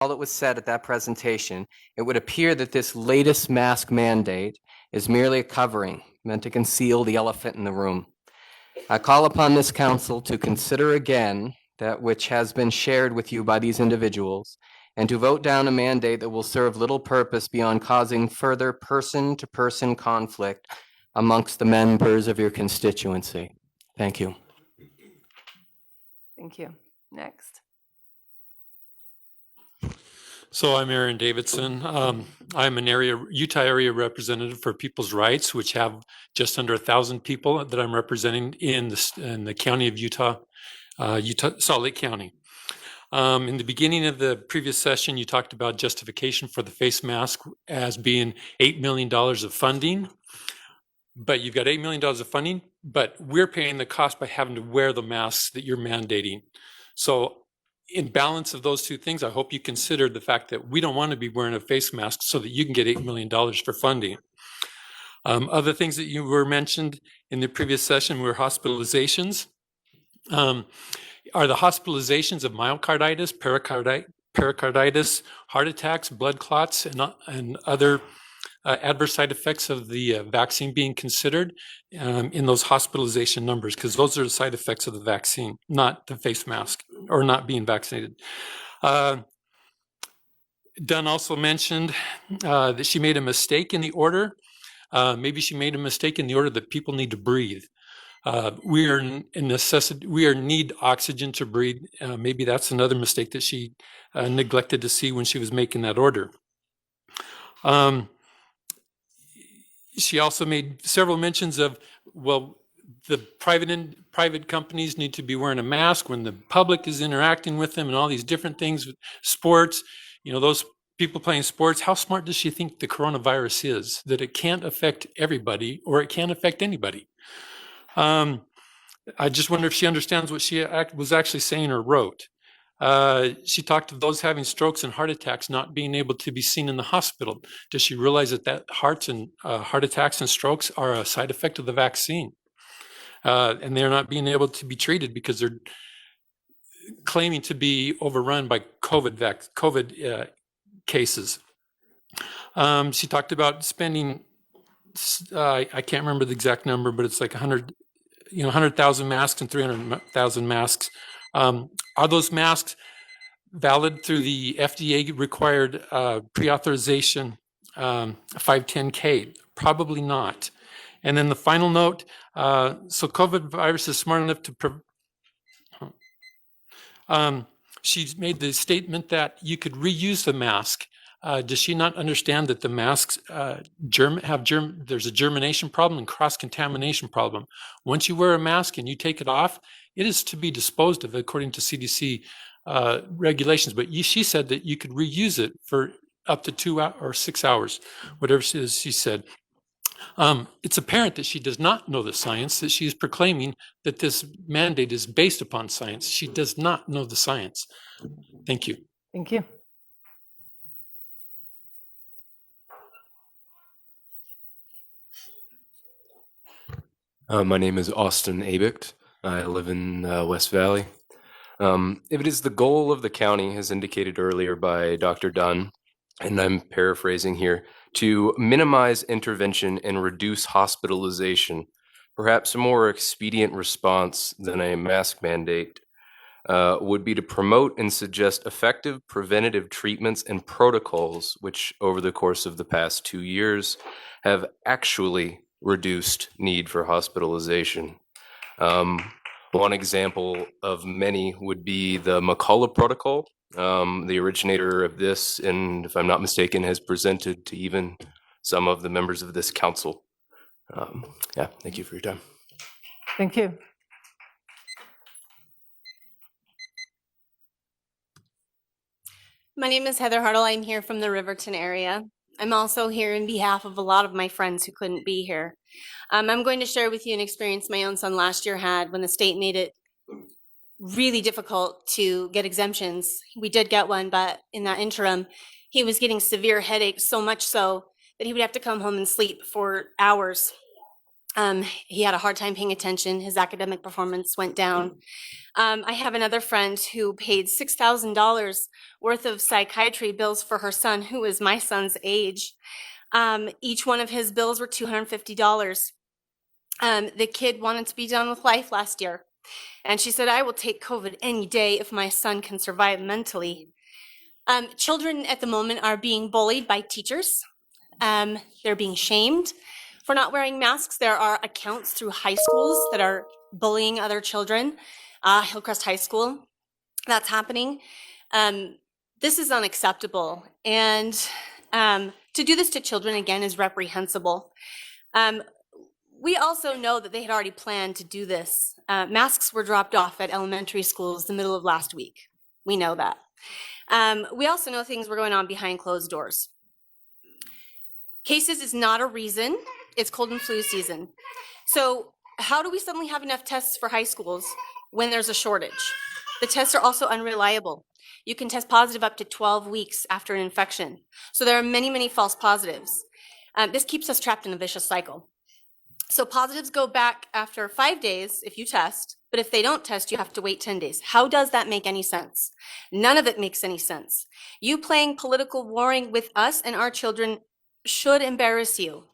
all that was said at that presentation, it would appear that this latest mask mandate is merely a covering meant to conceal the elephant in the room. I call upon this council to consider again that which has been shared with you by these individuals and to vote down a mandate that will serve little purpose beyond causing further person-to-person conflict amongst the members of your constituency. Thank you. Thank you. Next. So I'm Aaron Davidson. I'm an Utah area representative for People's Rights, which have just under 1,000 people that I'm representing in the county of Utah, Salt Lake County. In the beginning of the previous session, you talked about justification for the face mask as being $8 million of funding. But you've got $8 million of funding, but we're paying the cost by having to wear the masks that you're mandating. So in balance of those two things, I hope you consider the fact that we don't want to be wearing a face mask so that you can get $8 million for funding. Other things that you were mentioned in the previous session were hospitalizations. Are the hospitalizations of myocarditis, pericarditis, heart attacks, blood clots, and other adverse side effects of the vaccine being considered in those hospitalization numbers? Because those are the side effects of the vaccine, not the face mask or not being vaccinated. Dunn also mentioned that she made a mistake in the order. Maybe she made a mistake in the order that people need to breathe. We are need oxygen to breathe. Maybe that's another mistake that she neglected to see when she was making that order. She also made several mentions of, well, the private companies need to be wearing a mask when the public is interacting with them and all these different things with sports. You know, those people playing sports, how smart does she think the coronavirus is? That it can't affect everybody or it can't affect anybody. I just wonder if she understands what she was actually saying or wrote. She talked of those having strokes and heart attacks not being able to be seen in the hospital. Does she realize that heart attacks and strokes are a side effect of the vaccine? And they're not being able to be treated because they're claiming to be overrun by COVID cases. She talked about spending, I can't remember the exact number, but it's like 100,000 masks and 300,000 masks. Are those masks valid through the FDA required pre-authorization 510K? Probably not. And then the final note, so COVID virus is smart enough to, she made the statement that you could reuse the mask. Does she not understand that the masks there's a germination problem and cross-contamination problem. Once you wear a mask and you take it off, it is to be disposed of according to CDC regulations. But she said that you could reuse it for up to 2 or 6 hours, whatever she said. It's apparent that she does not know the science, that she is proclaiming that this mandate is based upon science. She does not know the science. Thank you. Thank you. My name is Austin Abicht. I live in West Valley. If it is the goal of the county, as indicated earlier by Dr. Dunn, and I'm paraphrasing here, to minimize intervention and reduce hospitalization, perhaps a more expedient response than a mask mandate would be to promote and suggest effective preventative treatments and protocols, which over the course of the past 2 years have actually reduced need for hospitalization. One example of many would be the McCullough Protocol. The originator of this, and if I'm not mistaken, has presented to even some of the members of this council. Yeah, thank you for your time. Thank you. My name is Heather Hartle. I'm here from the Riverton area. I'm also here in behalf of a lot of my friends who couldn't be here. I'm going to share with you an experience my own son last year had when the state made it really difficult to get exemptions. We did get one, but in that interim, he was getting severe headaches, so much so that he would have to come home and sleep for hours. He had a hard time paying attention. His academic performance went down. I have another friend who paid $6,000 worth of psychiatry bills for her son, who is my son's age. Each one of his bills were $250. The kid wanted to be done with life last year. And she said, I will take COVID any day if my son can survive mentally. Children at the moment are being bullied by teachers. They're being shamed for not wearing masks. There are accounts through high schools that are bullying other children. Hillcrest High School, that's happening. This is unacceptable. And to do this to children, again, is reprehensible. We also know that they had already planned to do this. Masks were dropped off at elementary schools the middle of last week. We know that. We also know things were going on behind closed doors. Cases is not a reason. It's cold and flu season. So how do we suddenly have enough tests for high schools when there's a shortage? The tests are also unreliable. You can test positive up to 12 weeks after an infection. So there are many, many false positives. This keeps us trapped in a vicious cycle. So positives go back after 5 days if you test, but if they don't test, you have to wait 10 days. How does that make any sense? None of it makes any sense. You playing political warring with us and our children should embarrass you.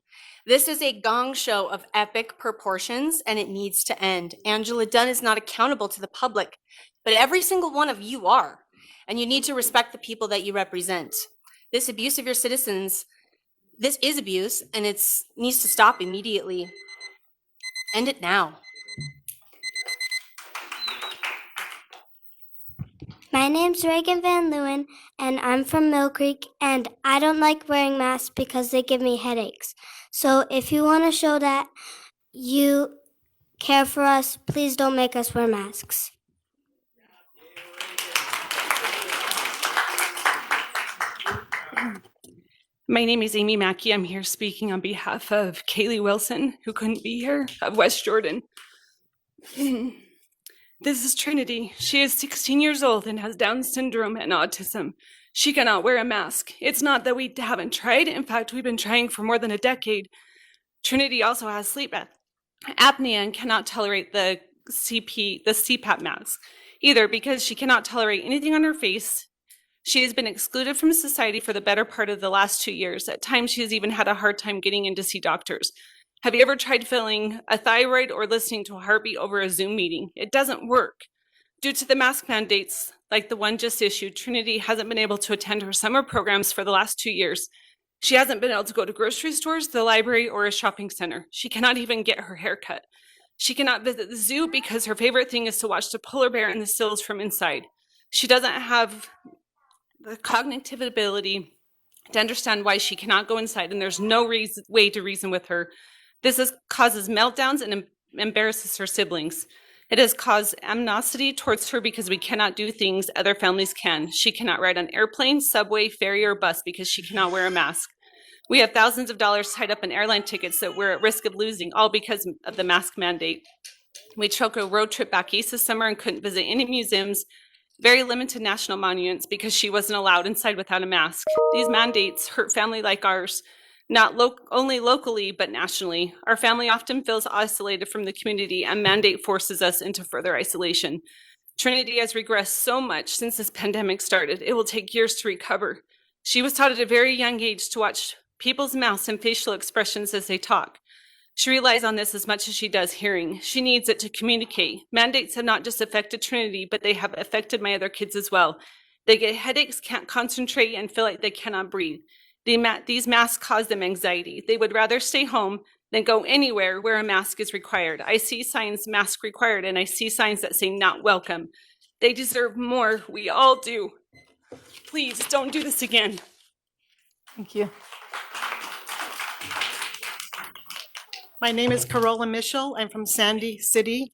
This is a gong show of epic proportions, and it needs to end. Angela Dunn is not accountable to the public, but every single one of you are, and you need to respect the people that you represent. This abuse of your citizens, this is abuse, and it needs to stop immediately. End it now. My name's Reagan Van Leeuwen, and I'm from Mill Creek, and I don't like wearing masks because they give me headaches. So if you want to show that you care for us, please don't make us wear masks. My name is Amy Mackey. I'm here speaking on behalf of Kaylee Wilson, who couldn't be here, of West Jordan. This is Trinity. She is 16 years old and has Down syndrome and autism. She cannot wear a mask. It's not that we haven't tried. In fact, we've been trying for more than a decade. Trinity also has sleep apnea and cannot tolerate the CPAP mask either, because she cannot tolerate anything on her face. She has been excluded from society for the better part of the last 2 years. At times, she has even had a hard time getting in to see doctors. Have you ever tried filling a thyroid or listening to a heartbeat over a Zoom meeting? It doesn't work. Due to the mask mandates, like the one just issued, Trinity hasn't been able to attend her summer programs for the last 2 years. She hasn't been able to go to grocery stores, the library, or a shopping center. She cannot even get her hair cut. She cannot visit the zoo because her favorite thing is to watch the polar bear in the sills from inside. She doesn't have the cognitive ability to understand why she cannot go inside, and there's no way to reason with her. This causes meltdowns and embarrasses her siblings. It has caused animosity towards her because we cannot do things other families can. She cannot ride on airplane, subway, ferry, or bus because she cannot wear a mask. We have thousands of dollars tied up in airline tickets that we're at risk of losing, all because of the mask mandate. We took a road trip back east this summer and couldn't visit any museums, very limited national monuments, because she wasn't allowed inside without a mask. These mandates hurt family like ours, not only locally, but nationally. Our family often feels isolated from the community, and mandate forces us into further isolation. Trinity has regressed so much since this pandemic started. It will take years to recover. She was taught at a very young age to watch people's mouths and facial expressions as they talk. She relies on this as much as she does hearing. She needs it to communicate. Mandates have not just affected Trinity, but they have affected my other kids as well. They get headaches, can't concentrate, and feel like they cannot breathe. These masks cause them anxiety. They would rather stay home than go anywhere where a mask is required. I see signs, mask required, and I see signs that say not welcome. They deserve more. We all do. Please don't do this again. Thank you. My name is Carola Mischel. I'm from Sandy City.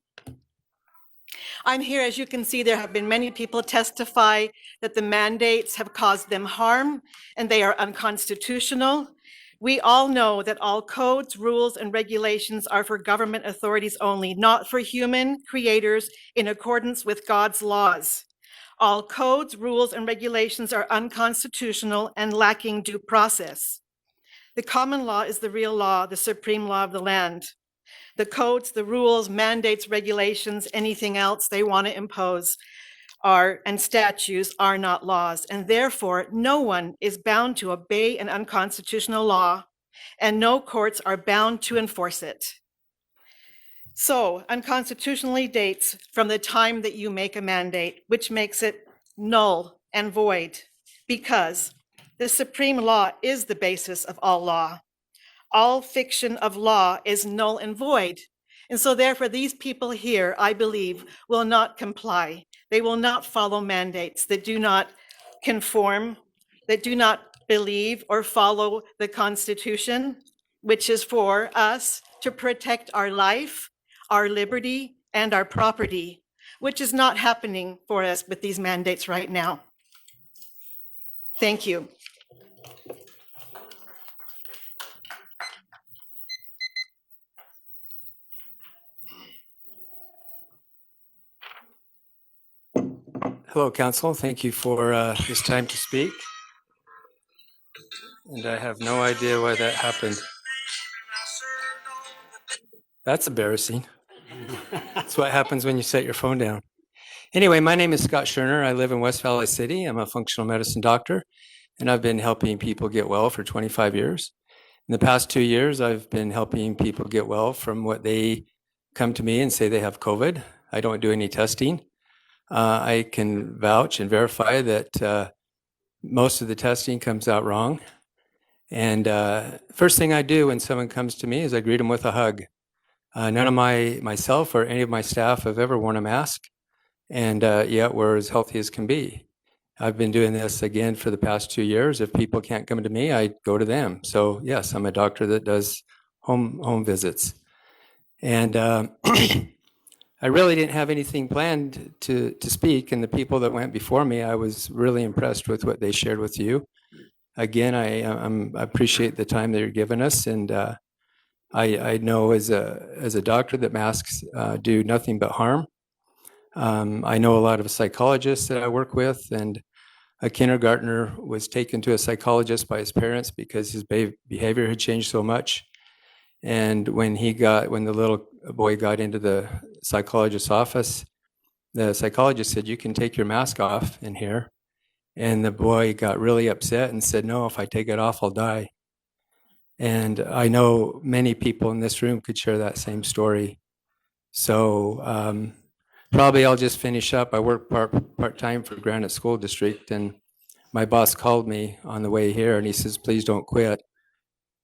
I'm here, as you can see, there have been many people testify that the mandates have caused them harm and they are unconstitutional. We all know that all codes, rules, and regulations are for government authorities only, not for human creators in accordance with God's laws. All codes, rules, and regulations are unconstitutional and lacking due process. The common law is the real law, the supreme law of the land. The codes, the rules, mandates, regulations, anything else they want to impose and statutes are not laws. And therefore, no one is bound to obey an unconstitutional law, and no courts are bound to enforce it. So unconstitutionally dates from the time that you make a mandate, which makes it null and void, because the supreme law is the basis of all law. All fiction of law is null and void. And so therefore, these people here, I believe, will not comply. They will not follow mandates that do not conform, that do not believe or follow the Constitution, which is for us to protect our life, our liberty, and our property, which is not happening for us with these mandates right now. Thank you. Hello, Council. Thank you for this time to speak. And I have no idea why that happened. That's embarrassing. That's what happens when you set your phone down. Anyway, my name is Scott Scherner. I live in West Valley City. I'm a functional medicine doctor, and I've been helping people get well for 25 years. In the past 2 years, I've been helping people get well from what they come to me and say they have COVID. I don't do any testing. I can vouch and verify that most of the testing comes out wrong. And first thing I do when someone comes to me is I greet them with a hug. None of myself or any of my staff have ever worn a mask, and yet we're as healthy as can be. I've been doing this again for the past 2 years. If people can't come to me, I go to them. So yes, I'm a doctor that does home visits. And I really didn't have anything planned to speak, and the people that went before me, I was really impressed with what they shared with you. Again, I appreciate the time that you're giving us, and I know as a doctor that masks do nothing but harm. I know a lot of psychologists that I work with, and a kindergartner was taken to a psychologist by his parents because his behavior had changed so much. And when the little boy got into the psychologist's office, the psychologist said, "You can take your mask off in here." And the boy got really upset and said, "No, if I take it off, I'll die." And I know many people in this room could share that same story. So probably I'll just finish up. I work part-time for Granite School District, and my boss called me on the way here and he says, "Please don't quit."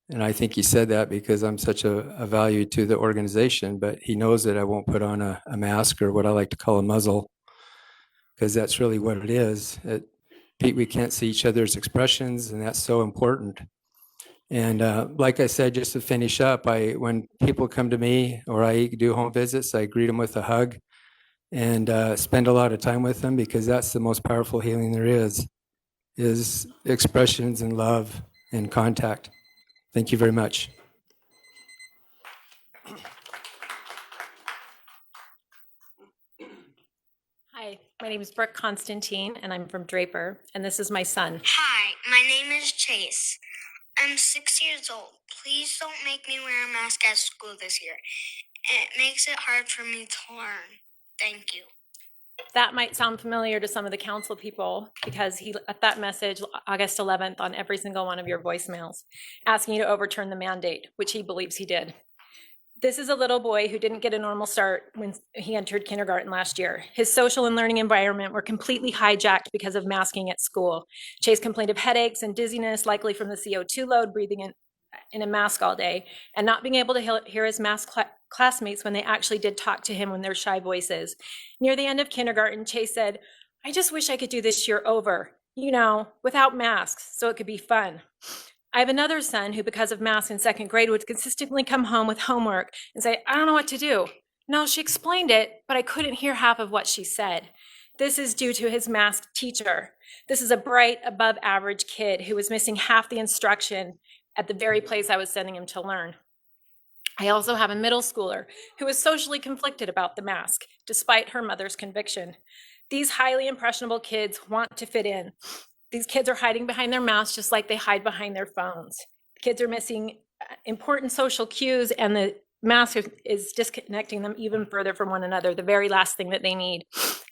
And I think he said that because I'm such a value to the organization, but he knows that I won't put on a mask, or what I like to call a muzzle, because that's really what it is. We can't see each other's expressions, and that's so important. And like I said, just to finish up, when people come to me or I do home visits, I greet them with a hug and spend a lot of time with them, because that's the most powerful healing there is expressions and love and contact. Thank you very much. Hi, my name is Brooke Constantine, and I'm from Draper, and this is my son. Hi, my name is Chase. I'm 6 years old. Please don't make me wear a mask at school this year. It makes it hard for me to learn. Thank you. That might sound familiar to some of the council people, because he left that message August 11th on every single one of your voicemails, asking you to overturn the mandate, which he believes he did. This is a little boy who didn't get a normal start when he entered kindergarten last year. His social and learning environment were completely hijacked because of masking at school. Chase complained of headaches and dizziness, likely from the CO2 load, breathing in a mask all day, and not being able to hear his mask classmates when they actually did talk to him in their shy voices. Near the end of kindergarten, Chase said, "I just wish I could do this year over, without masks, so it could be fun." I have another son who, because of masks in second grade, would consistently come home with homework and say, "I don't know what to do." No, she explained it, but I couldn't hear half of what she said. This is due to his masked teacher. This is a bright, above average kid who was missing half the instruction at the very place I was sending him to learn. I also have a middle schooler who is socially conflicted about the mask, despite her mother's conviction. These highly impressionable kids want to fit in. These kids are hiding behind their masks just like they hide behind their phones. Kids are missing important social cues, and the mask is disconnecting them even further from one another, the very last thing that they need.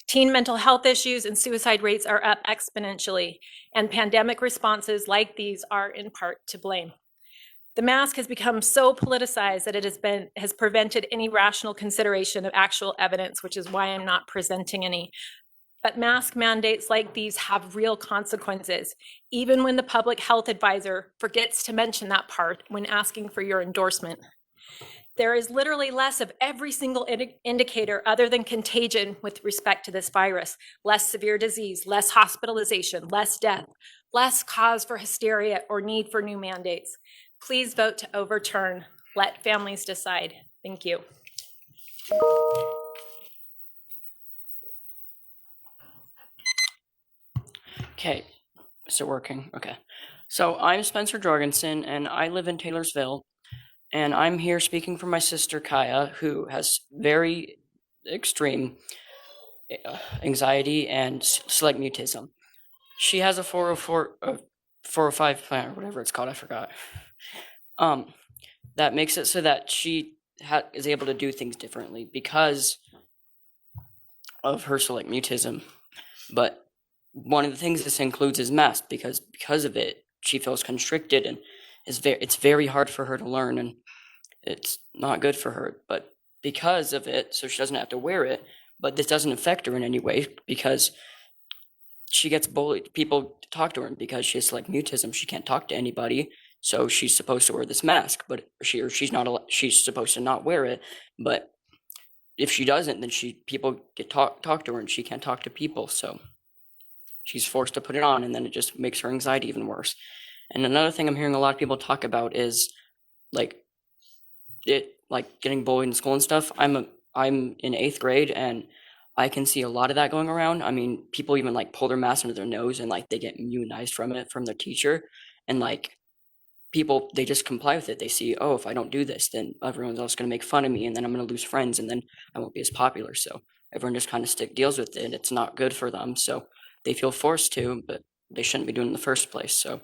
Teen mental health issues and suicide rates are up exponentially, and pandemic responses like these are in part to blame. The mask has become so politicized that it has prevented any rational consideration of actual evidence, which is why I'm not presenting any. But mask mandates like these have real consequences, even when the public health advisor forgets to mention that part when asking for your endorsement. There is literally less of every single indicator other than contagion with respect to this virus: less severe disease, less hospitalization, less death, less cause for hysteria or need for new mandates. Please vote to overturn. Let families decide. Thank you. Okay, is it working? Okay. So I'm Spencer Jorgensen, and I live in Taylorsville, and I'm here speaking for my sister Kaya, who has very extreme anxiety and select mutism. She has a 405 plan, or whatever it's called, I forgot. That makes it so that she is able to do things differently because of her select mutism. But one of the things this includes is math, because of it, she feels constricted and it's very hard for her to learn, and it's not good for her. But because of it, so she doesn't have to wear it, but this doesn't affect her in any way because she gets bullied. People talk to her, and because she has like mutism, she can't talk to anybody. So she's supposed to wear this mask, but she's supposed to not wear it. But if she doesn't, then people get talk to her, and she can't talk to people. So she's forced to put it on, and then it just makes her anxiety even worse. And another thing I'm hearing a lot of people talk about is like getting bullied in school and stuff. I'm in 8th grade, and I can see a lot of that going around. I mean, people even like pull their mask under their nose, and like they get immunized from it from their teacher, and like people, they just comply with it. They see, oh, if I don't do this, then everyone's else going to make fun of me, and then I'm going to lose friends, and then I won't be as popular. So everyone just kind of deals with it, and it's not good for them. So they feel forced to, but they shouldn't be doing it in the first place. So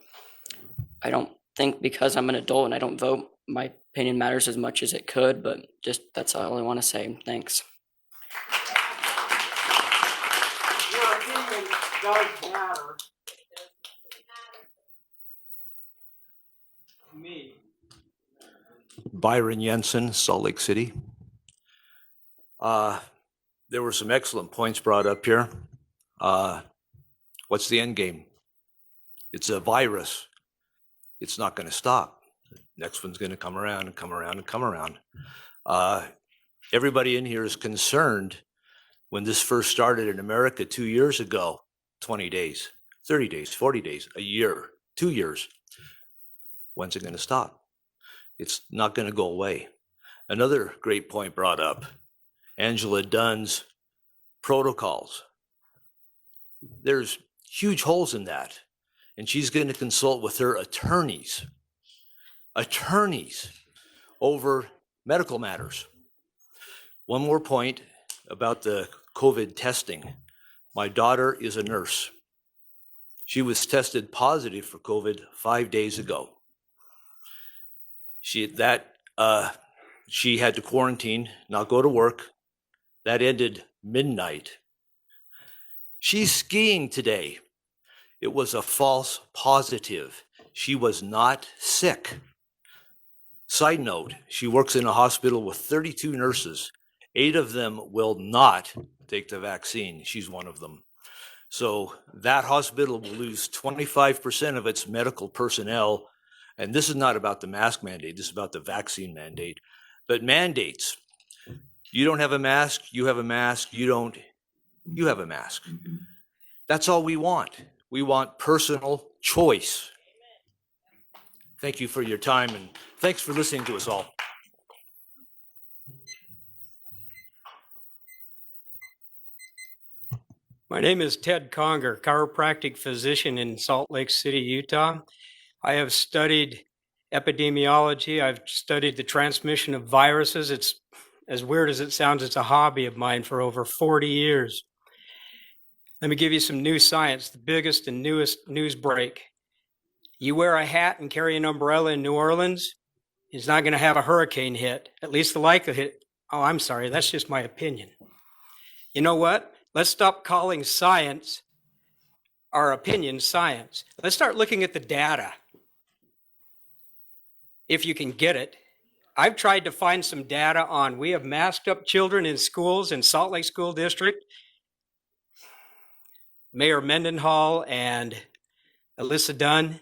I don't think because I'm an adult and I don't vote, my opinion matters as much as it could, but just that's all I want to say. Thanks. Your opinion does matter. Me. Byron Jensen, Salt Lake City. There were some excellent points brought up here. What's the end game? It's a virus. It's not going to stop. Next one's going to come around and come around and come around. Everybody in here is concerned when this first started in America 2 years ago, 20 days, 30 days, 40 days, a year, 2 years. When's it going to stop? It's not going to go away. Another great point brought up, Angela Dunn's protocols. There's huge holes in that, and she's going to consult with her attorneys over medical matters. One more point about the COVID testing. My daughter is a nurse. She was tested positive for COVID 5 days ago. She had to quarantine, not go to work. That ended midnight. She's skiing today. It was a false positive. She was not sick. Side note, she works in a hospital with 32 nurses. 8 of them will not take the vaccine. She's one of them. So that hospital will lose 25% of its medical personnel. And this is not about the mask mandate. This is about the vaccine mandate. But mandates, you don't have a mask, you have a mask, you don't, you have a mask. That's all we want. We want personal choice. Thank you for your time, and thanks for listening to us all. My name is Ted Conger, chiropractic physician in Salt Lake City, Utah. I have studied epidemiology. I've studied the transmission of viruses. It's as weird as it sounds, it's a hobby of mine for over 40 years. Let me give you some new science, the biggest and newest news break. You wear a hat and carry an umbrella in New Orleans, is not going to have a hurricane hit, at least the likelihood. Oh, I'm sorry, that's just my opinion. You know what? Let's stop calling science, our opinion, science. Let's start looking at the data. If you can get it. I've tried to find some data on, we have masked up children in schools in Salt Lake School District. Mayor Mendenhall and Alyssa Dunn,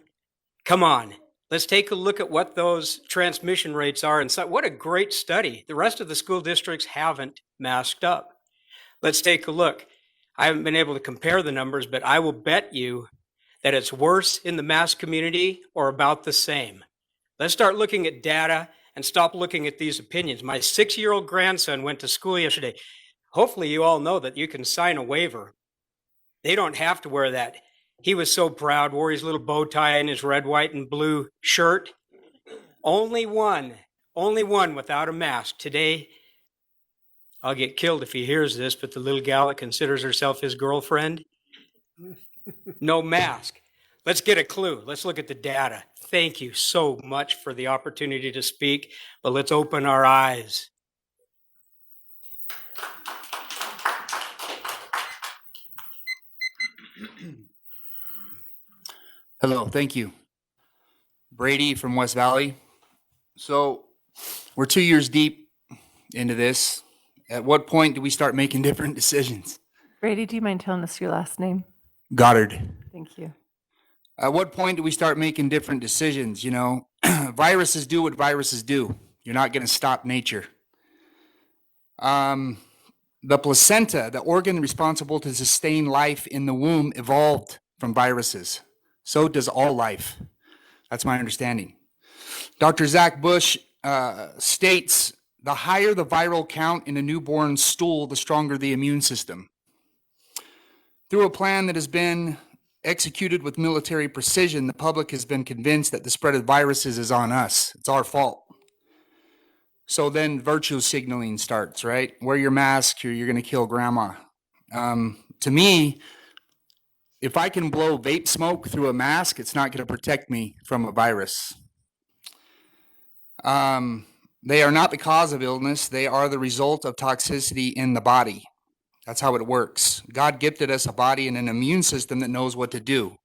come on, let's take a look at what those transmission rates are. And so, what a great study. The rest of the school districts haven't masked up. Let's take a look. I haven't been able to compare the numbers, but I will bet you that it's worse in the mask community or about the same. Let's start looking at data and stop looking at these opinions. My 6-year-old grandson went to school yesterday. Hopefully you all know that you can sign a waiver. They don't have to wear that. He was so proud, wore his little bow tie and his red, white, and blue shirt. Only one without a mask. Today, I'll get killed if he hears this, but the little gal that considers herself his girlfriend, no mask. Let's get a clue. Let's look at the data. Thank you so much for the opportunity to speak, but let's open our eyes. Hello, thank you. Brady from West Valley. So we're 2 years deep into this. At what point do we start making different decisions? Brady, do you mind telling us your last name? Goddard. Thank you. At what point do we start making different decisions? You know, viruses do what viruses do. You're not going to stop nature. The placenta, the organ responsible to sustain life in the womb, evolved from viruses. So does all life. That's my understanding. Dr. Zach Bush states, the higher the viral count in a newborn stool, the stronger the immune system. Through a plan that has been executed with military precision, the public has been convinced that the spread of viruses is on us. It's our fault. So then virtue signaling starts, right? Wear your mask or you're going to kill grandma. To me, if I can blow vape smoke through a mask, it's not going to protect me from a virus. They are not the cause of illness. They are the result of toxicity in the body. That's how it works. God gifted us a body and an immune system that knows what to do.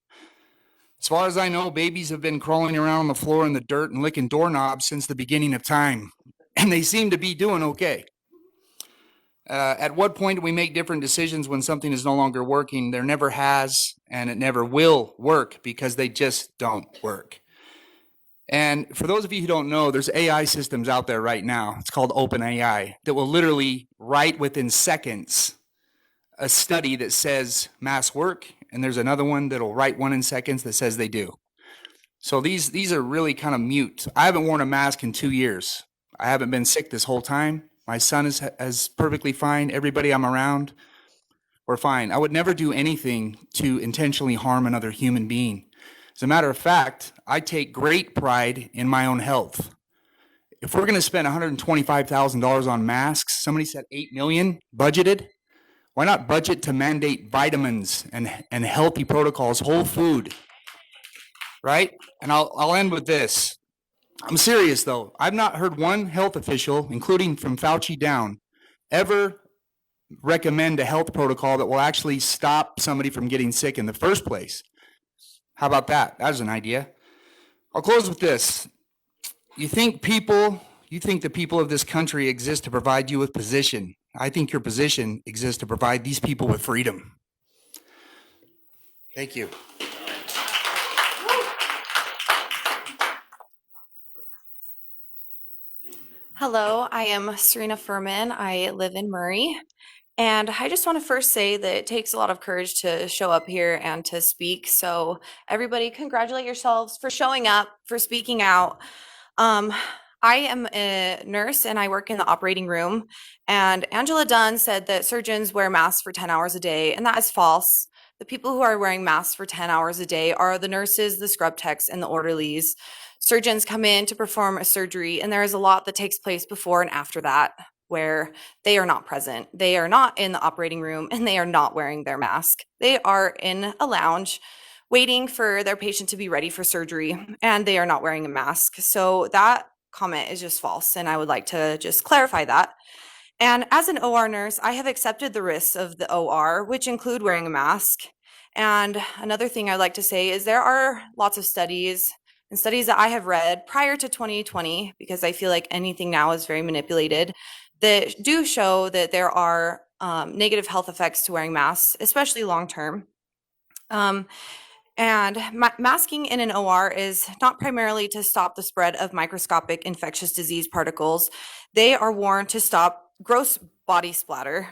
As far as I know, babies have been crawling around on the floor in the dirt and licking doorknobs since the beginning of time, and they seem to be doing okay. At what point do we make different decisions when something is no longer working? There never has, and it never will work because they just don't work. And for those of you who don't know, there's AI systems out there right now. It's called OpenAI that will literally write within seconds a study that says masks work, and there's another one that'll write one in seconds that says they do. So these are really kind of mute. I haven't worn a mask in 2 years. I haven't been sick this whole time. My son is perfectly fine. Everybody I'm around, we're fine. I would never do anything to intentionally harm another human being. As a matter of fact, I take great pride in my own health. If we're going to spend $125,000 on masks, somebody said $8 million budgeted. Why not budget to mandate vitamins and healthy protocols, whole food, right? And I'll end with this. I'm serious though. I've not heard one health official, including from Fauci down, ever recommend a health protocol that will actually stop somebody from getting sick in the first place. How about that? That was an idea. I'll close with this. You think the people of this country exist to provide you with position. I think your position exists to provide these people with freedom. Thank you. Hello, I am Serena Furman. I live in Murray. And I just want to first say that it takes a lot of courage to show up here and to speak. So everybody congratulate yourselves for showing up, for speaking out. I am a nurse and I work in the operating room. And Angela Dunn said that surgeons wear masks for 10 hours a day, and that is false. The people who are wearing masks for 10 hours a day are the nurses, the scrub techs, and the orderlies. Surgeons come in to perform a surgery, and there is a lot that takes place before and after that where they are not present. They are not in the operating room, and they are not wearing their mask. They are in a lounge waiting for their patient to be ready for surgery, and they are not wearing a mask. So that comment is just false, and I would like to just clarify that. And as an OR nurse, I have accepted the risks of the OR, which include wearing a mask. And another thing I'd like to say is there are lots of studies and studies that I have read prior to 2020, because I feel like anything now is very manipulated, that do show that there are negative health effects to wearing masks, especially long term. Masking in an OR is not primarily to stop the spread of microscopic infectious disease particles. They are worn to stop gross body splatter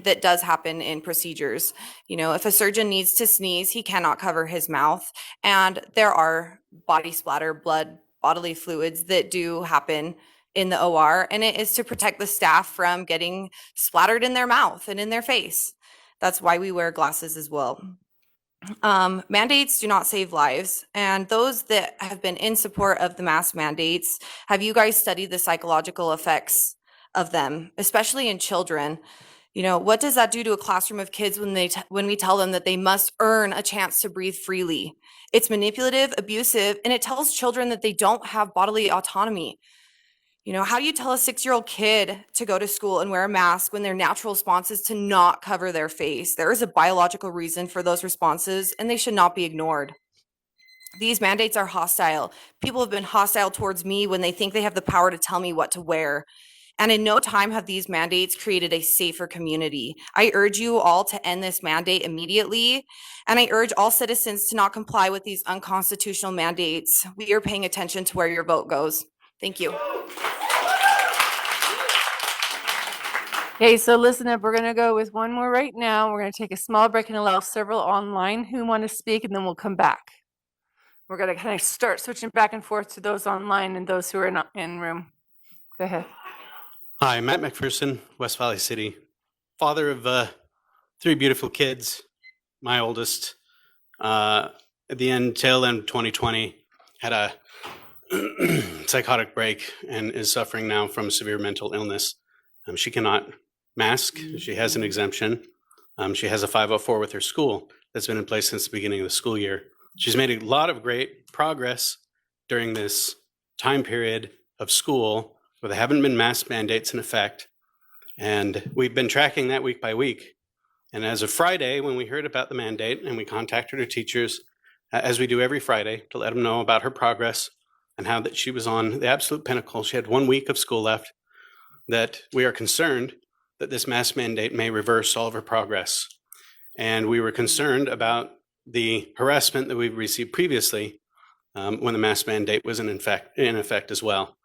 that does happen in procedures. You know, if a surgeon needs to sneeze, he cannot cover his mouth. And there are body splatter, blood, bodily fluids that do happen in the OR. And it is to protect the staff from getting splattered in their mouth and in their face. That's why we wear glasses as well. Mandates do not save lives. And those that have been in support of the mask mandates, have you guys studied the psychological effects of them, especially in children? You know, what does that do to a classroom of kids when we tell them that they must earn a chance to breathe freely? It's manipulative, abusive, and it tells children that they don't have bodily autonomy. You know, how do you tell a 6-year-old kid to go to school and wear a mask when their natural response is to not cover their face? There is a biological reason for those responses, and they should not be ignored. These mandates are hostile. People have been hostile towards me when they think they have the power to tell me what to wear. And in no time have these mandates created a safer community. I urge you all to end this mandate immediately. And I urge all citizens to not comply with these unconstitutional mandates. We are paying attention to where your vote goes. Thank you. Okay, so listen up. We're going to go with one more right now. We're going to take a small break and allow several online who want to speak, and then we'll come back. We're going to kind of start switching back and forth to those online and those who are not in room. Go ahead. Hi, Matt McPherson, West Valley City, father of 3 beautiful kids. My oldest, at the tail end of 2020, had a psychotic break and is suffering now from severe mental illness. She cannot mask. She has an exemption. She has a 504 with her school that's been in place since the beginning of the school year. She's made a lot of great progress during this time period of school where there haven't been mask mandates in effect. And we've been tracking that week by week. And as of Friday, when we heard about the mandate and we contacted her teachers, as we do every Friday, to let them know about her progress and how that she was on the absolute pinnacle. She had 1 week of school left, that we are concerned that this mask mandate may reverse all of her progress. And we were concerned about the harassment that we've received previously when the mask mandate was in effect as well.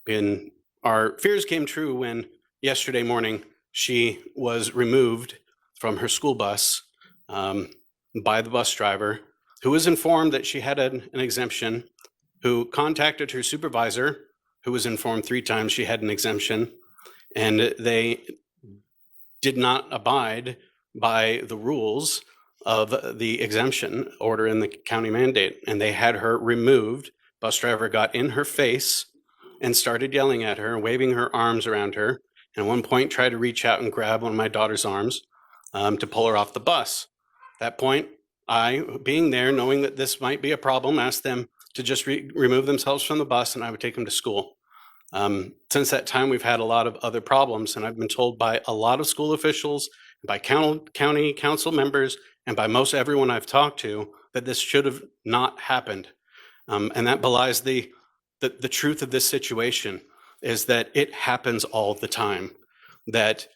And our fears came true when yesterday morning she was removed from her school bus by the bus driver, who was informed that she had an exemption, who contacted her supervisor, who was informed 3 times she had an exemption, and they did not abide by the rules of the exemption order in the county mandate, and they had her removed. Bus driver got in her face and started yelling at her, waving her arms around her, and at one point tried to reach out and grab one of my daughter's arms to pull her off the bus. At that point, I, being there, knowing that this might be a problem, asked them to just remove themselves from the bus, and I would take them to school. Since that time, we've had a lot of other problems, and I've been told by a lot of school officials, by county council members, and by most everyone I've talked to, that this should have not happened. And that belies the truth of this situation, is that it happens all the time. That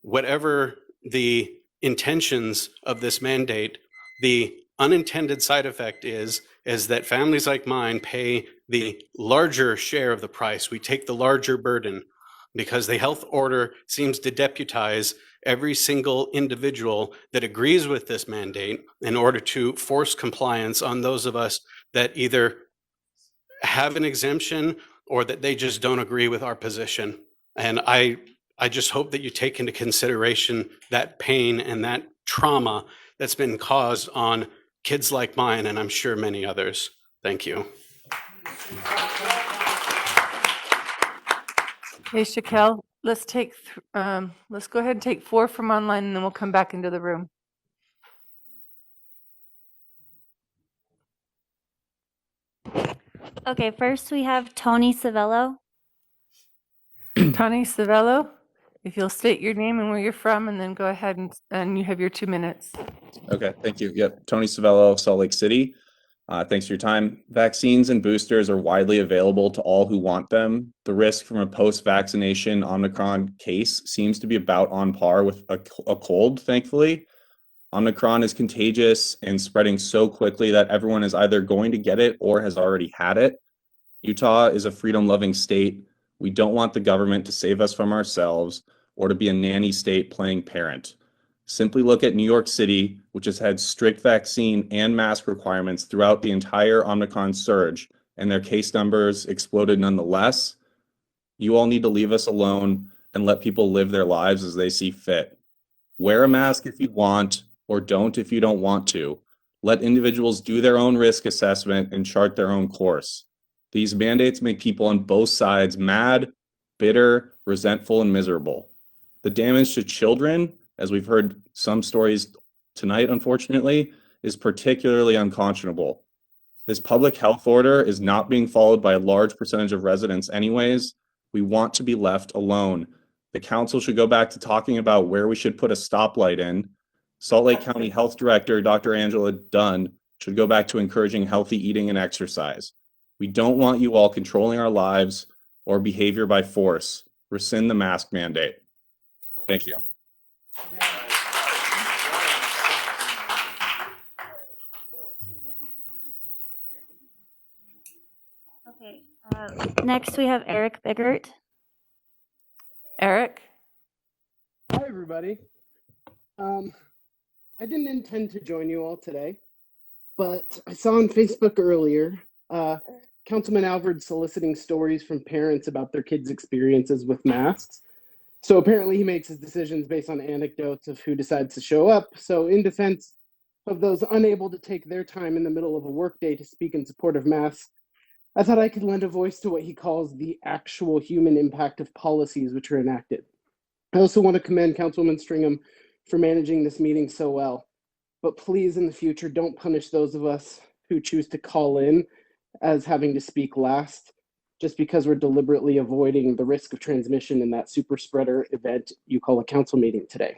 whatever the intentions of this mandate, the unintended side effect is that families like mine pay the larger share of the price. We take the larger burden because the health order seems to deputize every single individual that agrees with this mandate in order to force compliance on those of us that either have an exemption or that they just don't agree with our position. And I just hope that you take into consideration that pain and that trauma that's been caused on kids like mine, and I'm sure many others. Thank you. Okay, Shaquille, let's go ahead and take 4 from online, and then we'll come back into the room. Okay, first we have Tony Savello. Tony Savello, if you'll state your name and where you're from, and then go ahead and you have your 2 minutes. Okay, thank you. Yep, Tony Savello, Salt Lake City. Thanks for your time. Vaccines and boosters are widely available to all who want them. The risk from a post-vaccination Omicron case seems to be about on par with a cold, thankfully. Omicron is contagious and spreading so quickly that everyone is either going to get it or has already had it. Utah is a freedom-loving state. We don't want the government to save us from ourselves or to be a nanny state playing parent. Simply look at New York City, which has had strict vaccine and mask requirements throughout the entire Omicron surge, and their case numbers exploded nonetheless. You all need to leave us alone and let people live their lives as they see fit. Wear a mask if you want, or don't if you don't want to. Let individuals do their own risk assessment and chart their own course. These mandates make people on both sides mad, bitter, resentful, and miserable. The damage to children, as we've heard some stories tonight, unfortunately, is particularly unconscionable. This public health order is not being followed by a large percentage of residents anyways. We want to be left alone. The council should go back to talking about where we should put a stoplight in. Salt Lake County Health Director, Dr. Angela Dunn, should go back to encouraging healthy eating and exercise. We don't want you all controlling our lives or behavior by force. Rescind the mask mandate. Thank you. Okay, next we have Eric Biggert. Eric? Hi, everybody. I didn't intend to join you all today, but I saw on Facebook earlier Councilman Alvord soliciting stories from parents about their kids' experiences with masks. So apparently he makes his decisions based on anecdotes of who decides to show up. So in defense of those unable to take their time in the middle of a workday to speak in support of masks, I thought I could lend a voice to what he calls the actual human impact of policies which are enacted. I also want to commend Councilwoman Stringham for managing this meeting so well. But please, in the future, don't punish those of us who choose to call in as having to speak last, just because we're deliberately avoiding the risk of transmission in that super spreader event you call a council meeting today.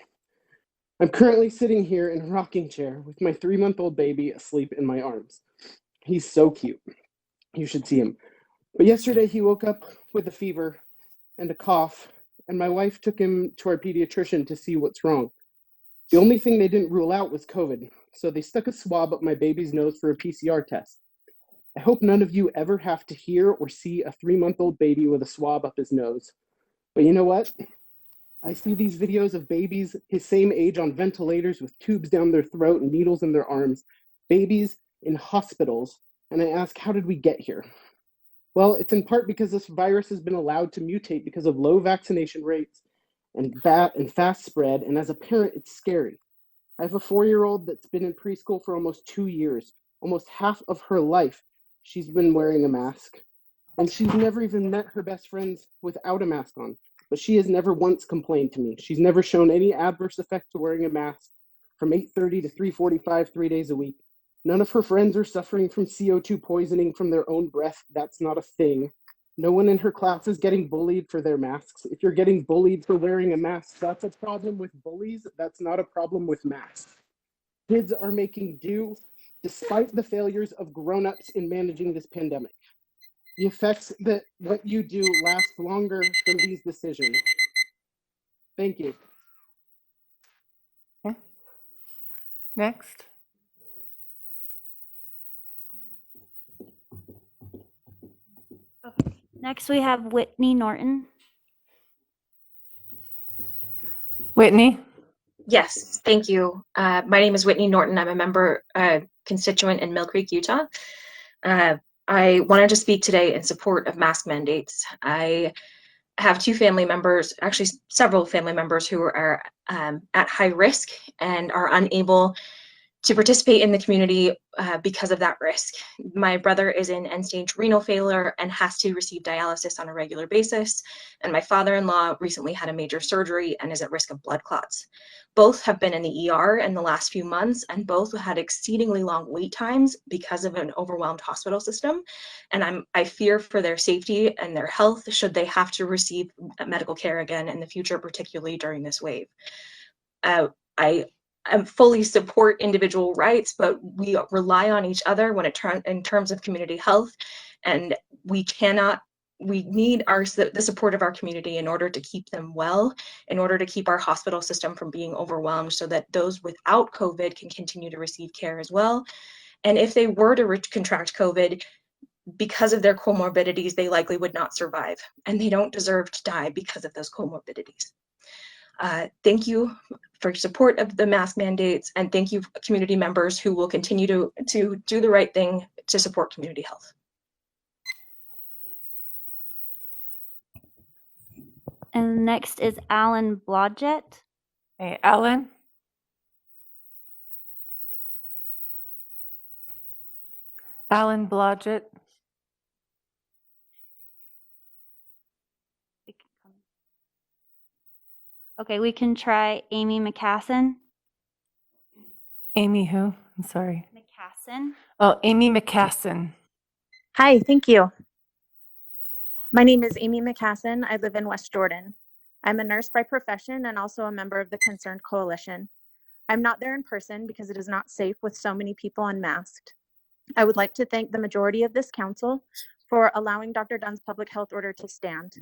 I'm currently sitting here in a rocking chair with my 3-month-old baby asleep in my arms. He's so cute. You should see him. But yesterday he woke up with a fever and a cough, and my wife took him to our pediatrician to see what's wrong. The only thing they didn't rule out was COVID, so they stuck a swab up my baby's nose for a PCR test. I hope none of you ever have to hear or see a 3-month-old baby with a swab up his nose. But you know what? I see these videos of babies his same age on ventilators with tubes down their throat and needles in their arms, babies in hospitals, and I ask, how did we get here? Well, it's in part because this virus has been allowed to mutate because of low vaccination rates and fast spread, and as a parent, it's scary. I have a 4-year-old that's been in preschool for almost 2 years. Almost half of her life, she's been wearing a mask, and she's never even met her best friends without a mask on, but she has never once complained to me. She's never shown any adverse effect to wearing a mask from 8:30 to 3:45, 3 days a week. None of her friends are suffering from CO2 poisoning from their own breath. That's not a thing. No one in her class is getting bullied for their masks. If you're getting bullied for wearing a mask, that's a problem with bullies. That's not a problem with masks. Kids are making do despite the failures of grown-ups in managing this pandemic. The effects that what you do last longer than these decisions. Thank you. Okay. Next. Next we have Whitney Norton. Whitney? Yes, thank you. My name is Whitney Norton. I'm a member constituent in Mill Creek, Utah. I wanted to speak today in support of mask mandates. I have 2 family members, actually several family members who are at high risk and are unable to participate in the community because of that risk. My brother is in end-stage renal failure and has to receive dialysis on a regular basis, and my father-in-law recently had a major surgery and is at risk of blood clots. Both have been in the ER in the last few months, and both had exceedingly long wait times because of an overwhelmed hospital system. And I fear for their safety and their health should they have to receive medical care again in the future, particularly during this wave. I fully support individual rights, but we rely on each other when in terms of community health, and we need the support of our community in order to keep them well, in order to keep our hospital system from being overwhelmed, so that those without COVID can continue to receive care as well. And if they were to contract COVID, because of their comorbidities, they likely would not survive, and they don't deserve to die because of those comorbidities. Thank you for your support of the mask mandates, and thank you, community members who will continue to do the right thing to support community health. And next is Alan Blodgett. Hey, Alan. Alan Blodgett. Okay, we can try Amy McCassin. Amy who? I'm sorry. McCassin. Oh, Amy McCassin. Hi, thank you. My name is Amy McCassin. I live in West Jordan. I'm a nurse by profession and also a member of the Concerned Coalition. I'm not there in person because it is not safe with so many people unmasked. I would like to thank the majority of this council for allowing Dr. Dunn's public health order to stand.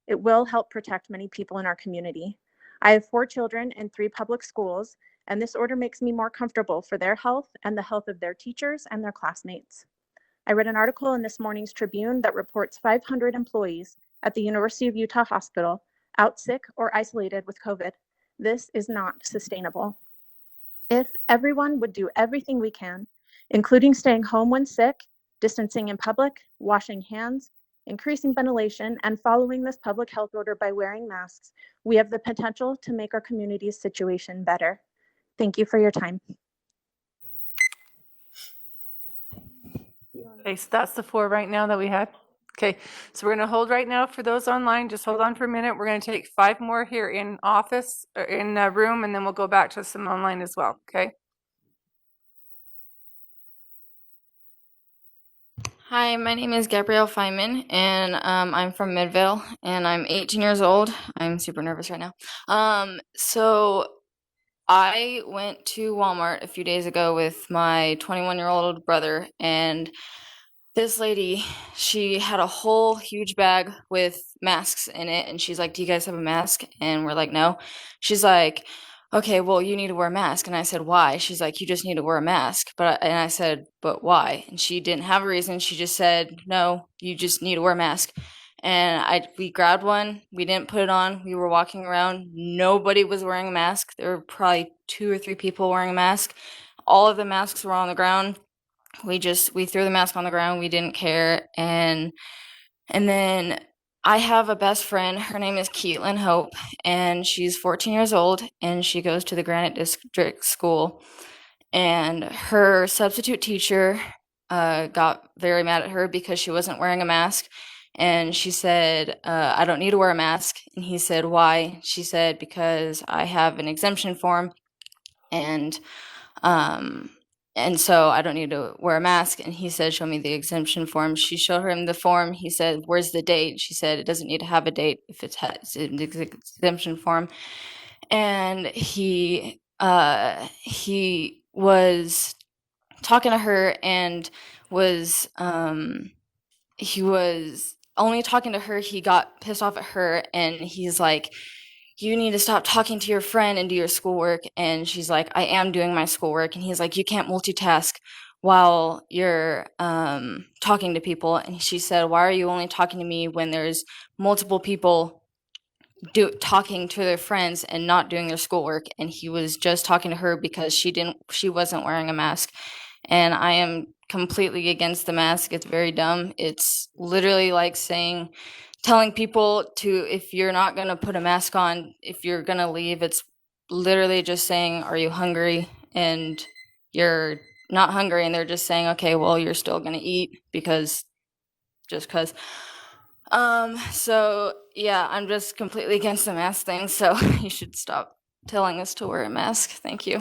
It will help protect many people in our community. I have 4 children in 3 public schools, and this order makes me more comfortable for their health and the health of their teachers and their classmates. I read an article in this morning's Tribune that reports 500 employees at the University of Utah Hospital out sick or isolated with COVID. This is not sustainable. If everyone would do everything we can, including staying home when sick, distancing in public, washing hands, increasing ventilation, and following this public health order by wearing masks, we have the potential to make our community's situation better. Thank you for your time. Okay, so that's the 4 right now that we had. Okay, so we're going to hold right now for those online. Just hold on for a minute. We're going to take 5 more here in office or in the room, and then we'll go back to some online as well. Okay. Hi, my name is Gabrielle Feynman, and I'm from Midvale, and I'm 18 years old. I'm super nervous right now. So I went to Walmart a few days ago with my 21-year-old brother, and this lady, she had a whole huge bag with masks in it, and she's like, "Do you guys have a mask?" And we're like, "No." She's like, "Okay, well, you need to wear a mask." And I said, "Why?" She's like, "You just need to wear a mask." And I said, "But why?" And she didn't have a reason. She just said, "No, you just need to wear a mask." And we grabbed one. We didn't put it on. We were walking around. Nobody was wearing a mask. There were probably 2 or 3 people wearing a mask. All of the masks were on the ground. We threw the mask on the ground. We didn't care. And then I have a best friend. Her name is Caitlin Hope, and she's 14 years old, and she goes to the Granite District School. And her substitute teacher got very mad at her because she wasn't wearing a mask. And she said, "I don't need to wear a mask." And he said, "Why?" She said, "Because I have an exemption form, and so I don't need to wear a mask." And he said, "Show me the exemption form." She showed him the form. He said, "Where's the date?" She said, "It doesn't need to have a date if it's an exemption form." And he was talking to her and he was only talking to her. He got pissed off at her, and he's like, "You need to stop talking to your friend and do your schoolwork." And she's like, "I am doing my schoolwork." And he's like, "You can't multitask while you're talking to people." And she said, "Why are you only talking to me when there's multiple people talking to their friends and not doing their schoolwork?" And he was just talking to her because she wasn't wearing a mask. And I am completely against the mask. It's very dumb. It's literally like telling people if you're not going to put a mask on, if you're going to leave, it's literally just saying, "Are you hungry?" And you're not hungry, and they're just saying, okay, well, you're still gonna eat because just because. So yeah, I'm just completely against the mask thing, so you should stop telling us to wear a mask. Thank you.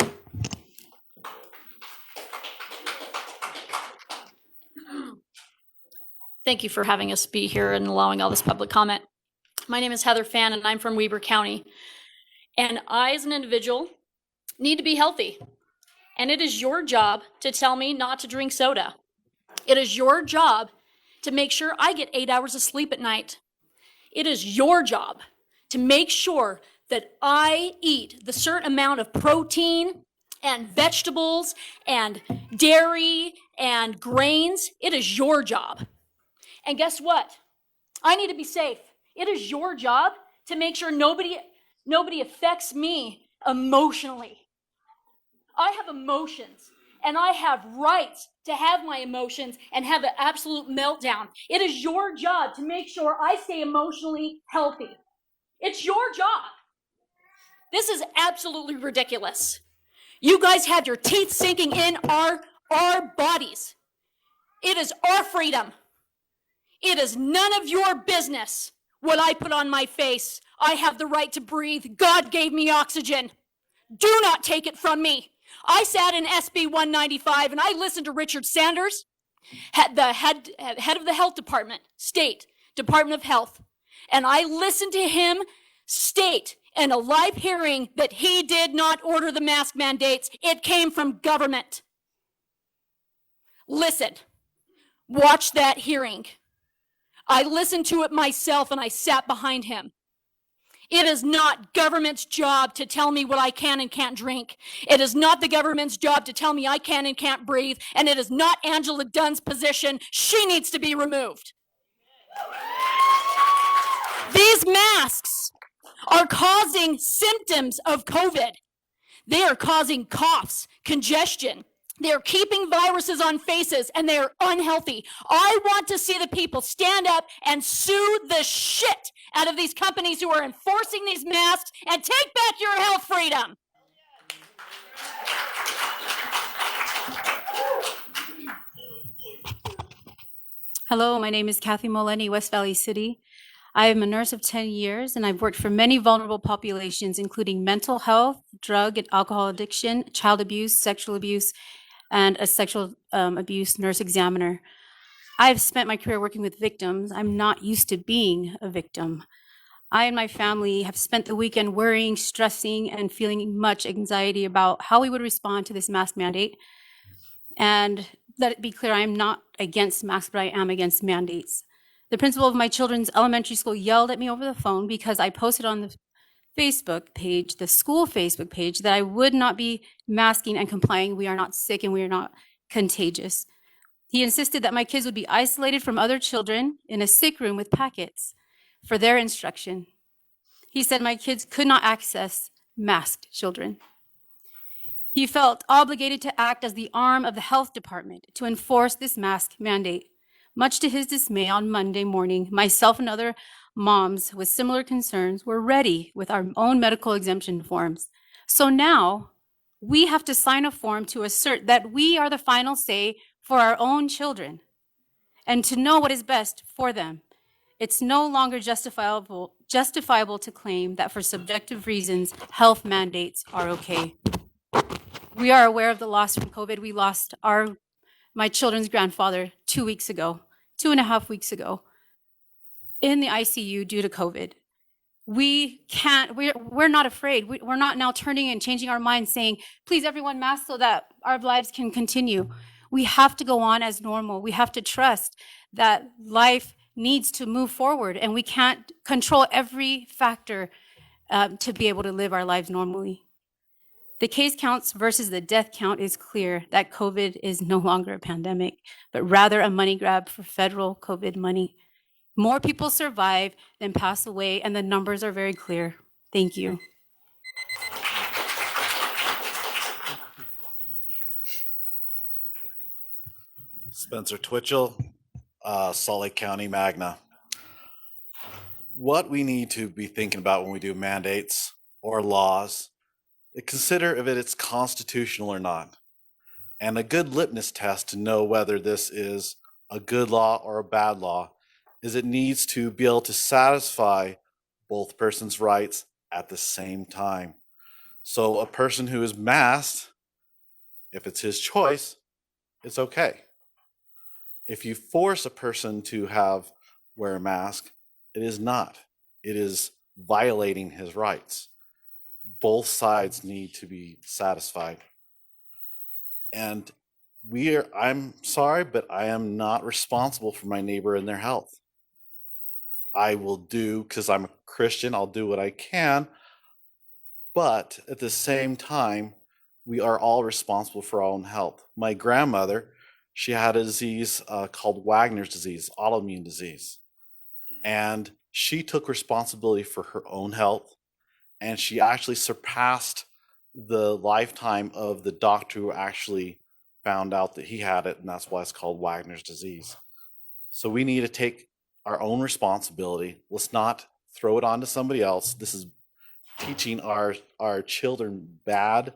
Thank you for having us be here and allowing all this public comment. My name is Heather Fan, and I'm from Weber County. And I, as an individual, need to be healthy. And it is your job to tell me not to drink soda. It is your job to make sure I get 8 hours of sleep at night. It is your job to make sure that I eat the certain amount of protein and vegetables and dairy and grains. It is your job. And guess what? I need to be safe. It is your job to make sure nobody affects me emotionally. I have emotions, and I have rights to have my emotions and have an absolute meltdown. It is your job to make sure I stay emotionally healthy. It's your job. This is absolutely ridiculous. You guys have your teeth sinking in our bodies. It is our freedom. It is none of your business what I put on my face. I have the right to breathe. God gave me oxygen. Do not take it from me. I sat in SB 195 and I listened to Richard Sanders, the head of the health department, state Department of Health. And I listened to him state in a live hearing that he did not order the mask mandates. It came from government. Listen, watch that hearing. I listened to it myself and I sat behind him. It is not government's job to tell me what I can and can't drink. It is not the government's job to tell me I can and can't breathe. And it is not Angela Dunn's position. She needs to be removed. These masks are causing symptoms of COVID. They are causing coughs, congestion. They're keeping viruses on faces, and they're unhealthy. I want to see the people stand up and sue the shit out of these companies who are enforcing these masks and take back your health freedom. Hello, my name is Kathy Moleni, West Valley City. I am a nurse of 10 years, and I've worked for many vulnerable populations, including mental health, drug and alcohol addiction, child abuse, sexual abuse, and a sexual abuse nurse examiner. I've spent my career working with victims. I'm not used to being a victim. I and my family have spent the weekend worrying, stressing, and feeling much anxiety about how we would respond to this mask mandate. And let it be clear, I am not against masks, but I am against mandates. The principal of my children's elementary school yelled at me over the phone because I posted on the Facebook page, the school Facebook page, that I would not be masking and complying. We are not sick and we are not contagious. He insisted that my kids would be isolated from other children in a sick room with packets for their instruction. He said my kids could not access masked children. He felt obligated to act as the arm of the health department to enforce this mask mandate. Much to his dismay, on Monday morning, myself and other moms with similar concerns were ready with our own medical exemption forms. So now we have to sign a form to assert that we are the final say for our own children and to know what is best for them. It's no longer justifiable to claim that for subjective reasons, health mandates are okay. We are aware of the loss from COVID. We lost my children's grandfather 2 weeks ago, 2.5 weeks ago, in the ICU due to COVID. We're not afraid. We're not now turning and changing our minds saying, please everyone mask so that our lives can continue. We have to go on as normal. We have to trust that life needs to move forward and we can't control every factor to be able to live our lives normally. The case counts versus the death count is clear that COVID is no longer a pandemic, but rather a money grab for federal COVID money. More people survive than pass away, and the numbers are very clear. Thank you. Spencer Twitchell, Salt Lake County, Magna. What we need to be thinking about when we do mandates or laws, consider if it's constitutional or not. And a good litmus test to know whether this is a good law or a bad law is it needs to be able to satisfy both persons' rights at the same time. So a person who is masked, if it's his choice, it's okay. If you force a person to wear a mask, it is not. It is violating his rights. Both sides need to be satisfied. And I'm sorry, but I am not responsible for my neighbor and their health. I will do, because I'm a Christian, I'll do what I can. But at the same time, we are all responsible for our own health. My grandmother, she had a disease called Wagner's disease, autoimmune disease. And she took responsibility for her own health. And she actually surpassed the lifetime of the doctor who actually found out that he had it. And that's why it's called Wagner's disease. So we need to take our own responsibility. Let's not throw it on to somebody else. This is teaching our children bad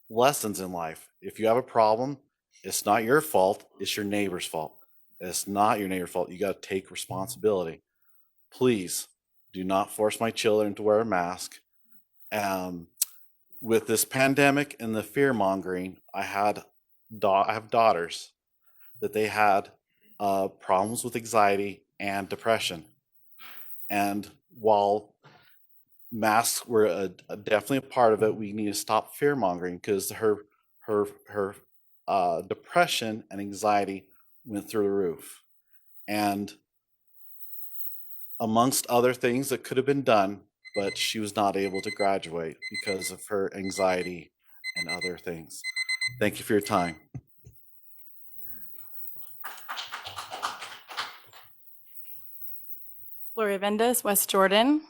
lessons in life. If you have a problem, it's not your fault, it's your neighbor's fault. It's not your neighbor's fault. You got to take responsibility. Please do not force my children to wear a mask. With this pandemic and the fear mongering, I have daughters that they had problems with anxiety and depression. And while masks were definitely a part of it, we need to stop fear mongering, because her depression and anxiety went through the roof. And amongst other things that could have been done, but she was not able to graduate because of her anxiety and other things. Thank you for your time. Gloria Vendas, West Jordan.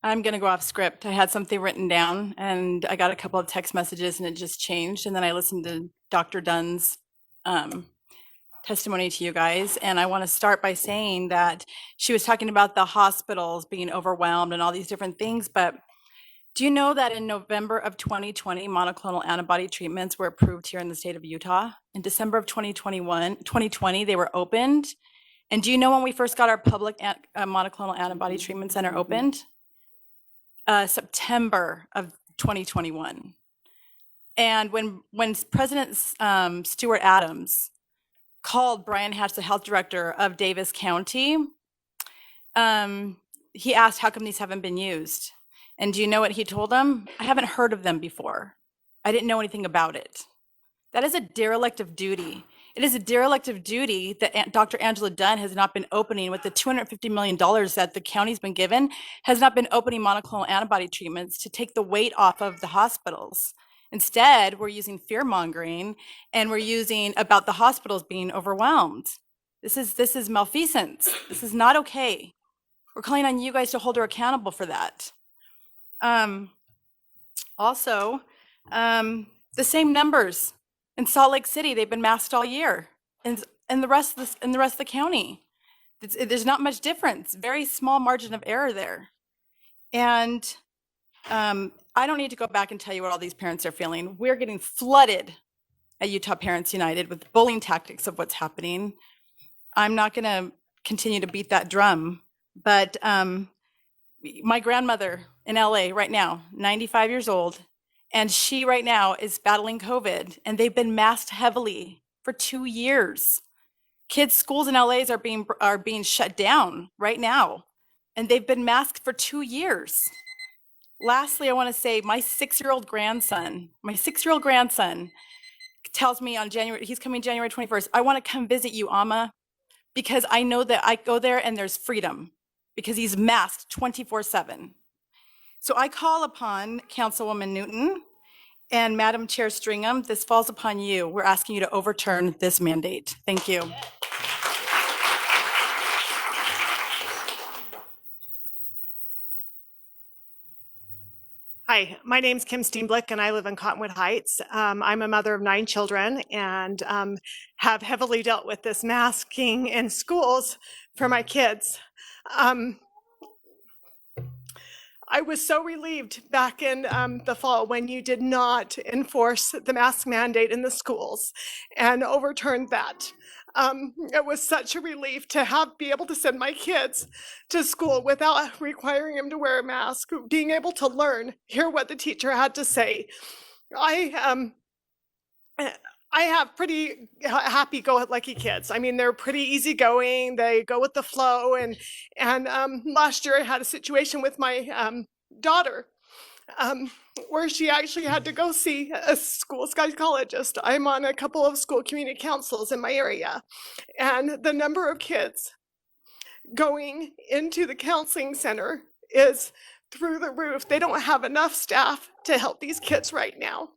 I'm going to go off script. I had something written down and I got a couple of text messages and it just changed. And then I listened to Dr. Dunn's testimony to you guys. And I want to start by saying that she was talking about the hospitals being overwhelmed and all these different things. But do you know that in November of 2020, monoclonal antibody treatments were approved here in the state of Utah? In December of 2020, they were opened. And do you know when we first got our public monoclonal antibody treatment center opened? September of 2021. And when President Stuart Adams called Brian Hatch, the health director of Davis County, he asked, how come these haven't been used? And do you know what he told them? I haven't heard of them before. I didn't know anything about it. That is a derelict of duty. It is a derelict of duty that Dr. Angela Dunn has not been opening, with the $250 million that the county's been given, has not been opening monoclonal antibody treatments to take the weight off of the hospitals. Instead, we're using fear mongering and we're using about the hospitals being overwhelmed. This is malfeasance. This is not okay. We're calling on you guys to hold her accountable for that. Also, the same numbers. In Salt Lake City, they've been masked all year, and the rest of the county, there's not much difference. Very small margin of error there. And I don't need to go back and tell you what all these parents are feeling. We're getting flooded at Utah Parents United with bullying tactics of what's happening. I'm not going to continue to beat that drum, but my grandmother in LA right now, 95 years old. And she right now is battling COVID, and they've been masked heavily for 2 years. Kids' schools in LA are being shut down right now, and they've been masked for 2 years. Lastly, I want to say my 6-year-old grandson tells me he's coming January 21st, I want to come visit you, Amma, because I know that I go there and there's freedom, because he's masked 24/7. So I call upon Councilwoman Newton and Madam Chair Stringham, this falls upon you. We're asking you to overturn this mandate. Thank you. Hi, my name's Kim Steenblick and I live in Cottonwood Heights. I'm a mother of 9 children and have heavily dealt with this masking in schools for my kids. I was so relieved back in the fall when you did not enforce the mask mandate in the schools and overturned that. It was such a relief to be able to send my kids to school without requiring them to wear a mask, being able to learn, hear what the teacher had to say. I have pretty happy-go-lucky kids. I mean, they're pretty easygoing. They go with the flow. And last year I had a situation with my daughter where she actually had to go see a school psychologist. I'm on a couple of school community councils in my area, and the number of kids going into the counseling center is through the roof. They don't have enough staff to help these kids right now.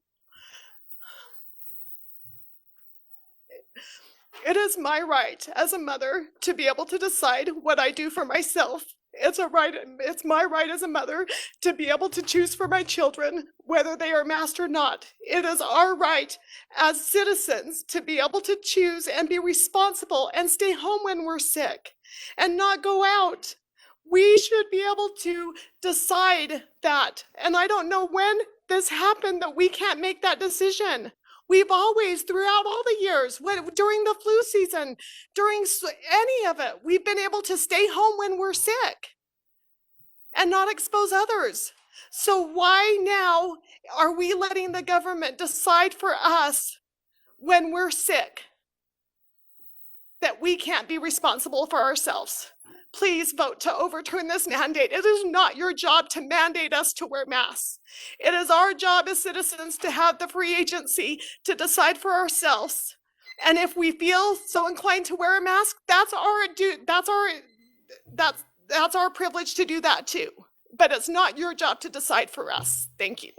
It is my right as a mother to be able to decide what I do for myself. It's my right as a mother to be able to choose for my children whether they are masked or not. It is our right as citizens to be able to choose and be responsible and stay home when we're sick and not go out. We should be able to decide that. And I don't know when this happened that we can't make that decision. We've always, throughout all the years, during the flu season, during any of it, we've been able to stay home when we're sick and not expose others. So why now are we letting the government decide for us when we're sick that we can't be responsible for ourselves? Please vote to overturn this mandate. It is not your job to mandate us to wear masks. It is our job as citizens to have the free agency to decide for ourselves. And if we feel so inclined to wear a mask, that's our privilege to do that too. But it's not your job to decide for us. Thank you.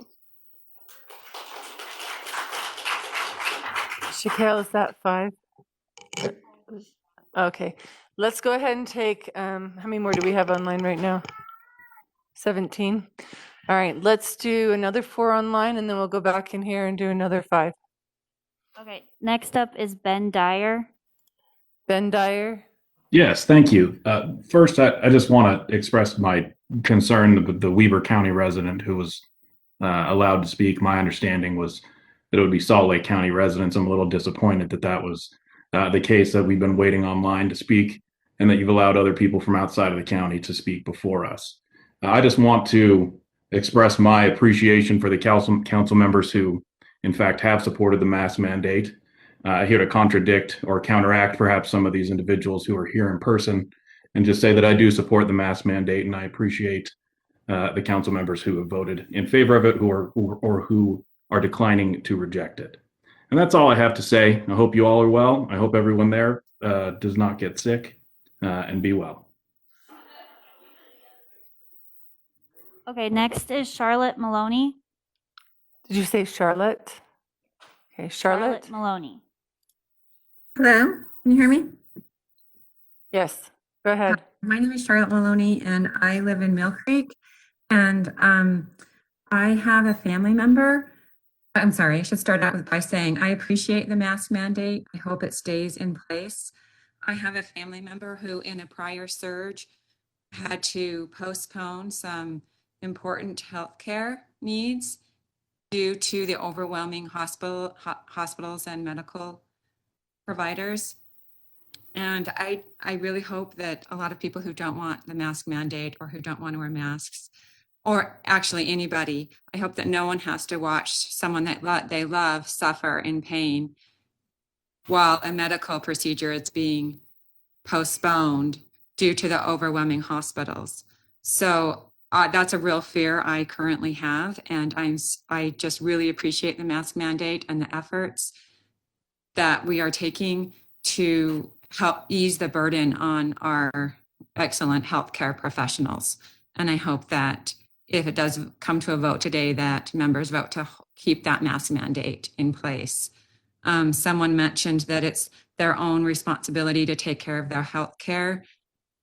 Shaquille, is that 5? Okay, let's go ahead and take, how many more do we have online right now? 17. All right, let's do another 4 online, and then we'll go back in here and do another 5. Okay, next up is Ben Dyer. Ben Dyer? Yes, thank you. First, I just want to express my concern with the Weber County resident who was allowed to speak. My understanding was that it would be Salt Lake County residents. I'm a little disappointed that that was the case, that we've been waiting online to speak and that you've allowed other people from outside of the county to speak before us. I just want to express my appreciation for the council members who, in fact, have supported the mask mandate. Here to contradict or counteract perhaps some of these individuals who are here in person, and just say that I do support the mask mandate, and I appreciate the council members who have voted in favor of it, who are declining to reject it. And that's all I have to say. I hope you all are well. I hope everyone there does not get sick, and be well. Okay, next is Charlotte Maloney. Did you say Charlotte? Okay, Charlotte Maloney. Hello, can you hear me? Yes, go ahead. My name is Charlotte Moloni, and I live in Mill Creek. And I have a family member. I'm sorry, I should start out by saying I appreciate the mask mandate. I hope it stays in place. I have a family member who, in a prior surge, had to postpone some important healthcare needs due to the overwhelming hospitals and medical providers. And I really hope that a lot of people who don't want the mask mandate or who don't want to wear masks, or actually anybody, I hope that no one has to watch someone that they love suffer in pain while a medical procedure is being postponed due to the overwhelming hospitals. So that's a real fear I currently have. And I just really appreciate the mask mandate and the efforts that we are taking to help ease the burden on our excellent healthcare professionals. And I hope that if it does come to a vote today, that members vote to keep that mask mandate in place. Someone mentioned that it's their own responsibility to take care of their healthcare,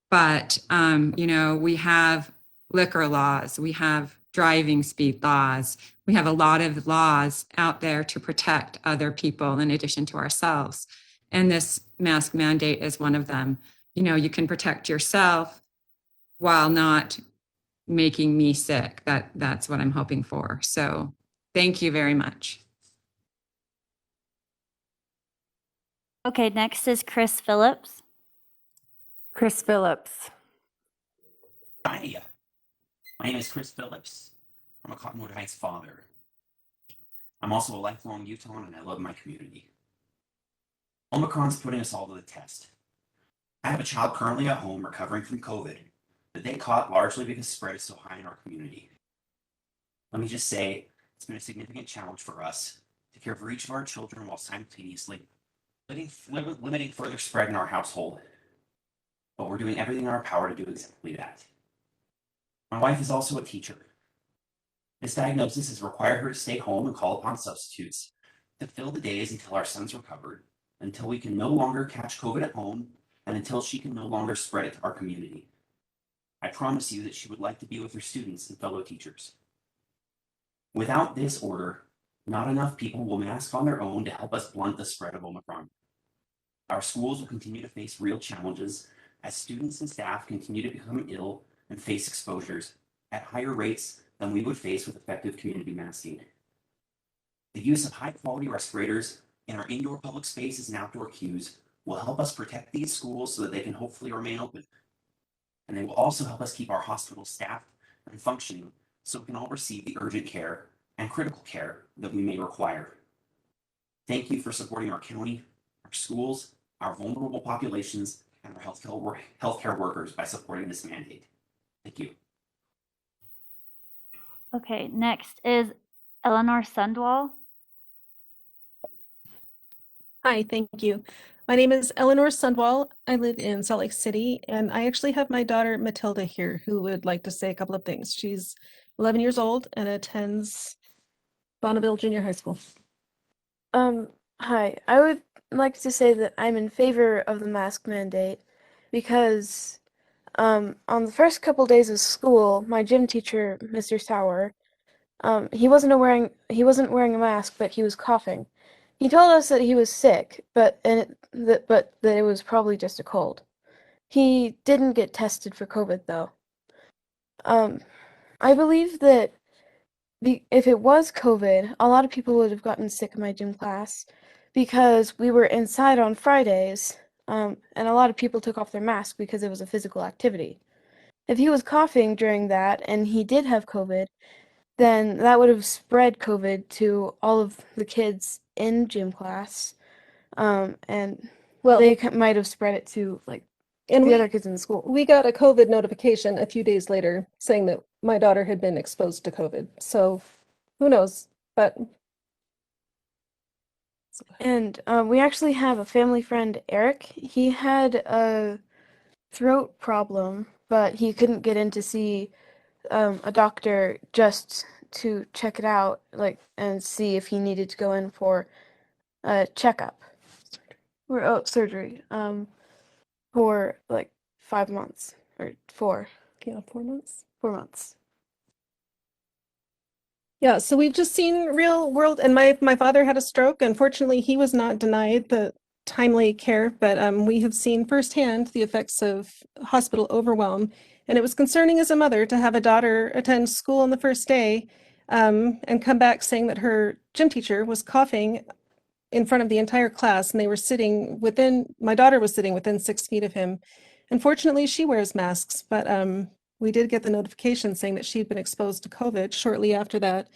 but we have liquor laws, we have driving speed laws. We have a lot of laws out there to protect other people in addition to ourselves. And this mask mandate is one of them. You can protect yourself while not making me sick. That's what I'm hoping for. So thank you very much. Okay, next is Chris Phillips. Chris Phillips. Hi, my name is Chris Phillips. I'm a Cottonwood Heights father. I'm also a lifelong Utahn and I love my community. Omicron's putting us all to the test. I have a child currently at home recovering from COVID that they caught largely because spread is so high in our community. Let me just say, it's been a significant challenge for us to care for each of our children while simultaneously limiting further spread in our household. But we're doing everything in our power to do exactly that. My wife is also a teacher. This diagnosis has required her to stay home and call upon substitutes to fill the days until our son's recovered, until we can no longer catch COVID at home, and until she can no longer spread it to our community. I promise you that she would like to be with her students and fellow teachers. Without this order, not enough people will mask on their own to help us blunt the spread of Omicron. Our schools will continue to face real challenges as students and staff continue to become ill and face exposures at higher rates than we would face with effective community masking. The use of high-quality respirators in our indoor public spaces and outdoor queues will help us protect these schools so that they can hopefully remain open. And they will also help us keep our hospitals staffed and functioning so we can all receive the urgent care and critical care that we may require. Thank you for supporting our county, our schools, our vulnerable populations, and our healthcare workers by supporting this mandate. Thank you. Okay, next is Eleanor Sundwall. Hi, thank you. My name is Eleanor Sundwall. I live in Salt Lake City, and I actually have my daughter Matilda here who would like to say a couple of things. She's 11 years old and attends Bonneville Junior High School. Hi. I would like to say that I'm in favor of the mask mandate because on the first couple days of school, my gym teacher, Mr. Sauer, he wasn't wearing a mask, but he was coughing. He told us that he was sick, but that it was probably just a cold. He didn't get tested for COVID though. I believe that if it was COVID, a lot of people would have gotten sick in my gym class because we were inside on Fridays, and a lot of people took off their mask because it was a physical activity. If he was coughing during that and he did have COVID, then that would have spread COVID to all of the kids in gym class, and Well, they might have spread it to like and the other kids in the school. we got a COVID notification a few days later saying that my daughter had been exposed to COVID. So who knows? But And we actually have a family friend, Eric. He had a throat problem, but he couldn't get in to see a doctor just to check it out, like, and see if he needed to go in for a checkup or surgery for like 5 months or 4. Yeah, 4 months. 4 months. Yeah, so we've just seen real world, and my father had a stroke. Unfortunately, he was not denied the timely care, but we have seen firsthand the effects of hospital overwhelm. And it was concerning as a mother to have a daughter attend school on the first day and come back saying that her gym teacher was coughing in front of the entire class, and they were my daughter was sitting within 6 feet of him. Unfortunately, she wears masks, but we did get the notification saying that she'd been exposed to COVID shortly after that.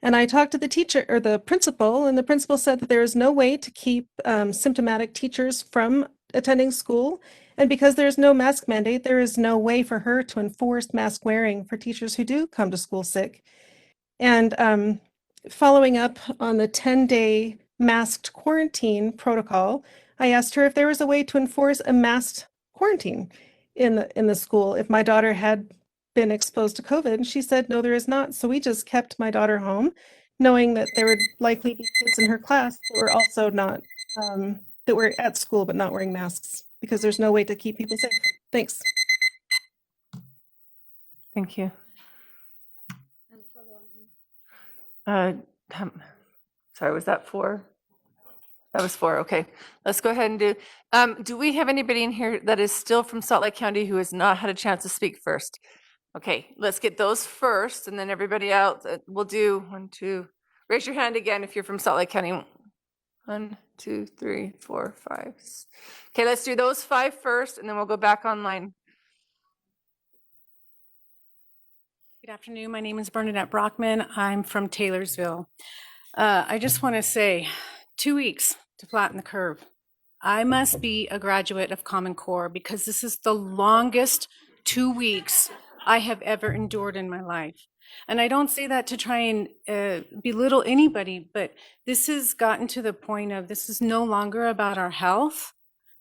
And I talked to the teacher or the principal, and the principal said that there is no way to keep symptomatic teachers from attending school. And because there's no mask mandate, there is no way for her to enforce mask wearing for teachers who do come to school sick. And following up on the 10-day masked quarantine protocol, I asked her if there was a way to enforce a masked quarantine in the school if my daughter had been exposed to COVID, and she said no, there is not. So we just kept my daughter home, knowing that there would likely be kids in her class that were also not that were at school but not wearing masks because there's no way to keep people safe. Thanks. Thank you. Sorry, was that 4? That was 4. Okay, let's go ahead and do we have anybody in here that is still from Salt Lake County who has not had a chance to speak first? Okay, let's get those first, and then everybody else, we'll do 1, 2. Raise your hand again if you're from Salt Lake County. 1, 2, 3, 4, 5. Okay, let's do those 5 first, and then we'll go back online. Good afternoon. My name is Bernadette Brockman. I'm from Taylorsville. I just want to say 2 weeks to flatten the curve. I must be a graduate of Common Core because this is the longest 2 weeks I have ever endured in my life. And I don't say that to try and belittle anybody, but this has gotten to the point of this is no longer about our health.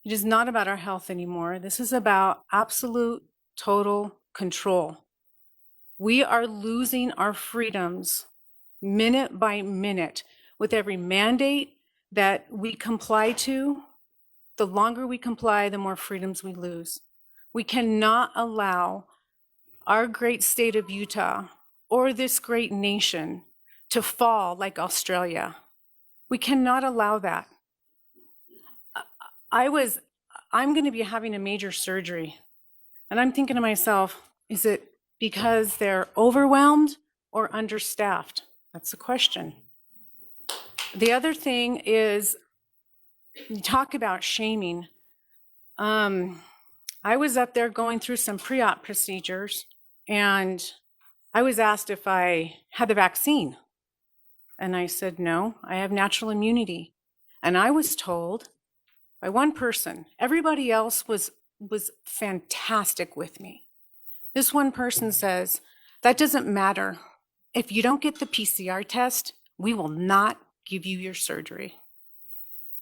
It is not about our health anymore. This is about absolute, total control. We are losing our freedoms minute by minute with every mandate that we comply to. The longer we comply, the more freedoms we lose. We cannot allow our great state of Utah or this great nation to fall like Australia. We cannot allow that. I'm going to be having a major surgery, and I'm thinking to myself, is it because they're overwhelmed or understaffed? That's the question. The other thing is, you talk about shaming. I was up there going through some pre-op procedures, and I was asked if I had the vaccine. And I said, no, I have natural immunity. And I was told by one person, everybody else was fantastic with me. This one person says, that doesn't matter. If you don't get the PCR test, we will not give you your surgery.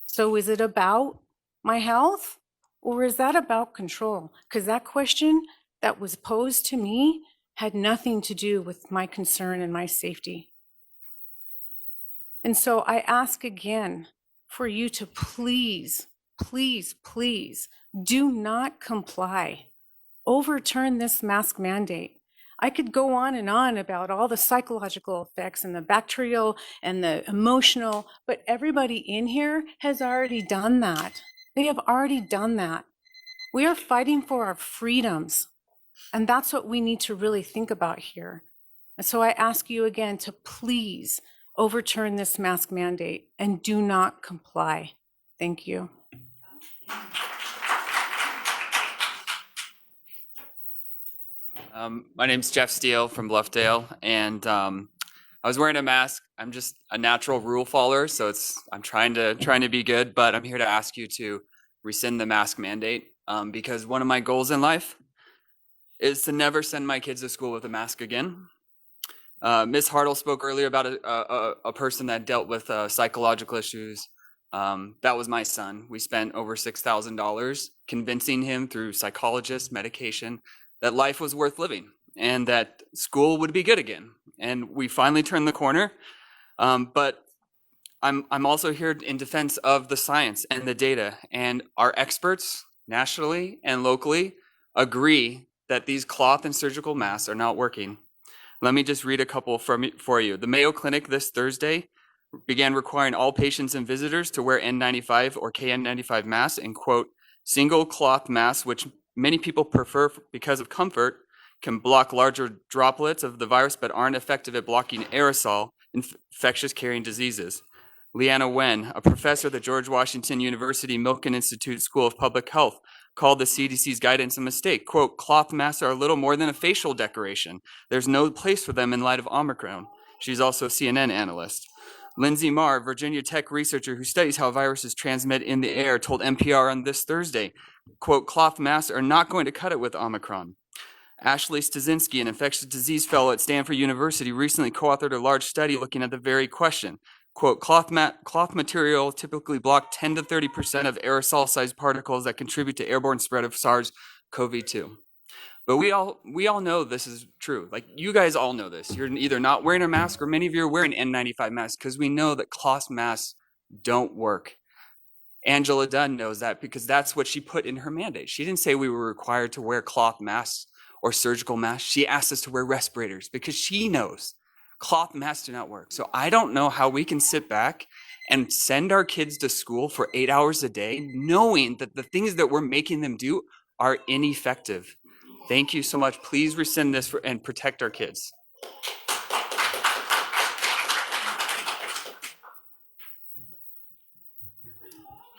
So is it about my health, or is that about control? Because that question that was posed to me had nothing to do with my concern and my safety. And so I ask again for you to please, please, please do not comply. Overturn this mask mandate. I could go on and on about all the psychological effects and the bacterial and the emotional, but everybody in here has already done that. They have already done that. We are fighting for our freedoms, and that's what we need to really think about here. And so I ask you again to please overturn this mask mandate and do not comply. Thank you. My name's Jeff Steele from Bluffdale, and I was wearing a mask. I'm just a natural rule follower, so I'm trying to be good, but I'm here to ask you to rescind the mask mandate because one of my goals in life is to never send my kids to school with a mask again. Ms. Hartle spoke earlier about a person that dealt with psychological issues. That was my son. We spent over $6,000 convincing him through psychologists, medication, that life was worth living and that school would be good again. And we finally turned the corner. But I'm also here in defense of the science and the data, and our experts nationally and locally agree that these cloth and surgical masks are not working. Let me just read a couple for you. The Mayo Clinic this Thursday began requiring all patients and visitors to wear N95 or KN95 masks and quote, single cloth masks, which many people prefer because of comfort, can block larger droplets of the virus but aren't effective at blocking aerosol infectious carrying diseases. Leanna Wen, a professor at the George Washington University Milken Institute School of Public Health, called the CDC's guidance a mistake. Quote, cloth masks are a little more than a facial decoration. There's no place for them in light of Omicron. She's also a CNN analyst. Lindsay Marr, Virginia Tech researcher who studies how viruses transmit in the air, told NPR on this Thursday, quote, cloth masks are not going to cut it with Omicron. Ashley Stasinski, an infectious disease fellow at Stanford University, recently co-authored a large study looking at the very question. Quote, cloth material typically block 10 to 30% of aerosol-sized particles that contribute to airborne spread of SARS-CoV-2. But we all know this is true. Like, you guys all know this. You're either not wearing a mask or many of you are wearing N95 masks because we know that cloth masks don't work. Angela Dunn knows that because that's what she put in her mandate. She didn't say we were required to wear cloth masks or surgical masks. She asked us to wear respirators because she knows cloth masks do not work. So I don't know how we can sit back and send our kids to school for 8 hours a day knowing that the things that we're making them do are ineffective. Thank you so much. Please rescind this and protect our kids.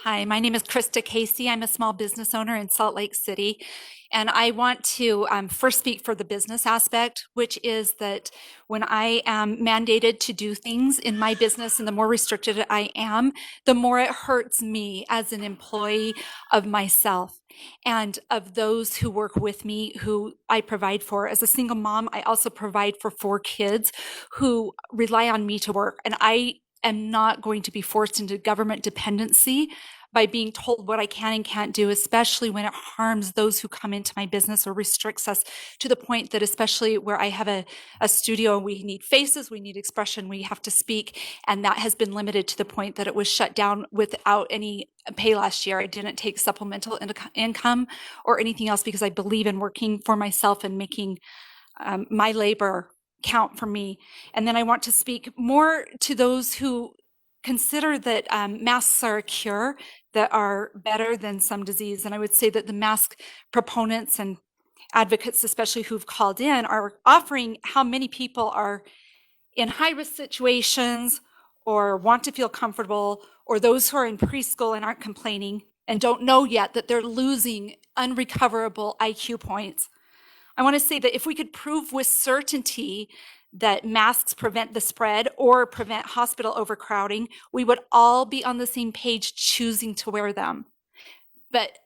Hi, my name is Krista Casey. I'm a small business owner in Salt Lake City. And I want to first speak for the business aspect, which is that when I am mandated to do things in my business and the more restricted I am, the more it hurts me as an employee of myself and of those who work with me, who I provide for. As a single mom, I also provide for 4 kids who rely on me to work. And I am not going to be forced into government dependency by being told what I can and can't do, especially when it harms those who come into my business or restricts us to the point that, especially where I have a studio, we need faces, we need expression, we have to speak. And that has been limited to the point that it was shut down without any pay last year. I didn't take supplemental income or anything else because I believe in working for myself and making my labor count for me. And then I want to speak more to those who consider that masks are a cure that are better than some disease. And I would say that the mask proponents and advocates, especially who've called in, are offering how many people are in high-risk situations or want to feel comfortable, or those who are in preschool and aren't complaining and don't know yet that they're losing unrecoverable IQ points. I want to say that if we could prove with certainty that masks prevent the spread or prevent hospital overcrowding, we would all be on the same page choosing to wear them. But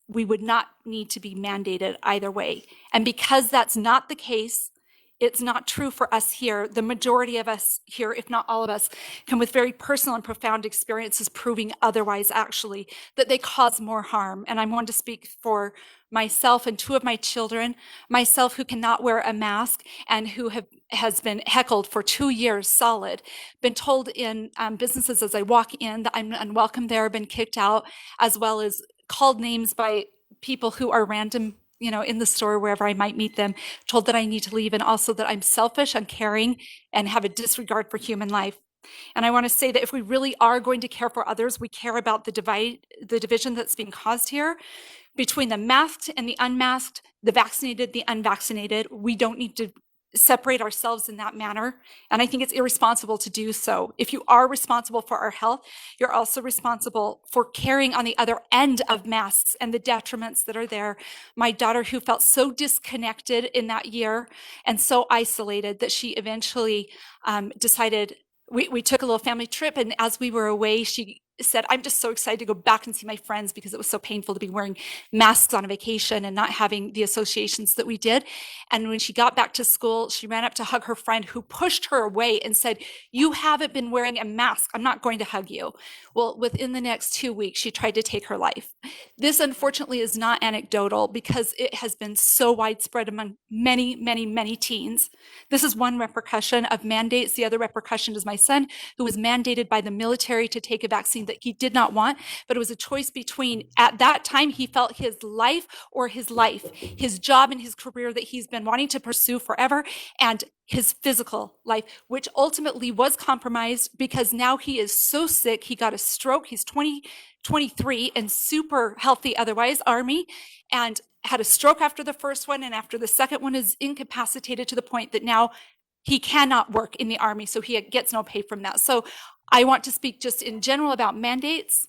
we would not need to be mandated either way. And because that's not the case, it's not true for us here. The majority of us here, if not all of us, come with very personal and profound experiences proving otherwise, actually, that they cause more harm. And I want to speak for myself and 2 of my children, myself who cannot wear a mask and who has been heckled for 2 years solid, been told in businesses as I walk in that I'm unwelcome there, been kicked out, as well as called names by people who are random, in the store, wherever I might meet them, told that I need to leave, and also that I'm selfish, uncaring, and have a disregard for human life. And I want to say that if we really are going to care for others, we care about the division that's being caused here between the masked and the unmasked, the vaccinated, the unvaccinated. We don't need to separate ourselves in that manner. And I think it's irresponsible to do so. If you are responsible for our health, you're also responsible for caring on the other end of masks and the detriments that are there. My daughter, who felt so disconnected in that year and so isolated that she eventually decided, we took a little family trip, and as we were away, she said, I'm just so excited to go back and see my friends because it was so painful to be wearing masks on a vacation and not having the associations that we did. And when she got back to school, she ran up to hug her friend, who pushed her away and said, you haven't been wearing a mask. I'm not going to hug you. Well, within the next 2 weeks, she tried to take her life. This, unfortunately, is not anecdotal because it has been so widespread among many, many, many teens. This is one repercussion of mandates. The other repercussion is my son, who was mandated by the military to take a vaccine that he did not want, but it was a choice between, at that time, he felt his life or his life, his job and his career that he's been wanting to pursue forever, and his physical life, which ultimately was compromised because now he is so sick. He got a stroke. He's 23 and super healthy otherwise, Army, and had a stroke after the first one, and after the second one is incapacitated to the point that now he cannot work in the Army, so he gets no pay from that. So I want to speak just in general about mandates,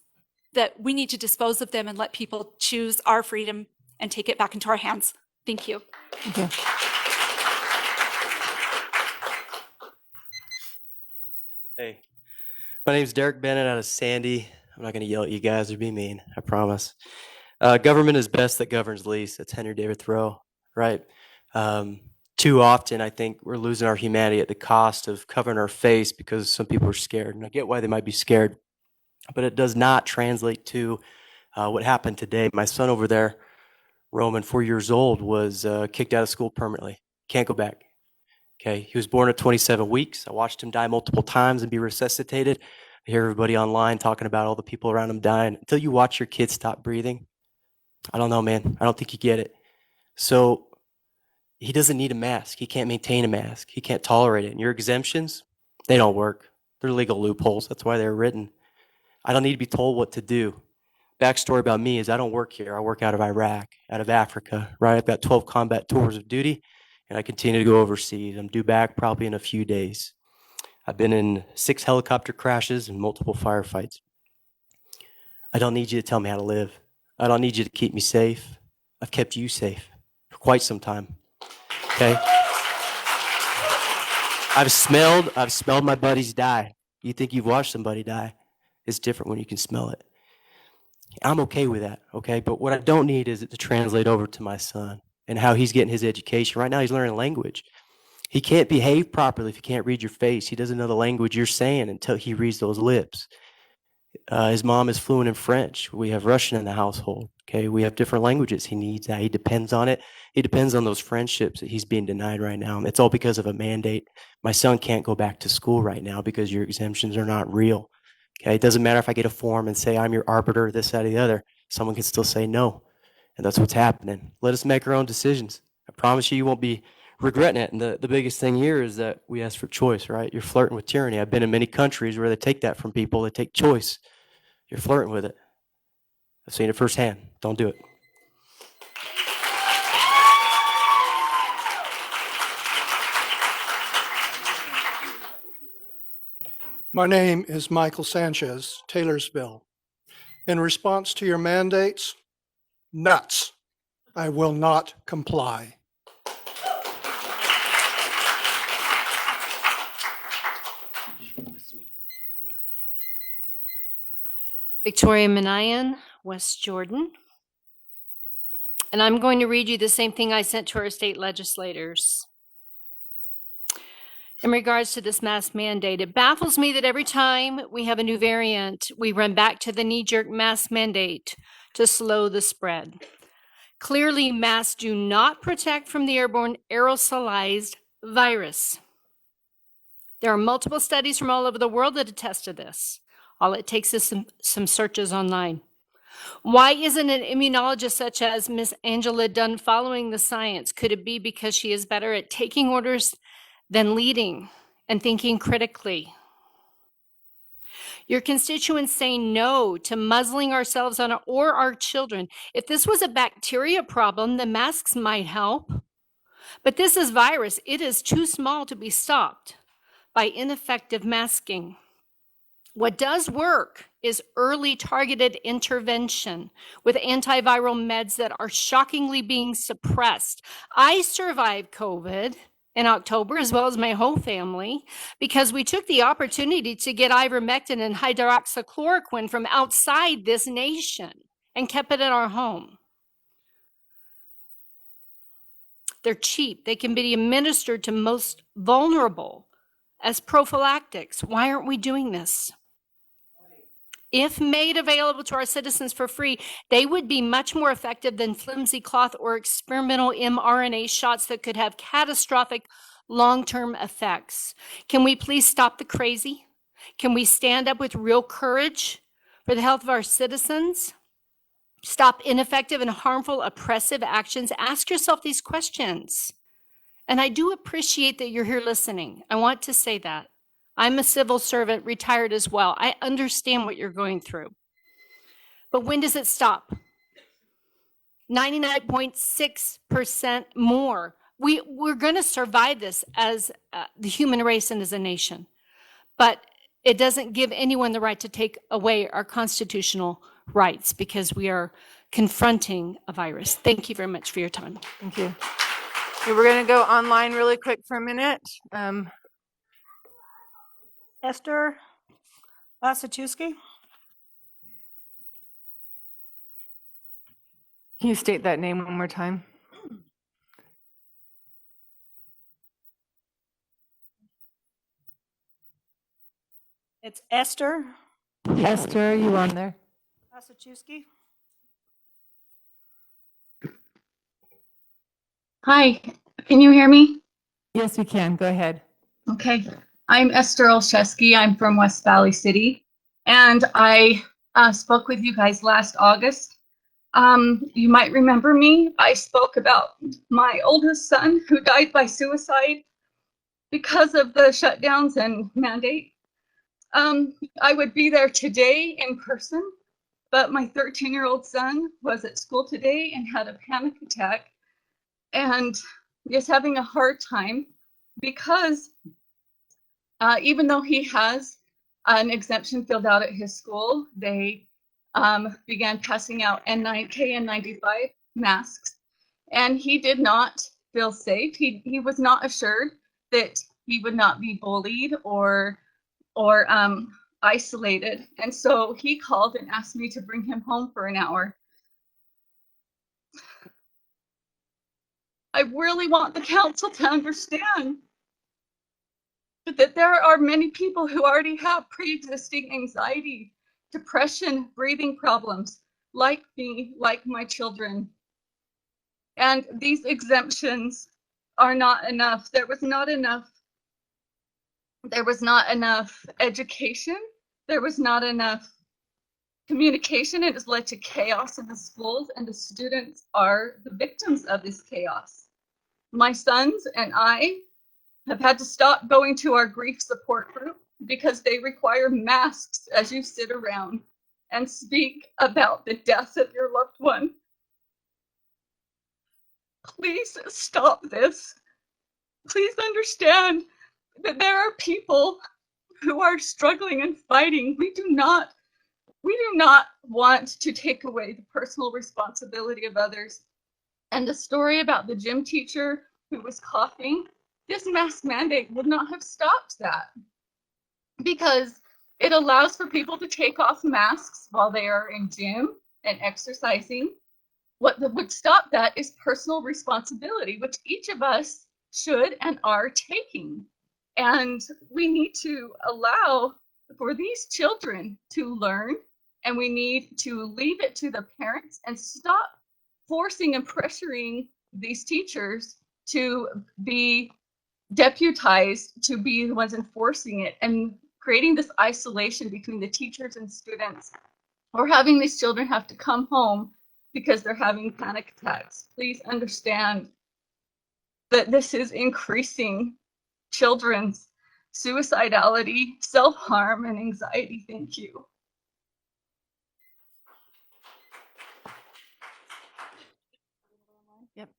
that we need to dispose of them and let people choose our freedom and take it back into our hands. Thank you. Thank you. Hey, my name's Derek Bennett out of Sandy. I'm not going to yell at you guys or be mean, I promise. Government is best that governs least. That's Henry David Thoreau, right? Too often, I think we're losing our humanity at the cost of covering our face because some people are scared. And I get why they might be scared, but it does not translate to what happened today. My son over there, Roman, 4 years old, was kicked out of school permanently. Can't go back. Okay, he was born at 27 weeks. I watched him die multiple times and be resuscitated. I hear everybody online talking about all the people around him dying. Until you watch your kid stop breathing, I don't know, man. I don't think you get it. So he doesn't need a mask. He can't maintain a mask. He can't tolerate it. And your exemptions, they don't work. They're legal loopholes. That's why they're written. I don't need to be told what to do. Backstory about me is I don't work here. I work out of Iraq, out of Africa, right? I've got 12 combat tours of duty, and I continue to go overseas. I'm due back probably in a few days. I've been in 6 helicopter crashes and multiple firefights. I don't need you to tell me how to live. I don't need you to keep me safe. I've kept you safe for quite some time, okay? I've smelled my buddies die. You think you've watched somebody die. It's different when you can smell it. I'm okay with that, okay? But what I don't need is it to translate over to my son and how he's getting his education. Right now, he's learning language. He can't behave properly if he can't read your face. He doesn't know the language you're saying until he reads those lips. His mom is fluent in French. We have Russian in the household, okay? We have different languages. He needs that. He depends on it. He depends on those friendships that he's being denied right now. It's all because of a mandate. My son can't go back to school right now because your exemptions are not real. Okay, it doesn't matter if I get a form and say I'm your arbiter, this, that, or the other. Someone can still say no, and that's what's happening. Let us make our own decisions. I promise you, you won't be regretting it. And the biggest thing here is that we ask for choice, right? You're flirting with tyranny. I've been in many countries where they take that from people. They take choice. You're flirting with it. I've seen it firsthand. Don't do it. My name is Michael Sanchez, Taylorsville. In response to your mandates, nuts. I will not comply. Victoria Manayan, West Jordan. And I'm going to read you the same thing I sent to our state legislators. In regards to this mask mandate, it baffles me that every time we have a new variant, we run back to the knee-jerk mask mandate to slow the spread. Clearly, masks do not protect from the airborne aerosolized virus. There are multiple studies from all over the world that attest to this. All it takes is some searches online. Why isn't an immunologist such as Miss Angela Dunn following the science? Could it be because she is better at taking orders than leading and thinking critically? Your constituents say no to muzzling ourselves or our children. If this was a bacteria problem, the masks might help. But this is virus. It is too small to be stopped by ineffective masking. What does work is early targeted intervention with antiviral meds that are shockingly being suppressed. I survived COVID in October, as well as my whole family, because we took the opportunity to get ivermectin and hydroxychloroquine from outside this nation and kept it in our home. They're cheap. They can be administered to most vulnerable as prophylactics. Why aren't we doing this? If made available to our citizens for free, they would be much more effective than flimsy cloth or experimental mRNA shots that could have catastrophic long-term effects. Can we please stop the crazy? Can we stand up with real courage for the health of our citizens? Stop ineffective and harmful oppressive actions. Ask yourself these questions. And I do appreciate that you're here listening. I want to say that. I'm a civil servant, retired as well. I understand what you're going through. But when does it stop? 99.6% more. We're going to survive this as the human race and as a nation. But it doesn't give anyone the right to take away our constitutional rights because we are confronting a virus. Thank you very much for your time. Thank you. Okay, we're going to go online really quick for a minute. Esther Lasachewski. Can you state that name one more time? It's Esther Esther, are you on there? Lasachewski. Hi, can you hear me? Yes, we can. Go ahead. Okay. I'm Esther Olszewski. I'm from West Valley City, and I spoke with you guys last August. You might remember me. I spoke about my oldest son who died by suicide because of the shutdowns and mandate. I would be there today in person, but my 13-year-old son was at school today and had a panic attack and is having a hard time because even though he has an exemption filled out at his school, they began passing out KN95 masks, and he did not feel safe. He was not assured that he would not be bullied or isolated, and so he called and asked me to bring him home for an hour. I really want the council to understand that there are many people who already have pre-existing anxiety, depression, breathing problems, like me, like my children. And these exemptions are not enough. There was not enough education. There was not enough communication. It has led to chaos in the schools, and the students are the victims of this chaos. My sons and I have had to stop going to our grief support group because they require masks as you sit around and speak about the death of your loved one. Please stop this. Please understand that there are people who are struggling and fighting. We do not want to take away the personal responsibility of others. And the story about the gym teacher who was coughing, this mask mandate would not have stopped that, because it allows for people to take off masks while they are in gym and exercising. What would stop that is personal responsibility, which each of us should and are taking. And we need to allow for these children to learn, and we need to leave it to the parents and stop forcing and pressuring these teachers to be deputized to be the ones enforcing it and creating this isolation between the teachers and students, or having these children have to come home because they're having panic attacks. Please understand that this is increasing children's suicidality, self-harm, and anxiety. Thank you. Yep.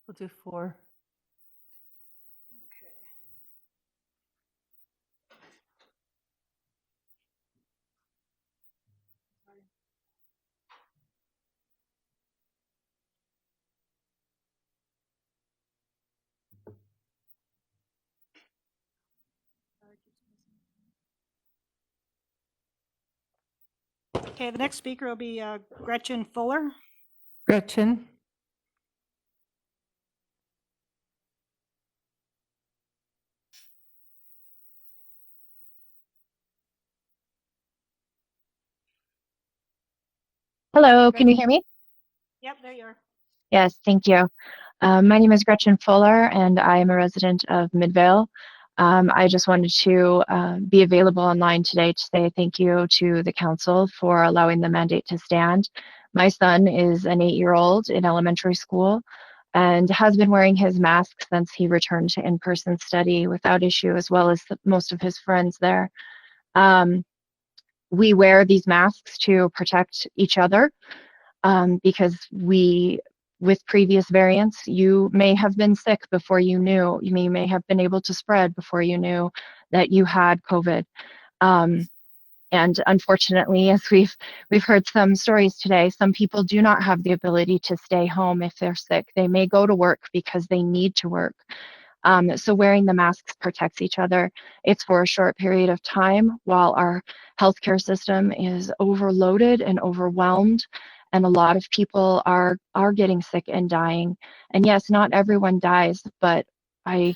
We'll do 4. Okay, the next speaker will be Gretchen Fuller. Gretchen. Hello, can you hear me? Yep, there you are. Yes, thank you. My name is Gretchen Fuller, and I am a resident of Midvale. I just wanted to be available online today to say thank you to the council for allowing the mandate to stand. My son is an 8-year-old in elementary school and has been wearing his mask since he returned to in-person study without issue, as well as most of his friends there. We wear these masks to protect each other. Because with previous variants, you may have been sick before you knew. You may have been able to spread before you knew that you had COVID. And unfortunately, as we've heard some stories today, some people do not have the ability to stay home if they're sick. They may go to work because they need to work. So wearing the masks protects each other. It's for a short period of time while our healthcare system is overloaded and overwhelmed, and a lot of people are getting sick and dying. And yes, not everyone dies, but I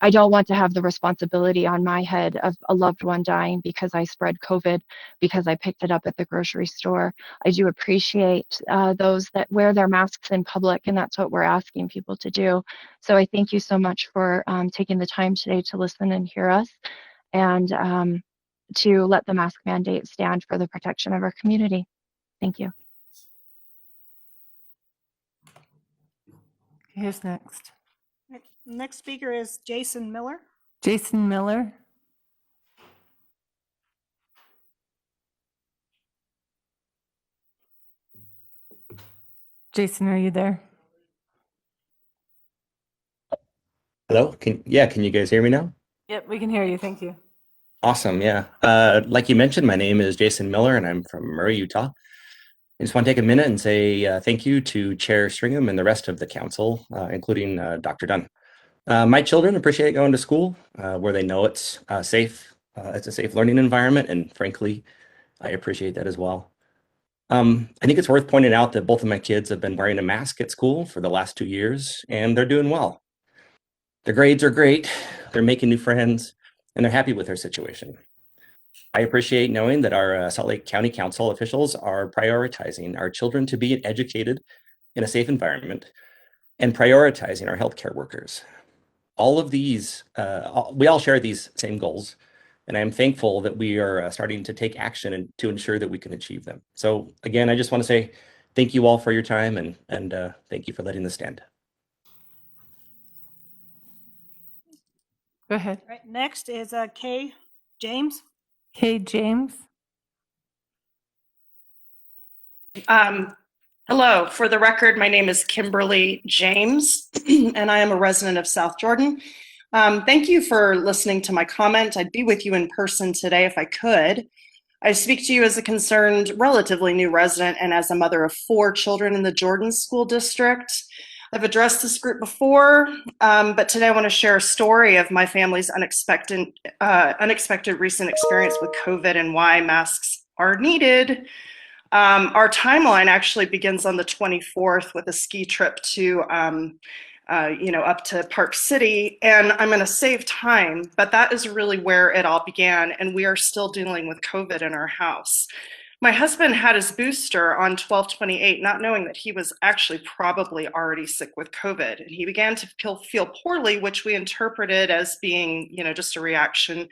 don't want to have the responsibility on my head of a loved one dying because I spread COVID because I picked it up at the grocery store. I do appreciate those that wear their masks in public, and that's what we're asking people to do. So I thank you so much for taking the time today to listen and hear us, and to let the mask mandate stand for the protection of our community. Thank you. Who's next? Next speaker is Jason Miller. Jason Miller. Jason, are you there? Hello? Can you guys hear me now? Yep, we can hear you. Thank you. Awesome, yeah. Like you mentioned, my name is Jason Miller and I'm from Murray, Utah. I just want to take a minute and say thank you to Chair Stringham and the rest of the council, including Dr. Dunn. My children appreciate going to school where they know it's safe. It's a safe learning environment, and frankly, I appreciate that as well. I think it's worth pointing out that both of my kids have been wearing a mask at school for the last 2 years, and they're doing well. Their grades are great, they're making new friends, and they're happy with their situation. I appreciate knowing that our Salt Lake County Council officials are prioritizing our children to be educated in a safe environment and prioritizing our healthcare workers. All of these, we all share these same goals, and I'm thankful that we are starting to take action to ensure that we can achieve them. So again, I just want to say thank you all for your time, and thank you for letting this stand. Go ahead. Right, next is Kay James. Kay James. Hello, for the record, my name is Kimberly James, and I am a resident of South Jordan. Thank you for listening to my comment. I'd be with you in person today if I could. I speak to you as a concerned, relatively new resident and as a mother of 4 children in the Jordan School District. I've addressed this group before, but today I want to share a story of my family's unexpected recent experience with COVID and why masks are needed. Our timeline actually begins on the 24th with a ski trip to, up to Park City, and I'm going to save time, but that is really where it all began, and we are still dealing with COVID in our house. My husband had his booster on 12/28, not knowing that he was actually probably already sick with COVID. And he began to feel poorly, which we interpreted as being, just a reaction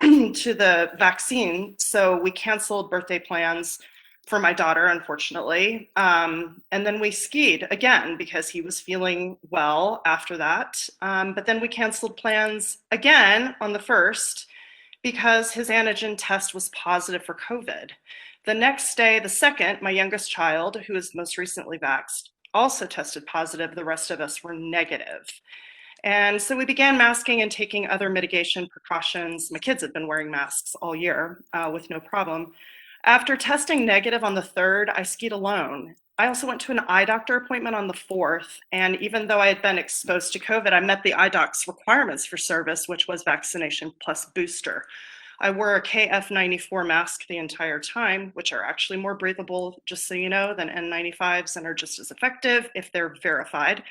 to the vaccine. So we canceled birthday plans for my daughter, unfortunately. And then we skied again because he was feeling well after that. But then we canceled plans again on the 1st because his antigen test was positive for COVID. The next day, the 2nd, my youngest child, who is most recently vaxxed, also tested positive. The rest of us were negative. And so we began masking and taking other mitigation precautions. My kids have been wearing masks all year with no problem. After testing negative on the 3rd, I skied alone. I also went to an eye doctor appointment on the 4th, and even though I had been exposed to COVID, I met the eye doc's requirements for service, which was vaccination plus booster. I wore a KF94 mask the entire time, which are actually more breathable, just so you know, than N95s and are just as effective if they're verified.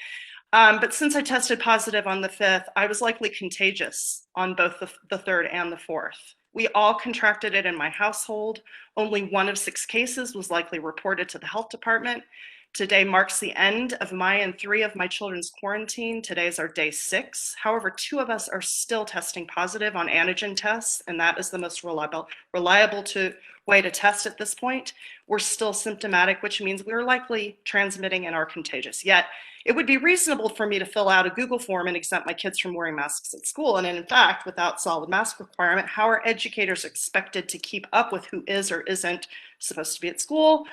But since I tested positive on the 5th, I was likely contagious on both the 3rd and the 4th. We all contracted it in my household. Only 1 of 6 cases was likely reported to the health department. Today marks the end of my and 3 of my children's quarantine. Today is our day 6. However, 2 of us are still testing positive on antigen tests, and that is the most reliable way to test at this point. We're still symptomatic, which means we're likely transmitting and are contagious. Yet, it would be reasonable for me to fill out a Google form and exempt my kids from wearing masks at school. And in fact, without solid mask requirement, how are educators expected to keep up with who is or isn't supposed to be at school?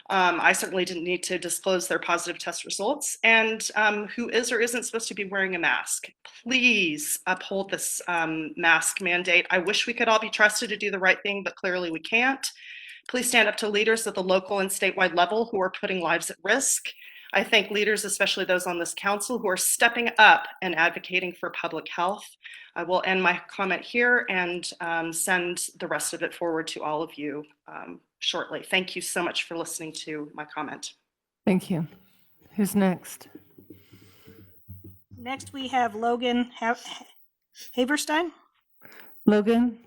I certainly didn't need to disclose their positive test results, and who is or isn't supposed to be wearing a mask. Please uphold this mask mandate. I wish we could all be trusted to do the right thing, but clearly we can't. Please stand up to leaders at the local and statewide level who are putting lives at risk. I thank leaders, especially those on this council, who are stepping up and advocating for public health. I will end my comment here and send the rest of it forward to all of you shortly. Thank you so much for listening to my comment. Thank you. Who's next? Next, we have Logan Haverstein. Logan?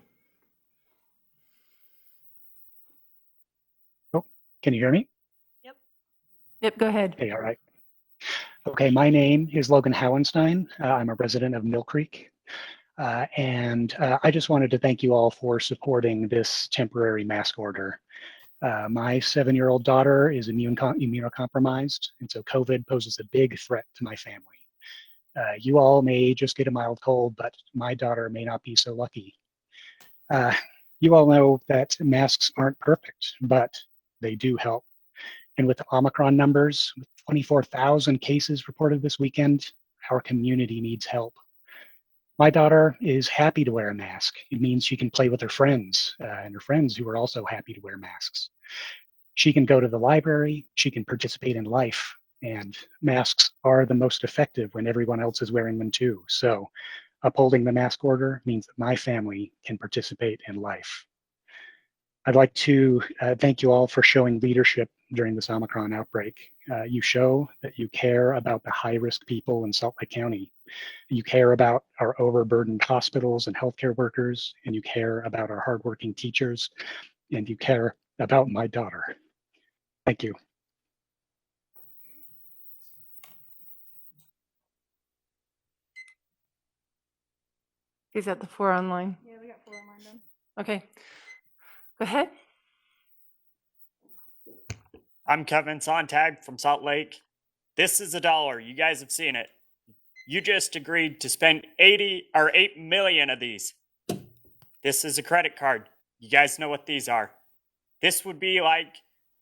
Oh, can you hear me? Yep, go ahead. Okay, all right. Okay, my name is Logan Howenstein. I'm a resident of Mill Creek. And I just wanted to thank you all for supporting this temporary mask order. My 7-year-old daughter is immunocompromised, and so COVID poses a big threat to my family. You all may just get a mild cold, but my daughter may not be so lucky. You all know that masks aren't perfect, but they do help. And with the Omicron numbers, with 24,000 cases reported this weekend, our community needs help. My daughter is happy to wear a mask. It means she can play with her friends and her friends who are also happy to wear masks. She can go to the library, she can participate in life, and masks are the most effective when everyone else is wearing them too. So upholding the mask order means that my family can participate in life. I'd like to thank you all for showing leadership during this Omicron outbreak. You show that you care about the high-risk people in Salt Lake County. You care about our overburdened hospitals and healthcare workers, and you care about our hardworking teachers, and you care about my daughter. Thank you. Is that the 4 online? Yeah, we got 4 online done. Okay. Go ahead. I'm Kevin Sontag from Salt Lake. This is $1. You guys have seen it. You just agreed to spend 8 million of these. This is a credit card. You guys know what these are. This would be like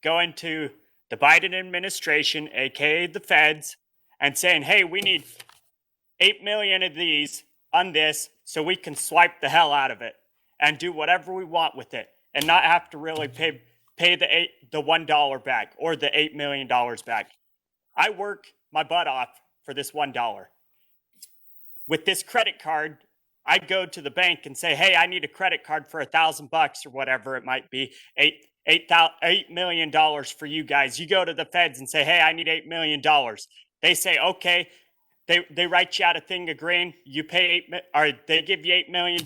going to the Biden administration, aka the feds, and saying, hey, we need 8 million of these on this so we can swipe the hell out of it and do whatever we want with it and not have to really pay the $1 back or the $8 million back. I work my butt off for this $1. With this credit card, I'd go to the bank and say, hey, I need a credit card for $1,000 or whatever it might be, $8 million for you guys. You go to the feds and say, hey, I need $8 million. They say, okay. They write you out a thing agreeing. You pay they give you $8 million.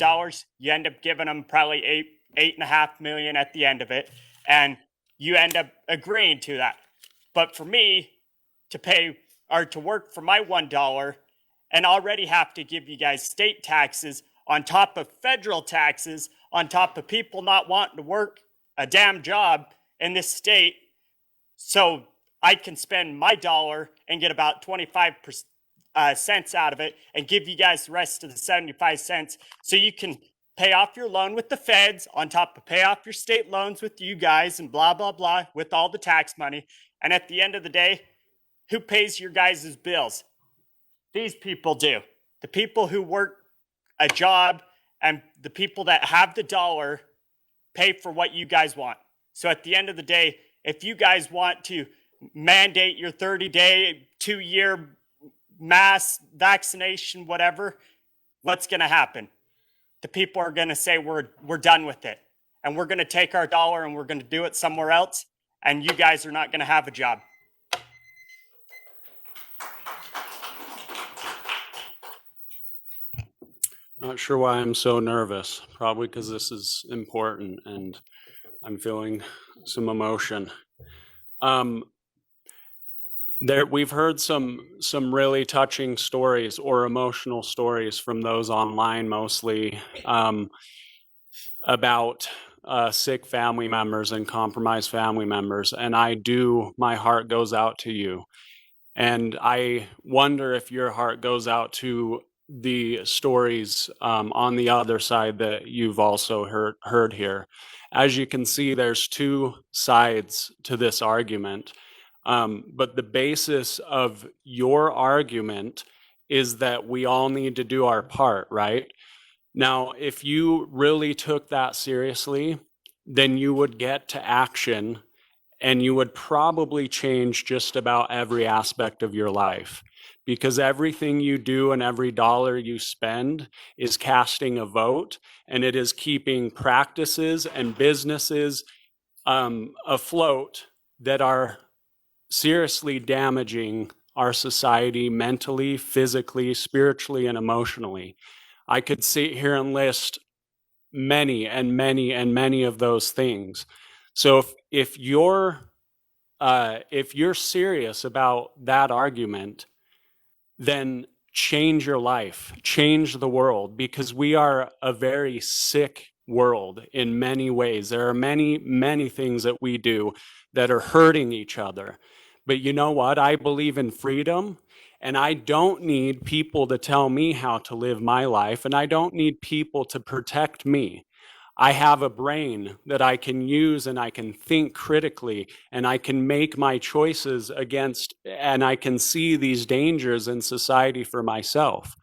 You end up giving them probably $8.5 million at the end of it, and you end up agreeing to that. But for me to pay or to work for my $1 and already have to give you guys state taxes on top of federal taxes, on top of people not wanting to work a damn job in this state, so I can spend my dollar and get about 25 cents out of it and give you guys the rest of the 75 cents so you can pay off your loan with the feds on top of pay off your state loans with you guys and blah, blah, blah with all the tax money. And at the end of the day, who pays your guys' bills? These people do. The people who work a job and the people that have the dollar pay for what you guys want. So at the end of the day, if you guys want to mandate your 30-day, 2-year mass vaccination, whatever, what's going to happen? The people are going to say we're done with it, and we're going to take our dollar and we're going to do it somewhere else, and you guys are not going to have a job. Not sure why I'm so nervous. Probably because this is important and I'm feeling some emotion. We've heard some really touching stories or emotional stories from those online mostly about sick family members and compromised family members. And my heart goes out to you. And I wonder if your heart goes out to the stories on the other side that you've also heard here. As you can see, there's 2 sides to this argument. But the basis of your argument is that we all need to do our part, right? Now, if you really took that seriously, then you would get to action and you would probably change just about every aspect of your life. Because everything you do and every dollar you spend is casting a vote, and it is keeping practices and businesses afloat that are seriously damaging our society mentally, physically, spiritually, and emotionally. I could sit here and list many and many and many of those things. So if you're serious about that argument, then change your life, change the world, because we are a very sick world in many ways. There are many, many things that we do that are hurting each other. But you know what? I believe in freedom, and I don't need people to tell me how to live my life, and I don't need people to protect me. I have a brain that I can use and I can think critically and I can make my choices against, and I can see these dangers in society for myself.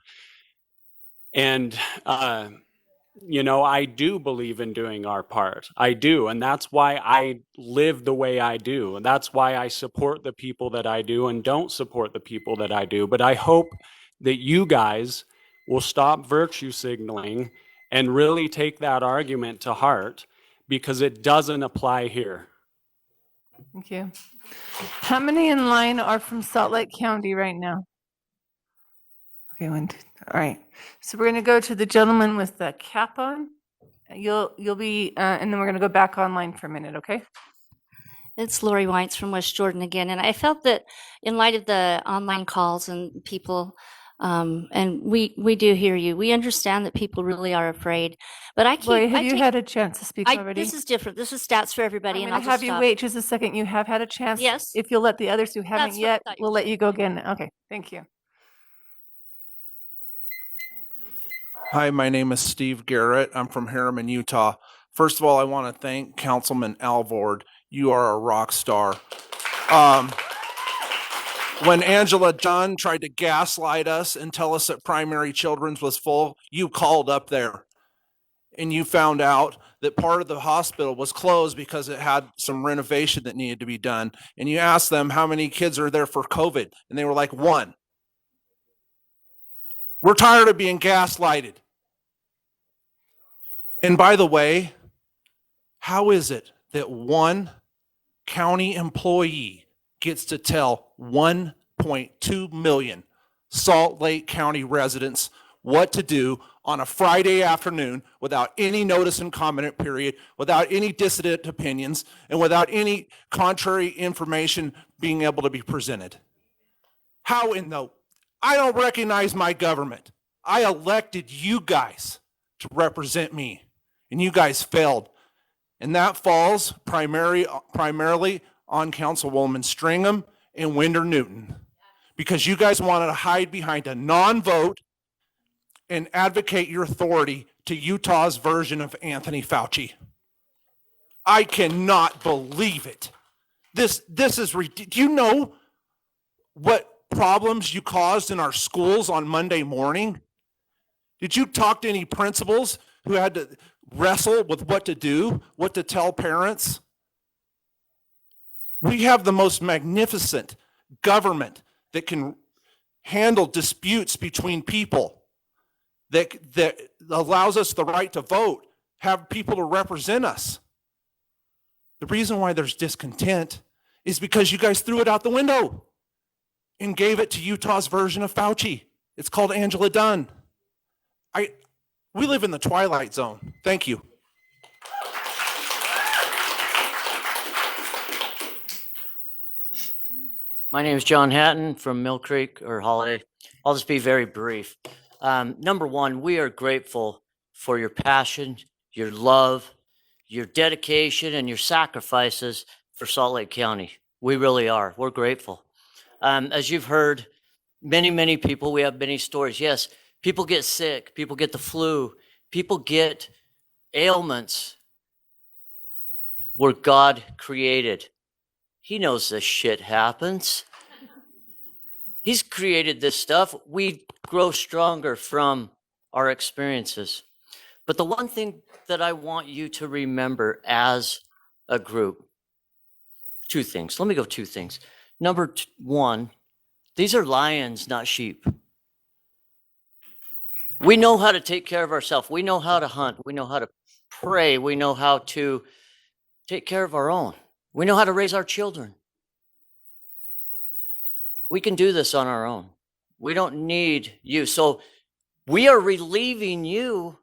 And, I do believe in doing our part. I do. And that's why I live the way I do. And that's why I support the people that I do and don't support the people that I do. But I hope that you guys will stop virtue signaling and really take that argument to heart, because it doesn't apply here. Thank you. How many in line are from Salt Lake County right now? Okay, one, two, all right. So we're going to go to the gentleman with the cap on. You'll be, and then we're going to go back online for a minute, okay? It's Lori Whites from West Jordan again, and I felt that in light of the online calls and people, and we do hear you. We understand that people really are afraid, but Lori, have you had a chance to speak already? This is different. This is stats for everybody, I'm and going I'll to have just you stop. wait just a second. You have had a chance. Yes. If you'll let the others who haven't That's what I yet, thought you we'll were let you go again. Okay, thank you. Hi, my name is Steve Garrett. I'm from Harriman, Utah. First of all, I want to thank Councilman Alvord. You are a rock star. When Angela Dunn tried to gaslight us and tell us that primary children's was full, you called up there and you found out that part of the hospital was closed because it had some renovation that needed to be done. And you asked them how many kids are there for COVID, and they were like, 1. We're tired of being gaslighted. And by the way, how is it that one county employee gets to tell 1.2 million Salt Lake County residents what to do on a Friday afternoon without any notice and comment period, without any dissident opinions, and without any contrary information being able to be presented? How in the... I don't recognize my government. I elected you guys to represent me, and you guys failed. And that falls primarily on Councilwoman Stringham and Winder Newton, because you guys wanted to hide behind a non-vote and advocate your authority to Utah's version of Anthony Fauci. I cannot believe it. This is ridiculous. Do you know what problems you caused in our schools on Monday morning? Did you talk to any principals who had to wrestle with what to do, what to tell parents? We have the most magnificent government that can handle disputes between people, that allows us the right to vote, have people to represent us. The reason why there's discontent is because you guys threw it out the window and gave it to Utah's version of Fauci. It's called Angela Dunn. We live in the twilight zone. Thank you. My name is John Hatton from Mill Creek or Holiday. I'll just be very brief. Number one, we are grateful for your passion, your love, your dedication, and your sacrifices for Salt Lake County. We really are. We're grateful. As you've heard, many people, we have many stories. Yes, people get sick, people get the flu, people get ailments where God created. He knows this shit happens. He's created this stuff. We grow stronger from our experiences. But the one thing that I want you to remember as a group, 2 things. Let me go 2 things. Number 1, these are lions, not sheep. We know how to take care of ourselves. We know how to hunt. We know how to pray. We know how to take care of our own. We know how to raise our children. We can do this on our own. We don't need you. So we are relieving you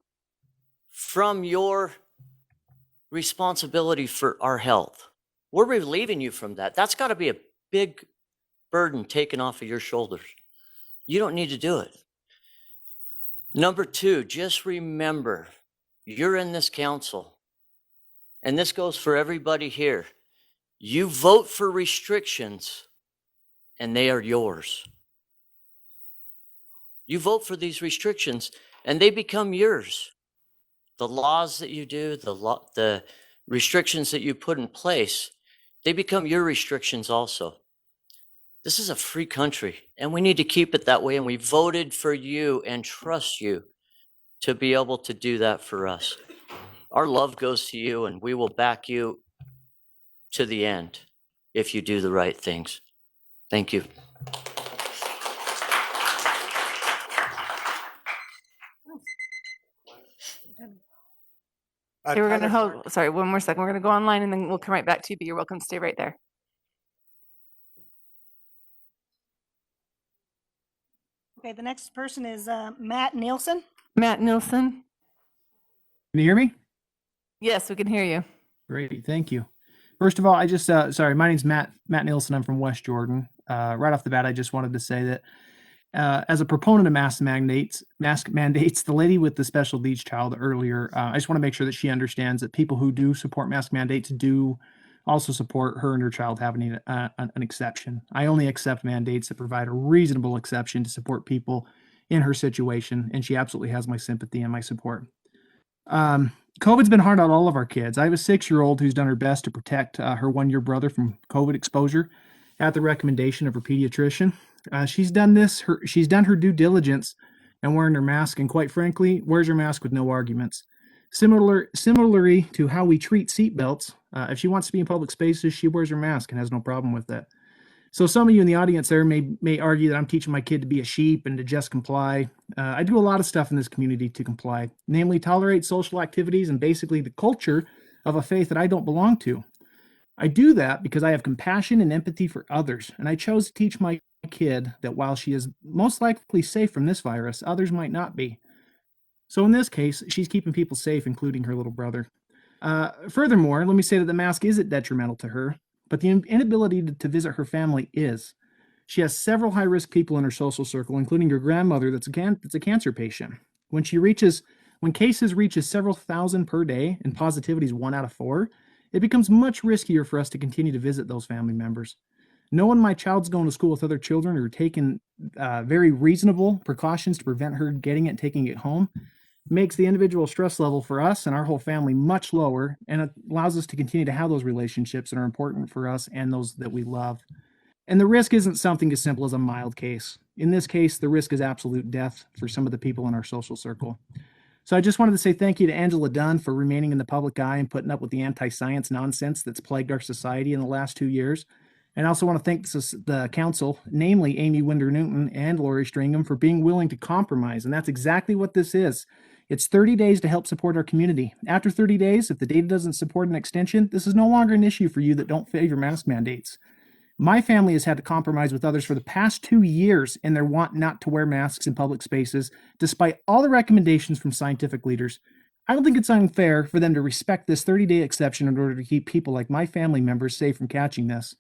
from your responsibility for our health. We're relieving you from that. That's got to be a big burden taken off of your shoulders. You don't need to do it. Number 2, just remember, you're in this council, and this goes for everybody here. You vote for restrictions, and they are yours. You vote for these restrictions, and they become yours. the laws that you do, the restrictions that you put in place, they become your restrictions also. This is a free country, and we need to keep it that way. And we voted for you and trust you to be able to do that for us. Our love goes to you, and we will back you to the end if you do the right things. Thank you. Okay, we're gonna hold, sorry, one more second. We're gonna go online and then we'll come right back to you, but you're welcome to stay right there. Okay, the next person is Matt Nielsen. Matt Nielsen? Can you hear me? Yes, we can hear you. Great, thank you. First of all, I just, sorry, my name's Matt Nielsen. I'm from West Jordan. Right off the bat, I just wanted to say that as a proponent of mask mandates, the lady with the special needs child earlier, I just want to make sure that she understands that people who do support mask mandates do also support her and her child having an exception. I only accept mandates that provide a reasonable exception to support people in her situation, and she absolutely has my sympathy and my support. COVID's been hard on all of our kids. I have a 6-year-old who's done her best to protect her 1-year brother from COVID exposure at the recommendation of her pediatrician. She's done her due diligence and wearing her mask, and quite frankly, wears her mask with no arguments. Similarly to how we treat seatbelts, if she wants to be in public spaces, she wears her mask and has no problem with that. So some of you in the audience there may argue that I'm teaching my kid to be a sheep and to just comply. I do a lot of stuff in this community to comply, namely tolerate social activities and basically the culture of a faith that I don't belong to. I do that because I have compassion and empathy for others, and I chose to teach my kid that while she is most likely safe from this virus, others might not be. So in this case, she's keeping people safe, including her little brother. Furthermore, let me say that the mask isn't detrimental to her, but the inability to visit her family is. She has several high-risk people in her social circle, including her grandmother that's a cancer patient. When cases reaches several thousand per day and positivity is 1 out of 4, it becomes much riskier for us to continue to visit those family members. Knowing my child's going to school with other children or taking very reasonable precautions to prevent her getting it and taking it home makes the individual stress level for us and our whole family much lower, and it allows us to continue to have those relationships that are important for us and those that we love. And the risk isn't something as simple as a mild case. In this case, the risk is absolute death for some of the people in our social circle. So I just wanted to say thank you to Angela Dunn for remaining in the public eye and putting up with the anti-science nonsense that's plagued our society in the last 2 years. And I also want to thank the council, namely Amy Winder-Newton and Lori Stringham, for being willing to compromise. And that's exactly what this is. It's 30 days to help support our community. After 30 days, if the data doesn't support an extension, this is no longer an issue for you that don't favor mask mandates. My family has had to compromise with others for the past 2 years in their want not to wear masks in public spaces, despite all the recommendations from scientific leaders. I don't think it's unfair for them to respect this 30-day exception in order to keep people like my family members safe from catching this.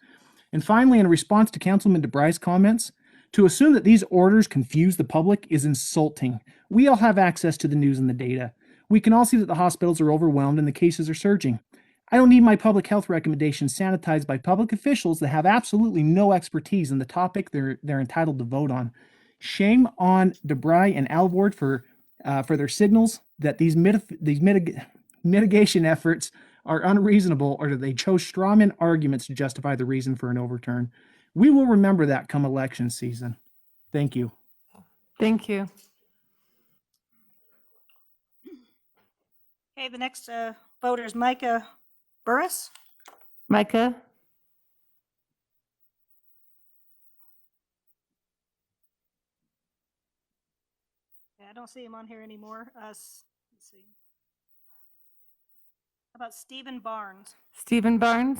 And finally, in response to Councilman DeBry's comments, to assume that these orders confuse the public is insulting. We all have access to the news and the data. We can all see that the hospitals are overwhelmed and the cases are surging. I don't need my public health recommendations sanitized by public officials that have absolutely no expertise in the topic they're entitled to vote on. Shame on DeBry and Alvord for their signals that these mitigation efforts are unreasonable, or that they chose strawman arguments to justify the reason for an overturn. We will remember that come election season. Thank you. Thank you. Okay, the next voter is Micah Burris. Micah? Yeah, I don't see him on here anymore. Let's see. How about Stephen Barnes? Stephen Barnes?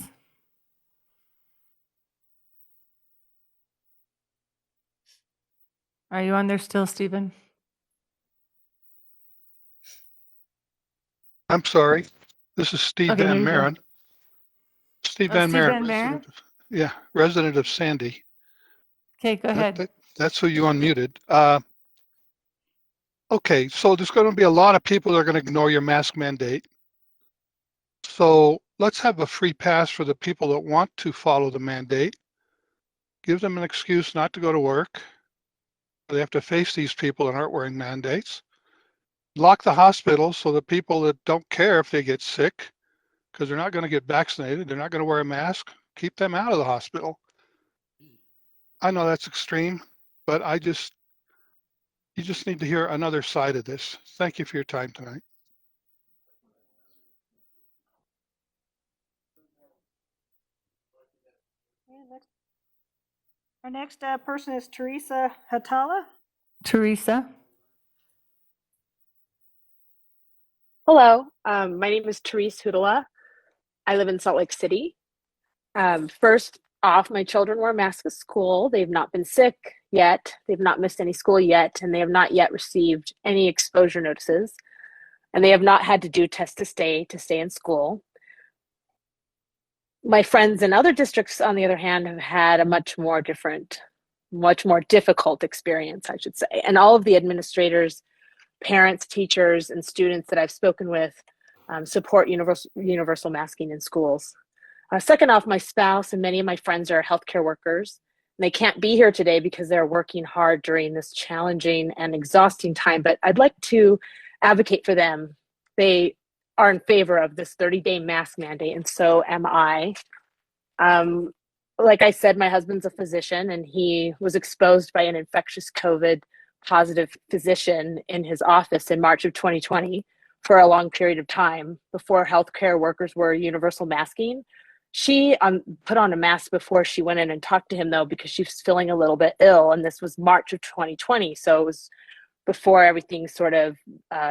Are you on there still, Stephen? I'm sorry. This is Steve Okay, Van here you go. Maren. Steve Oh, Van Steve Maren. Van Maren? Yeah, resident of Sandy. Okay, go ahead. That's who you unmuted. Okay, so there's going to be a lot of people that are going to ignore your mask mandate. So let's have a free pass for the people that want to follow the mandate. Give them an excuse not to go to work. They have to face these people that aren't wearing mandates. lock the hospitals so the people that don't care if they get sick, because they're not going to get vaccinated, they're not going to wear a mask, keep them out of the hospital. I know that's extreme, but you just need to hear another side of this. Thank you for your time tonight. Our next person is Teresa Hatala. Teresa. Hello, my name is Therese Hudala. I live in Salt Lake City. First off, my children wear masks at school. They've not been sick yet. They've not missed any school yet, and they have not yet received any exposure notices. And they have not had to do test to stay in school. My friends in other districts, on the other hand, have had a much more difficult experience, I should say. And all of the administrators, parents, teachers, and students that I've spoken with support universal masking in schools. Second off, my spouse and many of my friends are healthcare workers. And they can't be here today because they're working hard during this challenging and exhausting time, but I'd like to advocate for them. They are in favor of this 30-day mask mandate, and so am I. Like I said, my husband's a physician, and he was exposed by an infectious COVID positive physician in his office in March of 2020 for a long period of time before healthcare workers were universal masking. She put on a mask before she went in and talked to him, though, because she was feeling a little bit ill, and this was March of 2020, so it was before everything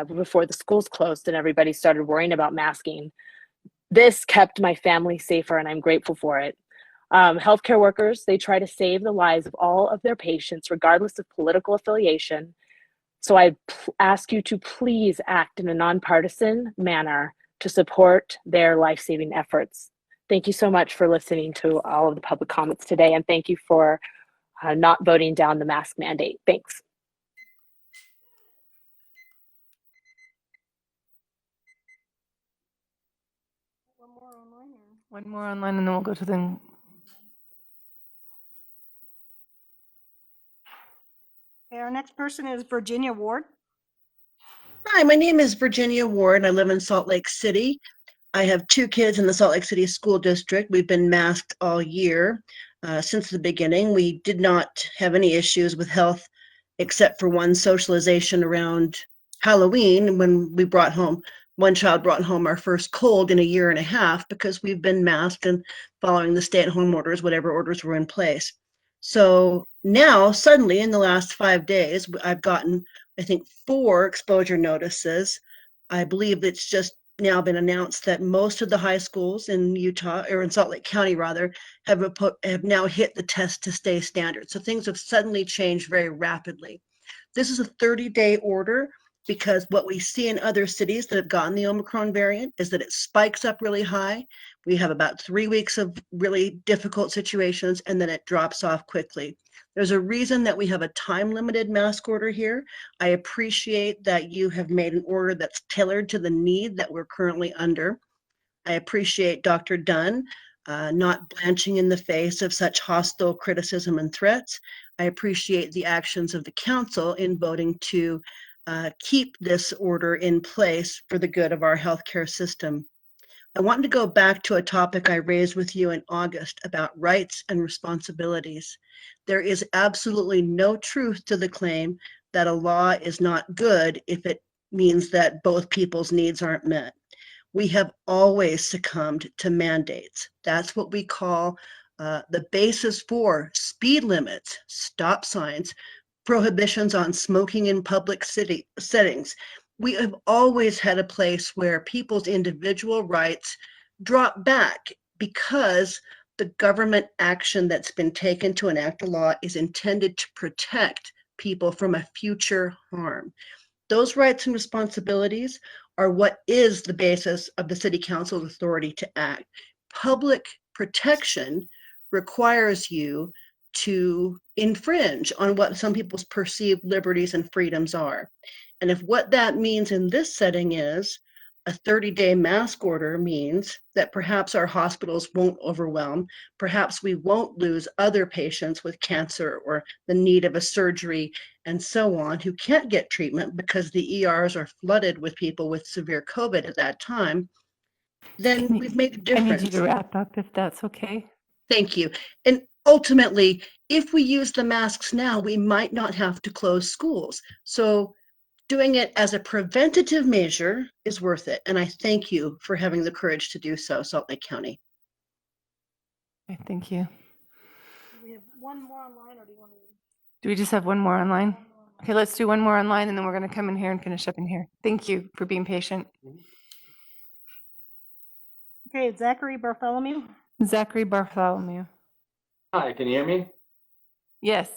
before the schools closed and everybody started worrying about masking. This kept my family safer, and I'm grateful for it. Healthcare workers, they try to save the lives of all of their patients, regardless of political affiliation. So I ask you to please act in a nonpartisan manner to support their life-saving efforts. Thank you so much for listening to all of the public comments today, and thank you for not voting down the mask mandate. Thanks. One more online, and then we'll go to the. Okay, our next person is Virginia Ward. Hi, my name is Virginia Ward. I live in Salt Lake City. I have 2 kids in the Salt Lake City School District. We've been masked all year since the beginning. We did not have any issues with health except for one socialization around Halloween when one child brought home our first cold in a year and a half because we've been masked and following the stay-at-home orders, whatever orders were in place. So now, suddenly, in the last 5 days, I've gotten, I think, 4 exposure notices. I believe it's just now been announced that most of the high schools in Utah, or in Salt Lake County rather, have now hit the test to stay standard. So things have suddenly changed very rapidly. This is a 30-day order because what we see in other cities that have gotten the Omicron variant is that it spikes up really high. We have about 3 weeks of really difficult situations, and then it drops off quickly. There's a reason that we have a time-limited mask order here. I appreciate that you have made an order that's tailored to the need that we're currently under. I appreciate Dr. Dunn not blanching in the face of such hostile criticism and threats. I appreciate the actions of the council in voting to keep this order in place for the good of our healthcare system. I wanted to go back to a topic I raised with you in August about rights and responsibilities. There is absolutely no truth to the claim that a law is not good if it means that both people's needs aren't met. We have always succumbed to mandates. That's what we call the basis for speed limits, stop signs, prohibitions on smoking in public settings. We have always had a place where people's individual rights drop back because the government action that's been taken to enact a law is intended to protect people from a future harm. Those rights and responsibilities are what is the basis of the City Council's authority to act. Public protection requires you to infringe on what some people's perceived liberties and freedoms are. And if what that means in this setting is A 30-day mask order means that perhaps our hospitals won't overwhelm, perhaps we won't lose other patients with cancer or the need of a surgery and so on who can't get treatment because the ERs are flooded with people with severe COVID at that time. Then we've made a difference. I need you to wrap up if that's okay. Thank you. And ultimately, if we use the masks now, we might not have to close schools. So doing it as a preventative measure is worth it. And I thank you for having the courage to do so, Salt Lake County. Okay, thank you. Do we have one more online, or do you want to? Do we just have one more online? Okay, let's do one more online, and then we're going to come in here and finish up in here. Thank you for being patient. Okay, Zachary Bartholomew. Zachary Bartholomew. Hi, can you hear me? Yes.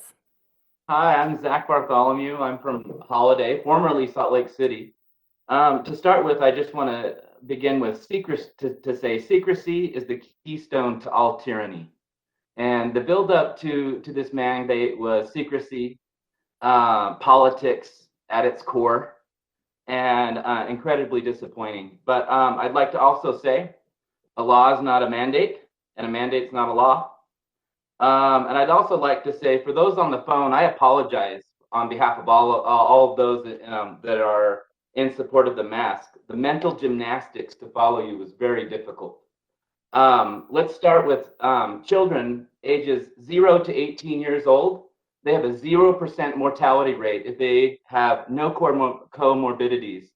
Hi, I'm Zach Bartholomew. I'm from Holiday, formerly Salt Lake City. To start with, I just want to begin with to say secrecy is the keystone to all tyranny. And the buildup to this mandate was secrecy, politics at its core, and incredibly disappointing. But I'd like to also say a law is not a mandate, and a mandate's not a law. And I'd also like to say, for those on the phone, I apologize on behalf of all of those that are in support of the mask. The mental gymnastics to follow you was very difficult. Let's start with children ages 0 to 18 years old. They have a 0% mortality rate if they have no comorbidities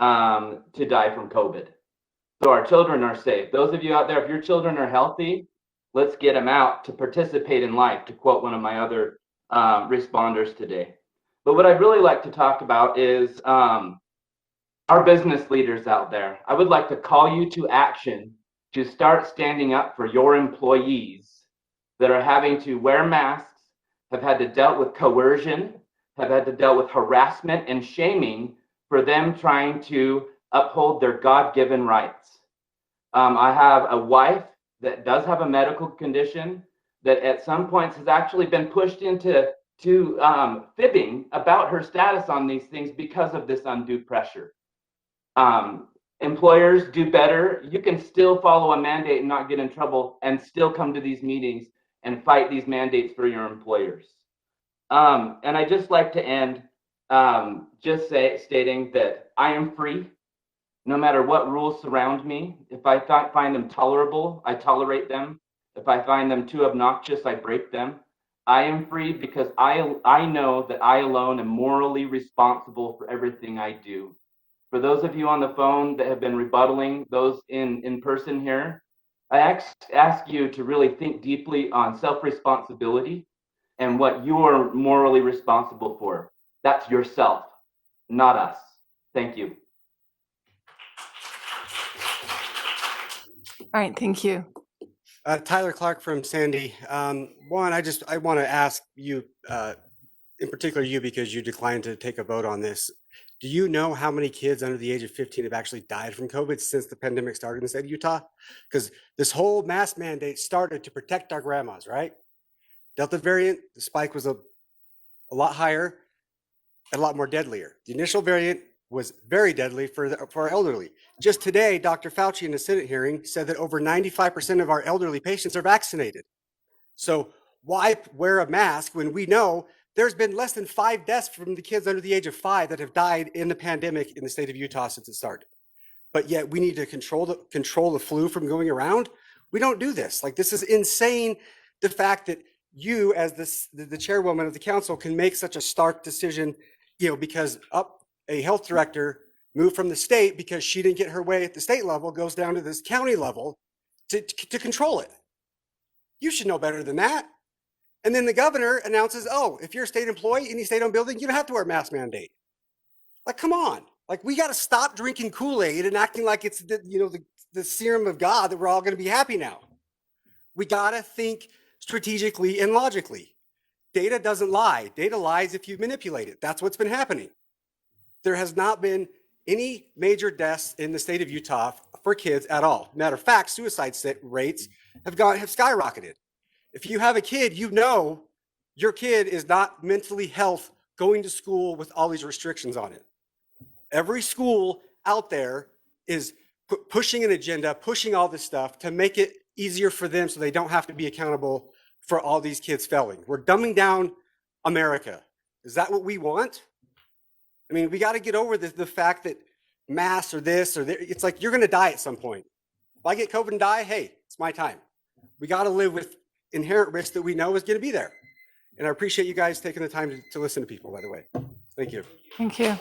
to die from COVID. So our children are safe. Those of you out there, if your children are healthy, let's get them out to participate in life, to quote one of my other responders today. But what I'd really like to talk about is our business leaders out there. I would like to call you to action to start standing up for your employees that are having to wear masks, have had to deal with coercion, have had to deal with harassment and shaming for them trying to uphold their God-given rights. I have a wife that does have a medical condition that at some points has actually been pushed into fibbing about her status on these things because of this undue pressure. Employers, do better. You can still follow a mandate and not get in trouble and still come to these meetings and fight these mandates for your employers. And I just like to end stating that I am free. No matter what rules surround me, if I find them tolerable, I tolerate them. If I find them too obnoxious, I break them. I am free because I know that I alone am morally responsible for everything I do. For those of you on the phone that have been rebuttaling those in person here, I ask you to really think deeply on self-responsibility and what you are morally responsible for. That's yourself, not us. Thank you. All right, thank you. Tyler Clark from Sandy. One, I want to ask you, in particular you, because you declined to take a vote on this. Do you know how many kids under the age of 15 have actually died from COVID since the pandemic started in the state of Utah? Because this whole mask mandate started to protect our grandmas, right? Delta variant, the spike was a lot higher and a lot more deadlier. The initial variant was very deadly for our elderly. Just today, Dr. Fauci in a Senate hearing said that over 95% of our elderly patients are vaccinated. So why wear a mask when we know there's been less than 5 deaths from the kids under the age of 5 that have died in the pandemic in the state of Utah since it started? But yet we need to control the flu from going around. We don't do this. Like, this is insane. The fact that you, as the chairwoman of the council, can make such a stark decision, because a health director moved from the state because she didn't get her way at the state level, goes down to this county level to control it. You should know better than that. And then the governor announces, oh, if you're a state employee, any state-owned building, you don't have to wear a mask mandate. Like, come on. Like, we got to stop drinking Kool-Aid and acting like it's the serum of God that we're all going to be happy now. We got to think strategically and logically. Data doesn't lie. Data lies if you manipulate it. That's what's been happening. There has not been any major deaths in the state of Utah for kids at all. Matter of fact, suicide rates have skyrocketed. If you have a kid, you know your kid is not mentally healthy going to school with all these restrictions on it. Every school out there is pushing an agenda, pushing all this stuff to make it easier for them so they don't have to be accountable for all these kids failing. We're dumbing down America. Is that what we want? I mean, we got to get over the fact that masks or this or that, it's like you're going to die at some point. If I get COVID and die, hey, it's my time. We got to live with inherent risk that we know is going to be there. And I appreciate you guys taking the time to listen to people, by the way. Thank you. Thank you.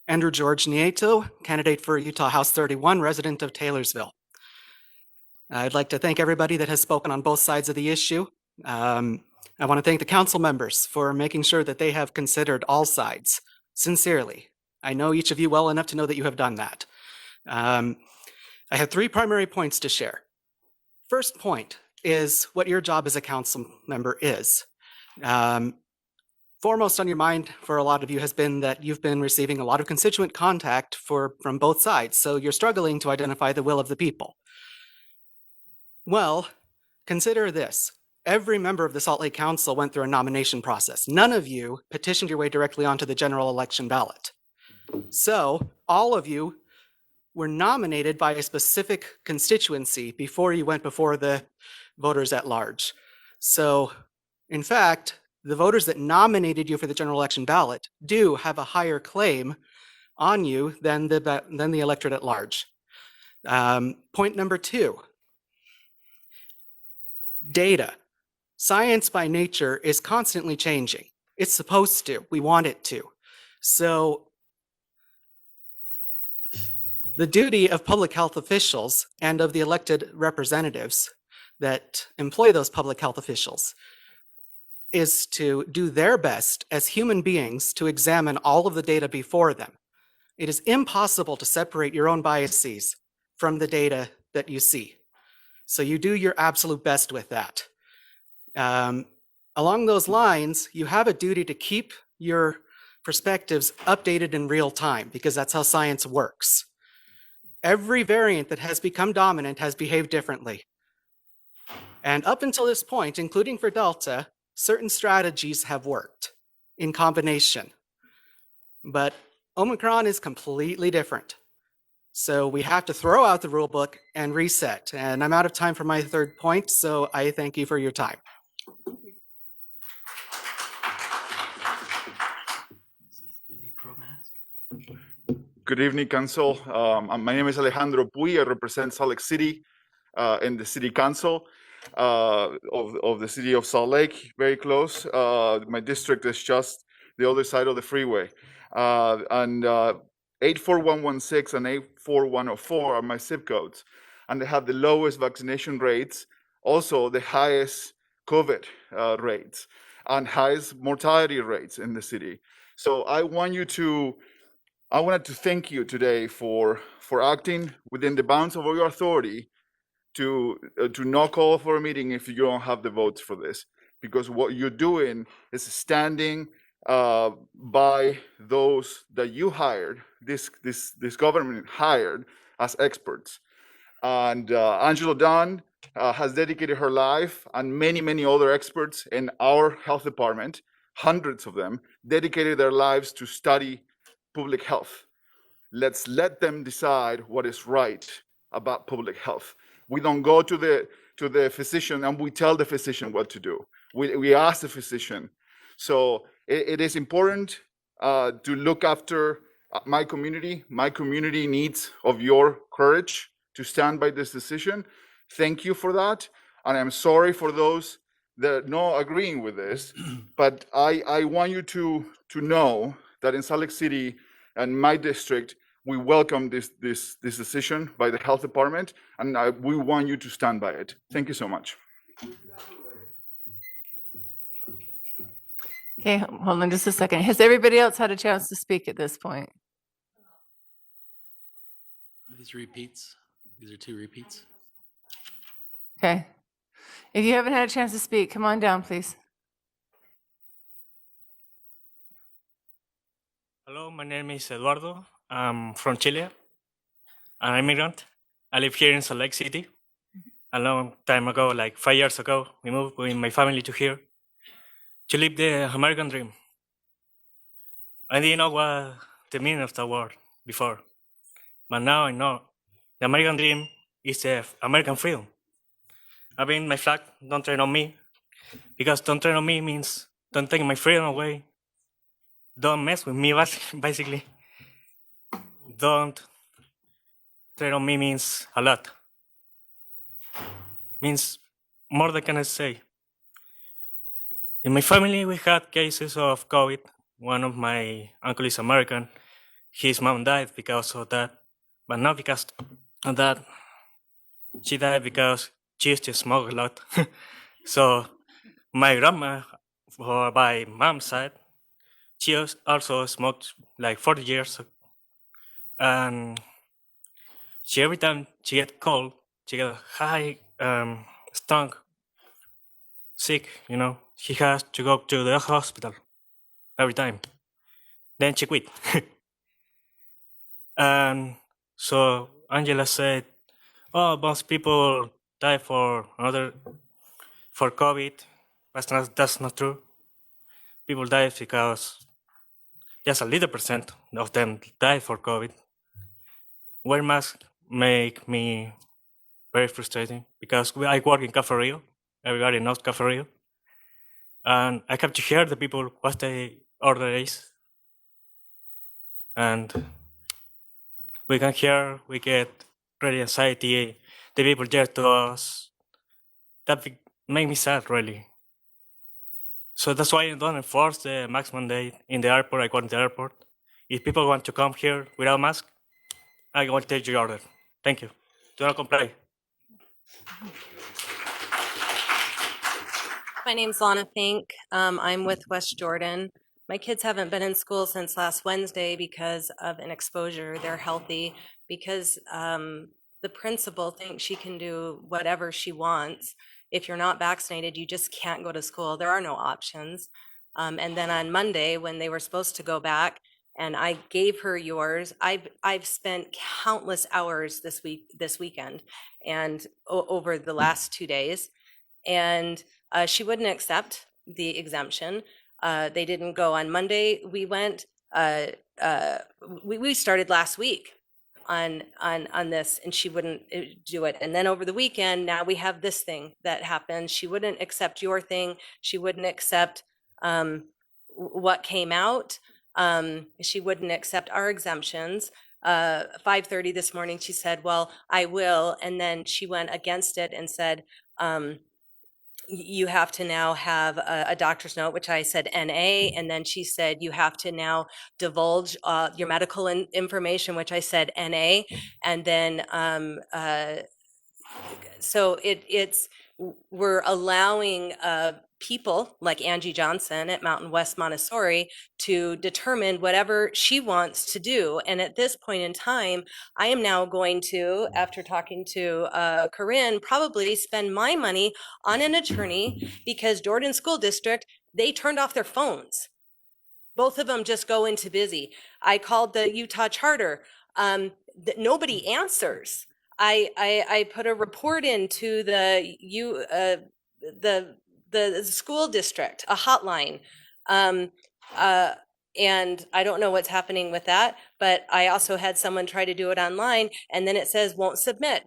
Andrew George Nieto, candidate for Utah House 31, resident of Taylorsville. I'd like to thank everybody that has spoken on both sides of the issue. I want to thank the council members for making sure that they have considered all sides, sincerely. I know each of you well enough to know that you have done that. I have 3 primary points to share. First point is what your job as a council member is. Foremost on your mind for a lot of you has been that you've been receiving a lot of constituent contact from both sides, so you're struggling to identify the will of the people. Well, consider this. Every member of the Salt Lake Council went through a nomination process. None of you petitioned your way directly onto the general election ballot. So all of you were nominated by a specific constituency before you went before the voters at large. So in fact, the voters that nominated you for the general election ballot do have a higher claim on you than the electorate at large. Point number 2, data. Science by nature is constantly changing. It's supposed to. We want it to. So the duty of public health officials and of the elected representatives that employ those public health officials is to do their best as human beings to examine all of the data before them. It is impossible to separate your own biases from the data that you see. So you do your absolute best with that. Along those lines, you have a duty to keep your perspectives updated in real time because that's how science works. Every variant that has become dominant has behaved differently. And up until this point, including for Delta, certain strategies have worked in combination. But Omicron is completely different. So we have to throw out the rule book and reset. And I'm out of time for my 3rd point, so I thank you for your time. Good evening, Council. My name is Alejandro Puy. I represent Salt Lake City in the City Council of the City of Salt Lake, very close. My district is just the other side of the freeway. And 84116 and 84104 are my zip codes. And they have the lowest vaccination rates, also the highest COVID rates, and highest mortality rates in the city. So I wanted to thank you today for acting within the bounds of your authority to not call for a meeting if you don't have the votes for this, because what you're doing is standing by those that you hired, this government hired as experts. And Angela Dunn has dedicated her life, and many other experts in our health department, hundreds of them, dedicated their lives to study public health. Let's let them decide what is right about public health. We don't go to the physician and we tell the physician what to do. We ask the physician. So it is important to look after my community. My community needs of your courage to stand by this decision. Thank you for that. And I'm sorry for those that are not agreeing with this, but I want you to know that in Salt Lake City and my district, we welcome this decision by the health department, and we want you to stand by it. Thank you so much. Okay, hold on just a second. Has everybody else had a chance to speak at this point? These repeats. These are 2 repeats. Okay. If you haven't had a chance to speak, come on down, please. Hello, my name is Eduardo. I'm from Chile. I'm an immigrant. I live here in Salt Lake City. A long time ago, like 5 years ago, we moved with my family to here to live the American dream. I didn't know what the meaning of the word before, but now I know. The American dream is the American freedom. I mean, my flag, don't tread on me, because don't tread on me means don't take my freedom away. Don't mess with me, basically. Don't tread on me means a lot. Means more than can I say. In my family, we had cases of COVID. One of my uncle is American. His mom died because of that, but not because of that. She died because she used to smoke a lot. So my grandma, by mom's side, she also smoked like 40 years. And she, every time she get cold, she get high, stomach, sick, she has to go to the hospital every time. Then she quit. And so Angela said, "Oh, most people die for COVID." That's not true. People die because just a little percent of them die for COVID. Wear masks make me very frustrating because I work in Cafe Rio. Everybody knows Cafe Rio. And I have to hear the people what they order is. And we can hear, we get really anxiety. The people there to us. That make me sad, really. So that's why I don't enforce the mask mandate in the airport. I go to the airport. If people want to come here without mask, I will take your order. Thank you. Do not complain. My name's Lana Fink. I'm with West Jordan. My kids haven't been in school since last Wednesday because of an exposure. They're healthy because the principal thinks she can do whatever she wants. If you're not vaccinated, you just can't go to school. There are no options. And then on Monday, when they were supposed to go back, and I gave her yours, I've spent countless hours this weekend and over the last 2 days, and she wouldn't accept the exemption. They didn't go on Monday. We went. We started last week on this, and she wouldn't do it. And then over the weekend, now we have this thing that happened. She wouldn't accept your thing. She wouldn't accept what came out. She wouldn't accept our exemptions. 5:30 this morning, she said, "Well, I will," and then she went against it and said, "You have to now have a doctor's note," which I said NA, and then she said, "You have to now divulge your medical information," which I said NA, and then so we're allowing people like Angie Johnson at Mountain West Montessori to determine whatever she wants to do. And at this point in time, I am now going to, after talking to Corinne, probably spend my money on an attorney because Jordan School District, they turned off their phones. Both of them just go into busy. I called the Utah Charter. Nobody answers. I put a report into the school district, a hotline, and I don't know what's happening with that, but I also had someone try to do it online, and then it says won't submit.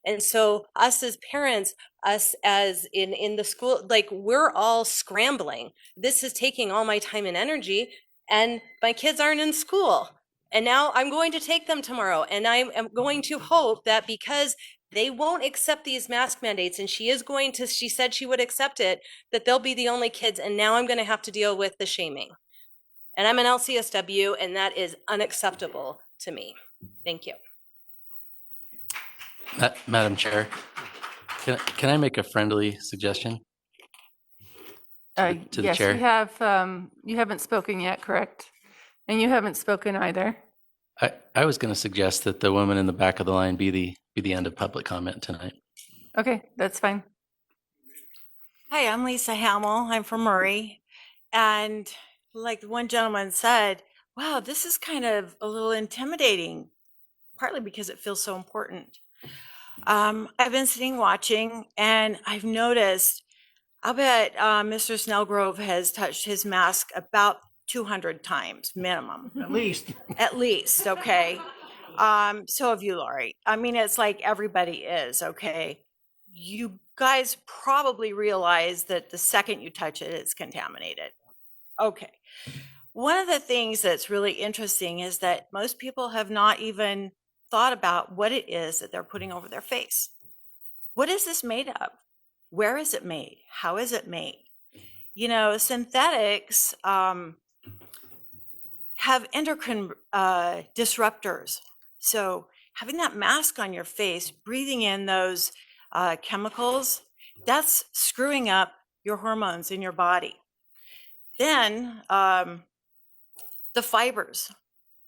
And so us as parents, us as in the school, like we're all scrambling. This is taking all my time and energy, and my kids aren't in school. And now I'm going to take them tomorrow, and I am going to hope that because they won't accept these mask mandates, and she said she would accept it, that they'll be the only kids, and now I'm going to have to deal with the shaming. And I'm an LCSW, and that is unacceptable to me. Thank you. Madam Chair, can I make a friendly suggestion to the Yes, chair? you haven't spoken yet, correct? And you haven't spoken either. I was going to suggest that the woman in the back of the line be the end of public comment tonight. Okay, that's fine. Hi, I'm Lisa Hamill. I'm from Murray. And like the one gentleman said, wow, this is kind of a little intimidating, partly because it feels so important. I've been sitting watching, and I've noticed, I'll bet Mr. Snellgrove has touched his mask about 200 times minimum. At least. At least, okay? So have you, Laurie. I mean, it's like everybody is, okay? You guys probably realize that the second you touch it, it's contaminated. Okay. One of the things that's really interesting is that most people have not even thought about what it is that they're putting over their face. What is this made of? Where is it made? How is it made? You know, synthetics have endocrine disruptors. So having that mask on your face, breathing in those chemicals, that's screwing up your hormones in your body. Then the fibers,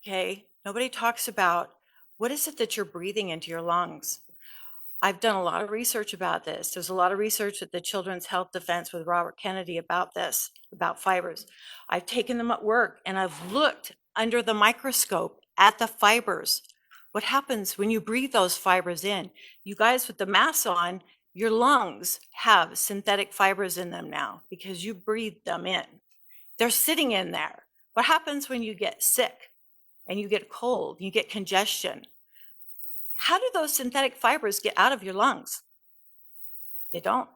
okay? Nobody talks about what is it that you're breathing into your lungs. I've done a lot of research about this. There's a lot of research at the Children's Health Defense with Robert Kennedy about this, about fibers. I've taken them at work and I've looked under the microscope at the fibers. What happens when you breathe those fibers in? You guys with the masks on, your lungs have synthetic fibers in them now because you breathe them in. They're sitting in there. What happens when you get sick and you get cold, you get congestion? How do those synthetic fibers get out of your lungs? They don't.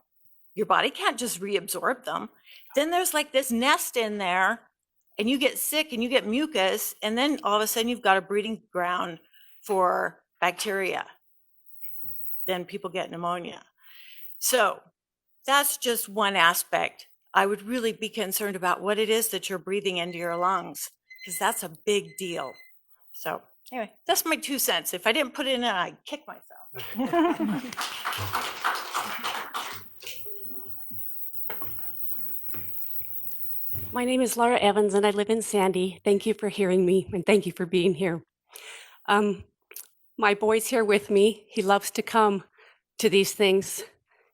Your body can't just reabsorb them. Then there's like this nest in there and you get sick and you get mucus, and then all of a sudden you've got a breeding ground for bacteria. Then people get pneumonia. So that's just one aspect. I would really be concerned about what it is that you're breathing into your lungs, because that's a big deal. So anyway, that's my 2 cents. If I didn't put it in, I'd kick myself. My name is Laura Evans and I live in Sandy. Thank you for hearing me and thank you for being here. My boy's here with me. He loves to come to these things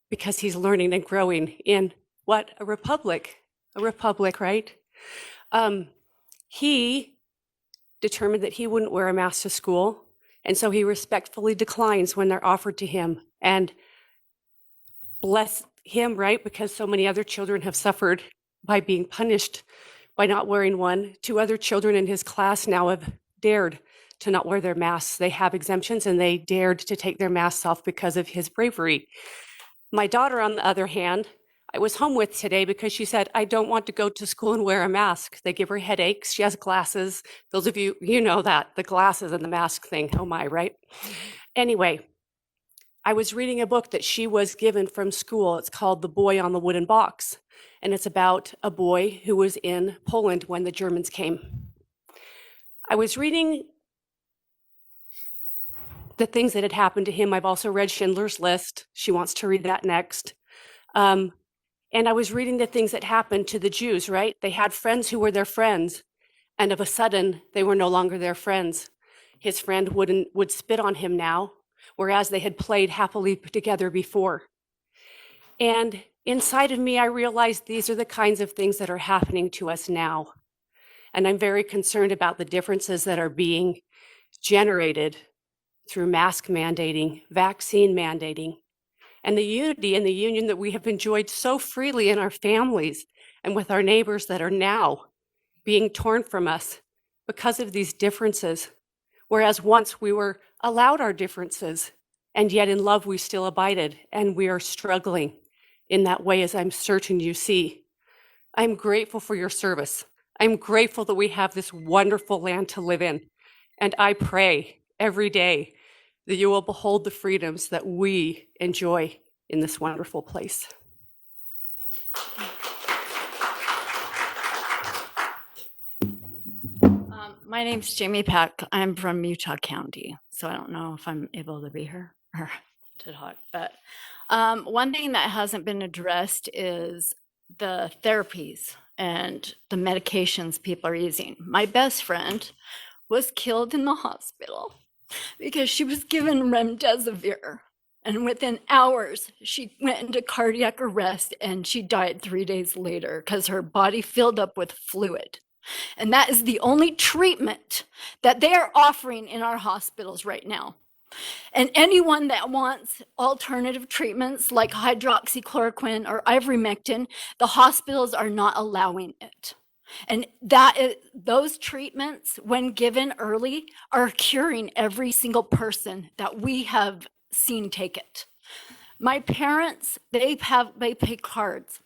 because he's learning and growing in what? A republic, right? He determined that he wouldn't wear a mask to school, and so he respectfully declines when they're offered to him. And bless him, right? Because so many other children have suffered by being punished by not wearing one. 2 other children in his class now have dared to not wear their masks. They have exemptions and they dared to take their masks off because of his bravery. My daughter, on the other hand, I was home with today because she said, I don't want to go to school and wear a mask. They give her headaches. She has glasses. Those of you, you know that, the glasses and the mask thing. Oh my, right? Anyway, I was reading a book that she was given from school. It's called The Boy on the Wooden Box. And it's about a boy who was in Poland when the Germans came. I was reading the things that had happened to him. I've also read Schindler's List. She wants to read that next. And I was reading the things that happened to the Jews, right? They had friends who were their friends, and of a sudden, they were no longer their friends. His friend would spit on him now, whereas they had played happily together before. And inside of me, I realized these are the kinds of things that are happening to us now. And I'm very concerned about the differences that are being generated through mask mandating, vaccine mandating, and the unity and the union that we have enjoyed so freely in our families and with our neighbors that are now being torn from us because of these differences. Whereas once we were allowed our differences, and yet in love we still abided, and we are struggling in that way, as I'm certain you see. I'm grateful for your service. I'm grateful that we have this wonderful land to live in. And I pray every day that you will behold the freedoms that we enjoy in this wonderful place. My name's Jamie Peck. I'm from Utah County, so I don't know if I'm able to be here or to talk. But one thing that hasn't been addressed is the therapies and the medications people are using. My best friend was killed in the hospital because she was given remdesivir, and within hours she went into cardiac arrest and she died 3 days later because her body filled up with fluid. And that is the only treatment that they are offering in our hospitals right now. And anyone that wants alternative treatments like hydroxychloroquine or ivermectin, the hospitals are not allowing it. And those treatments, when given early, are curing every single person that we have seen take it. My parents, they pay cards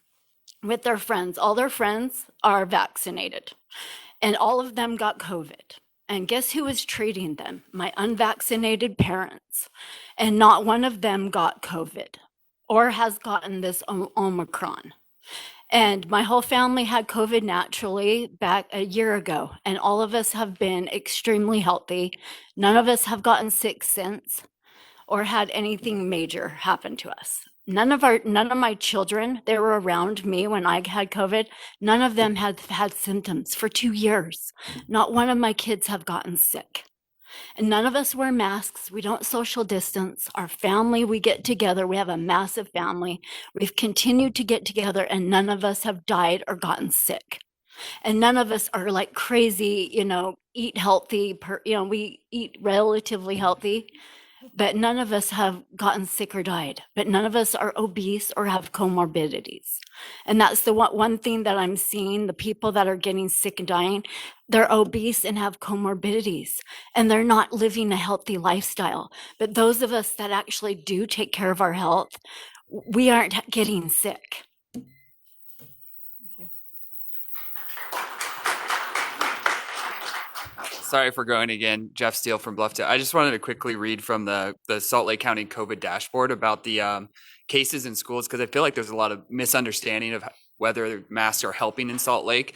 with their friends. All their friends are vaccinated, and all of them got COVID. And guess who was treating them? My unvaccinated parents. And not one of them got COVID or has gotten this Omicron. And my whole family had COVID naturally back a year ago, and all of us have been extremely healthy. None of us have gotten sick since or had anything major happen to us. None of my children, they were around me when I had COVID. None of them had had symptoms for 2 years. Not one of my kids have gotten sick. And none of us wear masks. We don't social distance. Our family, we get together. We have a massive family. We've continued to get together, and none of us have died or gotten sick. And none of us are like crazy, eat healthy, we eat relatively healthy, but none of us have gotten sick or died. But none of us are obese or have comorbidities. And that's the one thing that I'm seeing. The people that are getting sick and dying, they're obese and have comorbidities, and they're not living a healthy lifestyle. But those of us that actually do take care of our health, we aren't getting sick. Sorry for going again. Jeff Steele from Blodgett. I just wanted to quickly read from the Salt Lake County COVID dashboard about the cases in schools, because I feel like there's a lot of misunderstanding of whether masks are helping in Salt Lake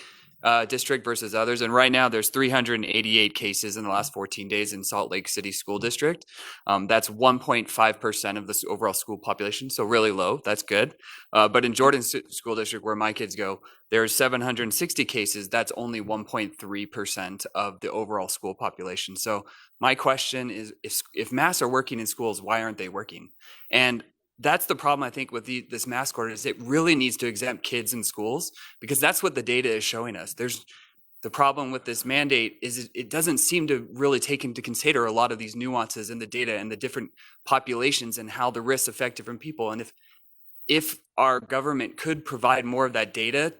district versus others. And right now there's 388 cases in the last 14 days in Salt Lake City School District. That's 1.5% of the overall school population, so really low. That's good. But in Jordan School District, where my kids go, there's 760 cases. That's only 1.3% of the overall school population. So my question is, if masks are working in schools, why aren't they working? And that's the problem, I think, with this mask order, is it really needs to exempt kids in schools, because that's what the data is showing us. The problem with this mandate is it doesn't seem to really take into consider a lot of these nuances in the data and the different populations and how the risks affect different people. And if our government could provide more of that data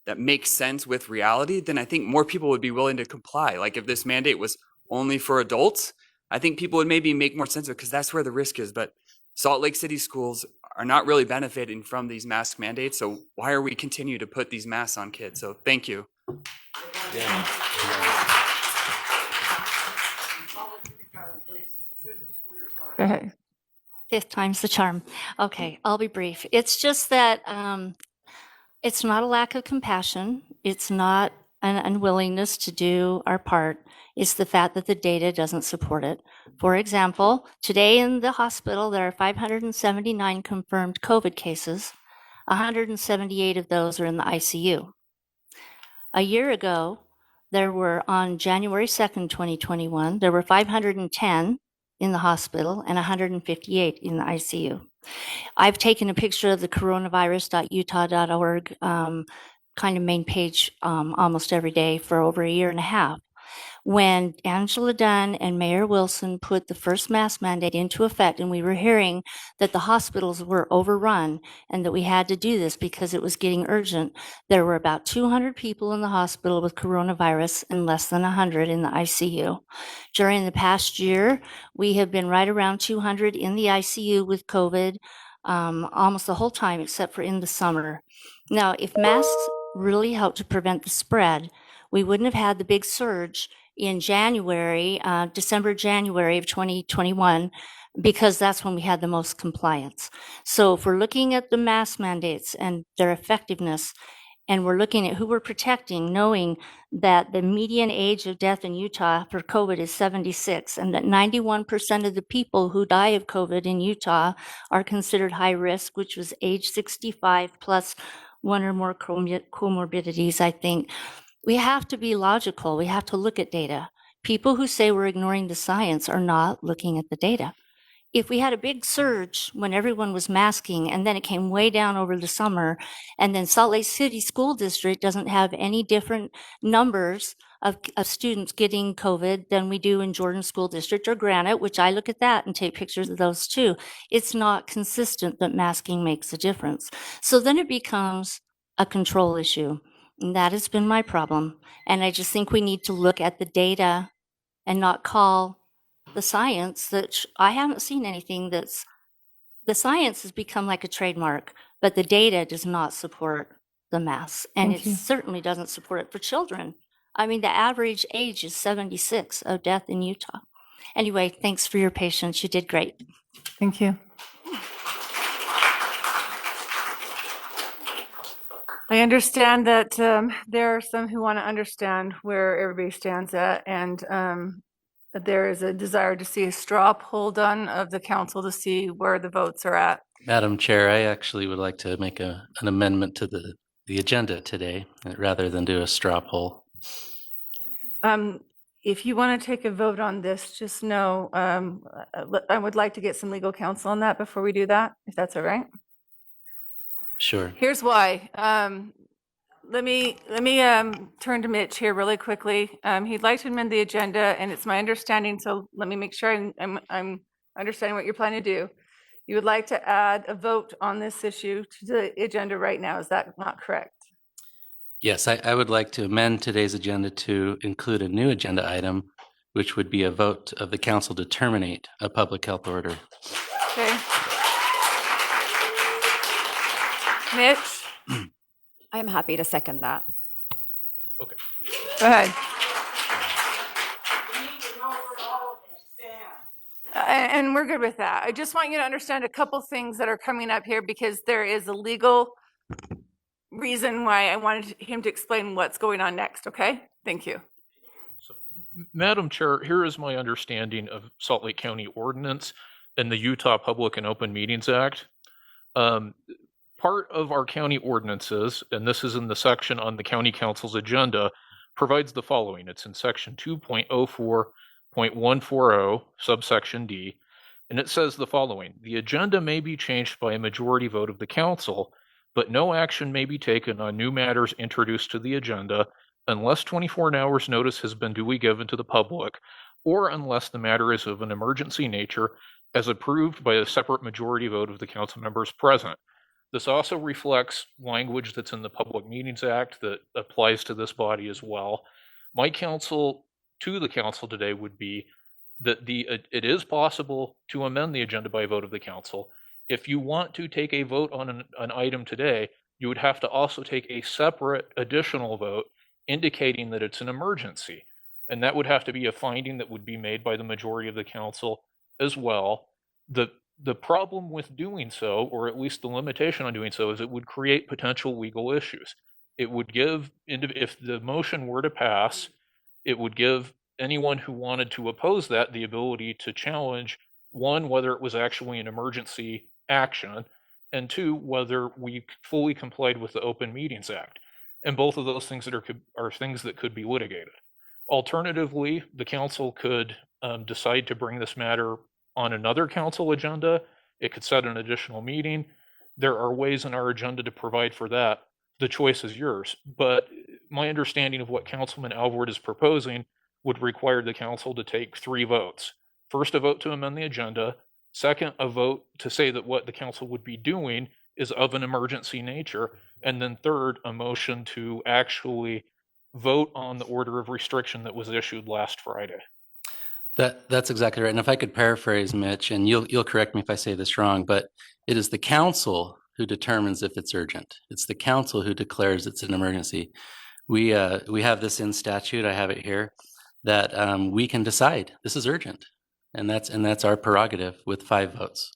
that makes sense with reality, then I think more people would be willing to comply. Like if this mandate was only for adults, I think people would maybe make more sense of it, because that's where the risk is. But Salt Lake City schools are not really benefiting from these mask mandates. So why are we continue to put these masks on kids? So thank you. Yeah. Go ahead. Fifth time's the charm. Okay, I'll be brief. It's just that it's not a lack of compassion. It's not an unwillingness to do our part. It's the fact that the data doesn't support it. For example, today in the hospital, there are 579 confirmed COVID cases. 178 of those are in the ICU. A year ago, there were, on January 2nd, 2021, there were 510 in the hospital and 158 in the ICU. I've taken a picture of the coronavirus.utah.org kind of main page almost every day for over a year and a half. When Angela Dunn and Mayor Wilson put the first mask mandate into effect, and we were hearing that the hospitals were overrun and that we had to do this because it was getting urgent, there were about 200 people in the hospital with coronavirus and less than 100 in the ICU. During the past year, we have been right around 200 in the ICU with COVID almost the whole time, except for in the summer. Now, if masks really help to prevent the spread, we wouldn't have had the big surge in January, January of 2021, because that's when we had the most compliance. So if we're looking at the mask mandates and their effectiveness, and we're looking at who we're protecting, knowing that the median age of death in Utah for COVID is 76, and that 91% of the people who die of COVID in Utah are considered high risk, which was age 65 plus one or more comorbidities, I think. We have to be logical. We have to look at data. People who say we're ignoring the science are not looking at the data. If we had a big surge when everyone was masking, and then it came way down over the summer, and then Salt Lake City School District doesn't have any different numbers of students getting COVID than we do in Jordan School District or Granite, which I look at that and take pictures of those too. It's not consistent that masking makes a difference. So then it becomes a control issue. And that has been my problem. And I just think we need to look at the data and not call the science that I haven't seen anything that's, the science has become like a trademark, but the data does not support the masks. And Thank it you. certainly doesn't support it for children. I mean, the average age is 76 of death in Utah. Anyway, thanks for your patience. You did great. Thank you. I understand that there are some who want to understand where everybody stands at, and that there is a desire to see a straw poll done of the council to see where the votes are at. Madam Chair, I actually would like to make an amendment to the agenda today rather than do a straw poll. If you want to take a vote on this, just know I would like to get some legal counsel on that before we do that, if that's all right. Sure. Here's why. Let me turn to Mitch here really quickly. He'd like to amend the agenda, and it's my understanding, so let me make sure I'm understanding what you're planning to do. You would like to add a vote on this issue to the agenda right now. Is that not correct? Yes, I would like to amend today's agenda to include a new agenda item, which would be a vote of the council to terminate a public health order. Okay. Mitch? I'm happy to second that. Okay. Go ahead. And we're good with that. I just want you to understand a couple things that are coming up here because there is a legal reason why I wanted him to explain what's going on next, okay? Thank you. Madam Chair, here is my understanding of Salt Lake County ordinance and the Utah Public and Open Meetings Act. Part of our county ordinances, and this is in the section on the county council's agenda, provides the following. It's in section 2.04.140, subsection D, and it says the following. The agenda may be changed by a majority vote of the council, but no action may be taken on new matters introduced to the agenda unless 24 hours notice has been duly given to the public, or unless the matter is of an emergency nature as approved by a separate majority vote of the council members present. This also reflects language that's in the Public Meetings Act that applies to this body as well. My counsel to the council today would be that it is possible to amend the agenda by vote of the council. If you want to take a vote on an item today, you would have to also take a separate additional vote indicating that it's an emergency. And that would have to be a finding that would be made by the majority of the council as well. The problem with doing so, or at least the limitation on doing so, is it would create potential legal issues. It would give, if the motion were to pass, it would give anyone who wanted to oppose that the ability to challenge, one, whether it was actually an emergency action, and two, whether we fully complied with the Open Meetings Act. And both of those things are things that could be litigated. Alternatively, the council could decide to bring this matter on another council agenda. It could set an additional meeting. There are ways in our agenda to provide for that. The choice is yours. But my understanding of what Councilman Alvord is proposing would require the council to take 3 votes. First, a vote to amend the agenda. Second, a vote to say that what the council would be doing is of an emergency nature. And then third, a motion to actually vote on the order of restriction that was issued last Friday. That's exactly right. And if I could paraphrase, Mitch, and you'll correct me if I say this wrong, but it is the council who determines if it's urgent. It's the council who declares it's an emergency. We have this in statute. I have it here that we can decide this is urgent, and that's our prerogative with 5 votes.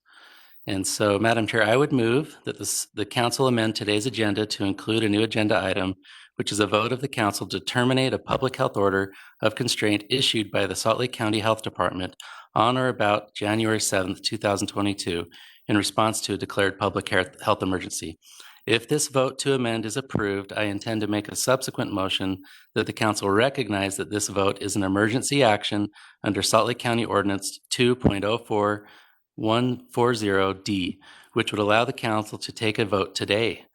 And so, Madam Chair, I would move that the council amend today's agenda to include a new agenda item, which is a vote of the council to terminate a public health order of constraint issued by the Salt Lake County Health Department on or about January 7th, 2022, in response to a declared public health emergency. If this vote to amend is approved, I intend to make a subsequent motion that the council recognize that this vote is an emergency action under Salt Lake County Ordinance 2.04140D, which would allow the council to take a vote today.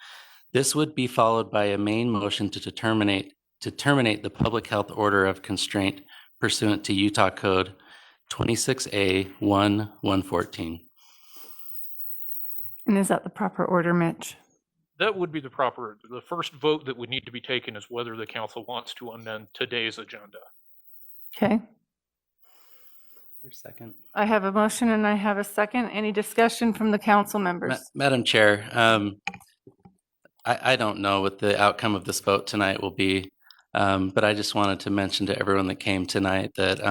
This would be followed by a main motion to terminate the public health order of constraint pursuant to Utah Code 26A1-114. And is that the proper order, Mitch? That would be the first vote that would need to be taken is whether the council wants to amend today's agenda. Okay. Second. I have a motion and I have a second. Any discussion from the council members? Madam Chair, I don't know what the outcome of this vote tonight will be, but I just wanted to mention to everyone that came tonight that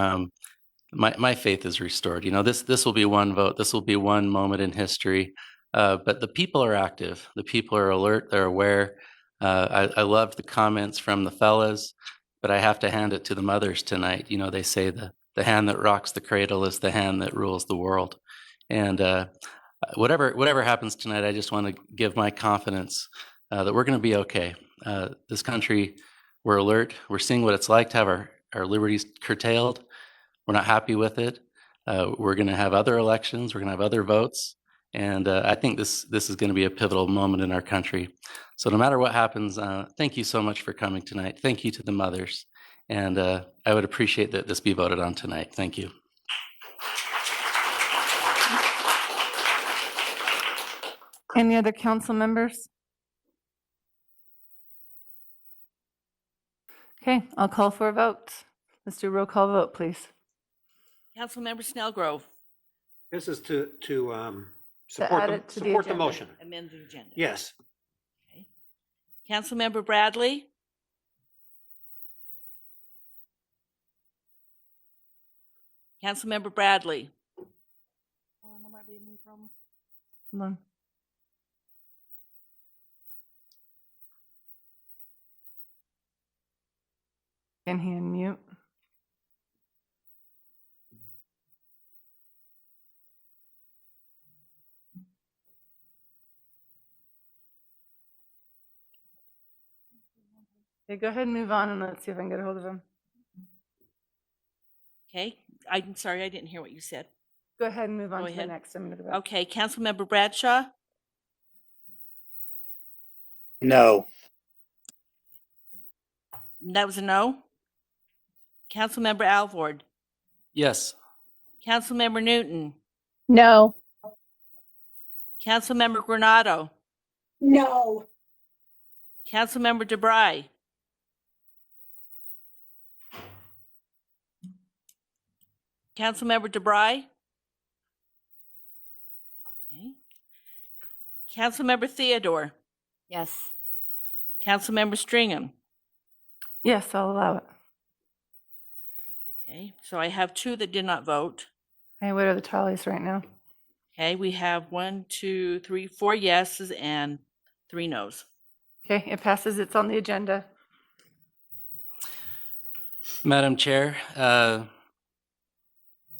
my faith is restored. You know, this will be one vote. This will be one moment in history. But the people are active. The people are alert. They're aware. I loved the comments from the fellas, but I have to hand it to the mothers tonight. You know, they say the hand that rocks the cradle is the hand that rules the world. And whatever happens tonight, I just want to give my confidence that we're going to be okay. This country, we're alert. We're seeing what it's like to have our liberties curtailed. We're not happy with it. We're going to have other elections. We're going to have other votes. And I think this is going to be a pivotal moment in our country. So no matter what happens, thank you so much for coming tonight. Thank you to the mothers. And I would appreciate that this be voted on tonight. Thank you. Any other council members? Okay, I'll call for a vote. Let's do a roll call vote, please. Councilmember Snellgrove. This is to add support it to the support the agenda. motion. Amend the agenda. Yes. Councilmember Bradley. Councilmember Bradley. Hold on. Can he unmute? Okay, go ahead and move on and let's see if I can get a hold of him. Okay, I'm sorry, I didn't hear what you said. Go ahead and move on Go to the ahead. next. I'm gonna go back. Okay, Councilmember Bradshaw. No. That was a no. Councilmember Alvord. Yes. Councilmember Newton. No. Councilmember Granado. No. Councilmember DeBry. Councilmember DeBry. Okay. Councilmember Theodore. Yes. Councilmember Stringham. Yes, I'll allow it. Okay, so I have two that did not vote. Okay, what are the tallies right now? Okay, we have 1, 2, 3, 4 yeses and 3 nos. Okay, it passes. It's on the agenda. Madam Chair,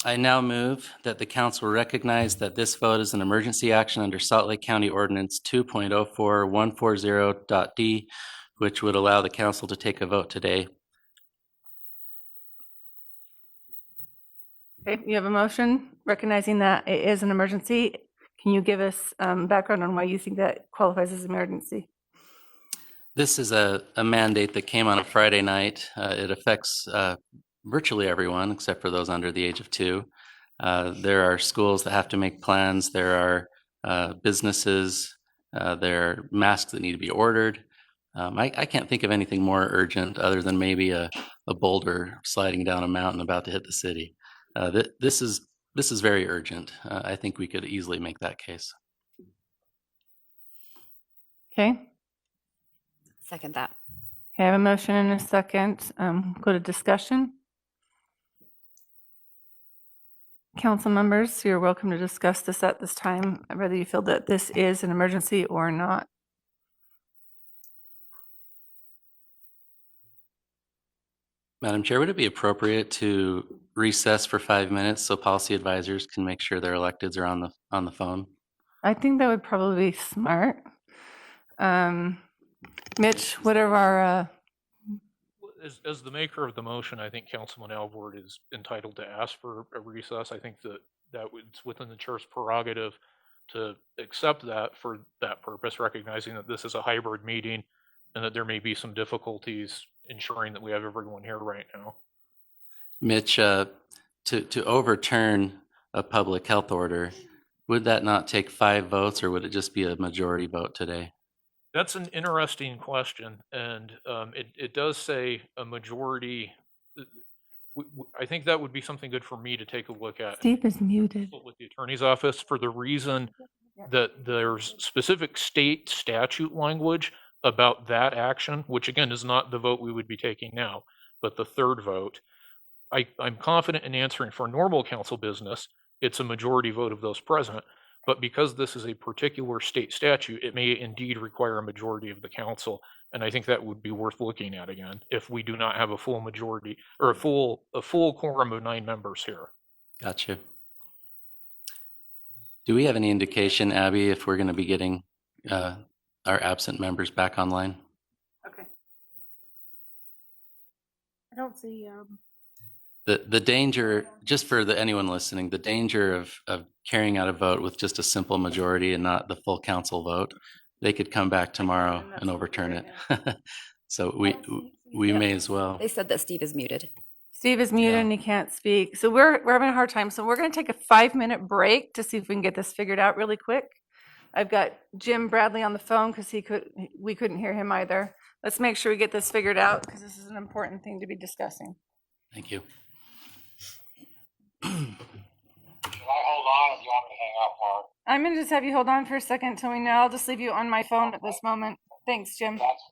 I now move that the council recognize that this vote is an emergency action under Salt Lake County Ordinance 2.04140.d, which would allow the council to take a vote today. Okay, you have a motion recognizing that it is an emergency. Can you give us background on why you think that qualifies as emergency? This is a mandate that came on a Friday night. It affects virtually everyone except for those under the age of 2. There are schools that have to make plans. There are businesses. There are masks that need to be ordered. I can't think of anything more urgent other than maybe a boulder sliding down a mountain about to hit the city. This is very urgent. I think we could easily make that case. Okay. Second that. Okay, I have a motion and a second. Go to discussion. Council members, you're welcome to discuss this at this time, whether you feel that this is an emergency or not. Madam Chair, would it be appropriate to recess for 5 minutes so policy advisors can make sure their electeds are on the phone? I think that would probably be smart. Mitch, what are our, As the maker of the motion, I think Councilman Alvord is entitled to ask for a recess. I think that it's within the chair's prerogative to accept that for that purpose, recognizing that this is a hybrid meeting and that there may be some difficulties ensuring that we have everyone here right now. Mitch, to overturn a public health order, would that not take 5 votes or would it just be a majority vote today? That's an interesting question, and it does say a majority. I think that would be something good for me to take a look at Steve is muted. with the attorney's office for the reason that there's specific state statute language about that action, which again is not the vote we would be taking now, but the third vote. I'm confident in answering for normal council business, it's a majority vote of those present. But because this is a particular state statute, it may indeed require a majority of the council. And I think that would be worth looking at again if we do not have a full majority or a full quorum of 9 members here. Gotcha. Do we have any indication, Abby, if we're going to be getting our absent members back online? Okay. I don't see, The danger, just for anyone listening, the danger of carrying out a vote with just a simple majority and not the full council vote, they could come back tomorrow and overturn it. So we may as well. They said that Steve is muted. Steve is muted and he can't speak. So we're having a hard time. So we're going to take a 5-minute break to see if we can get this figured out really quick. I've got Jim Bradley on the phone because we couldn't hear him either. Let's make sure we get this figured out because this is an important thing to be discussing. Thank you. Should I hold on if you want me to hang up, Mark? I'm going to just have you hold on for a second until we know. I'll just leave you on my phone at this moment. Thanks, Jim. That's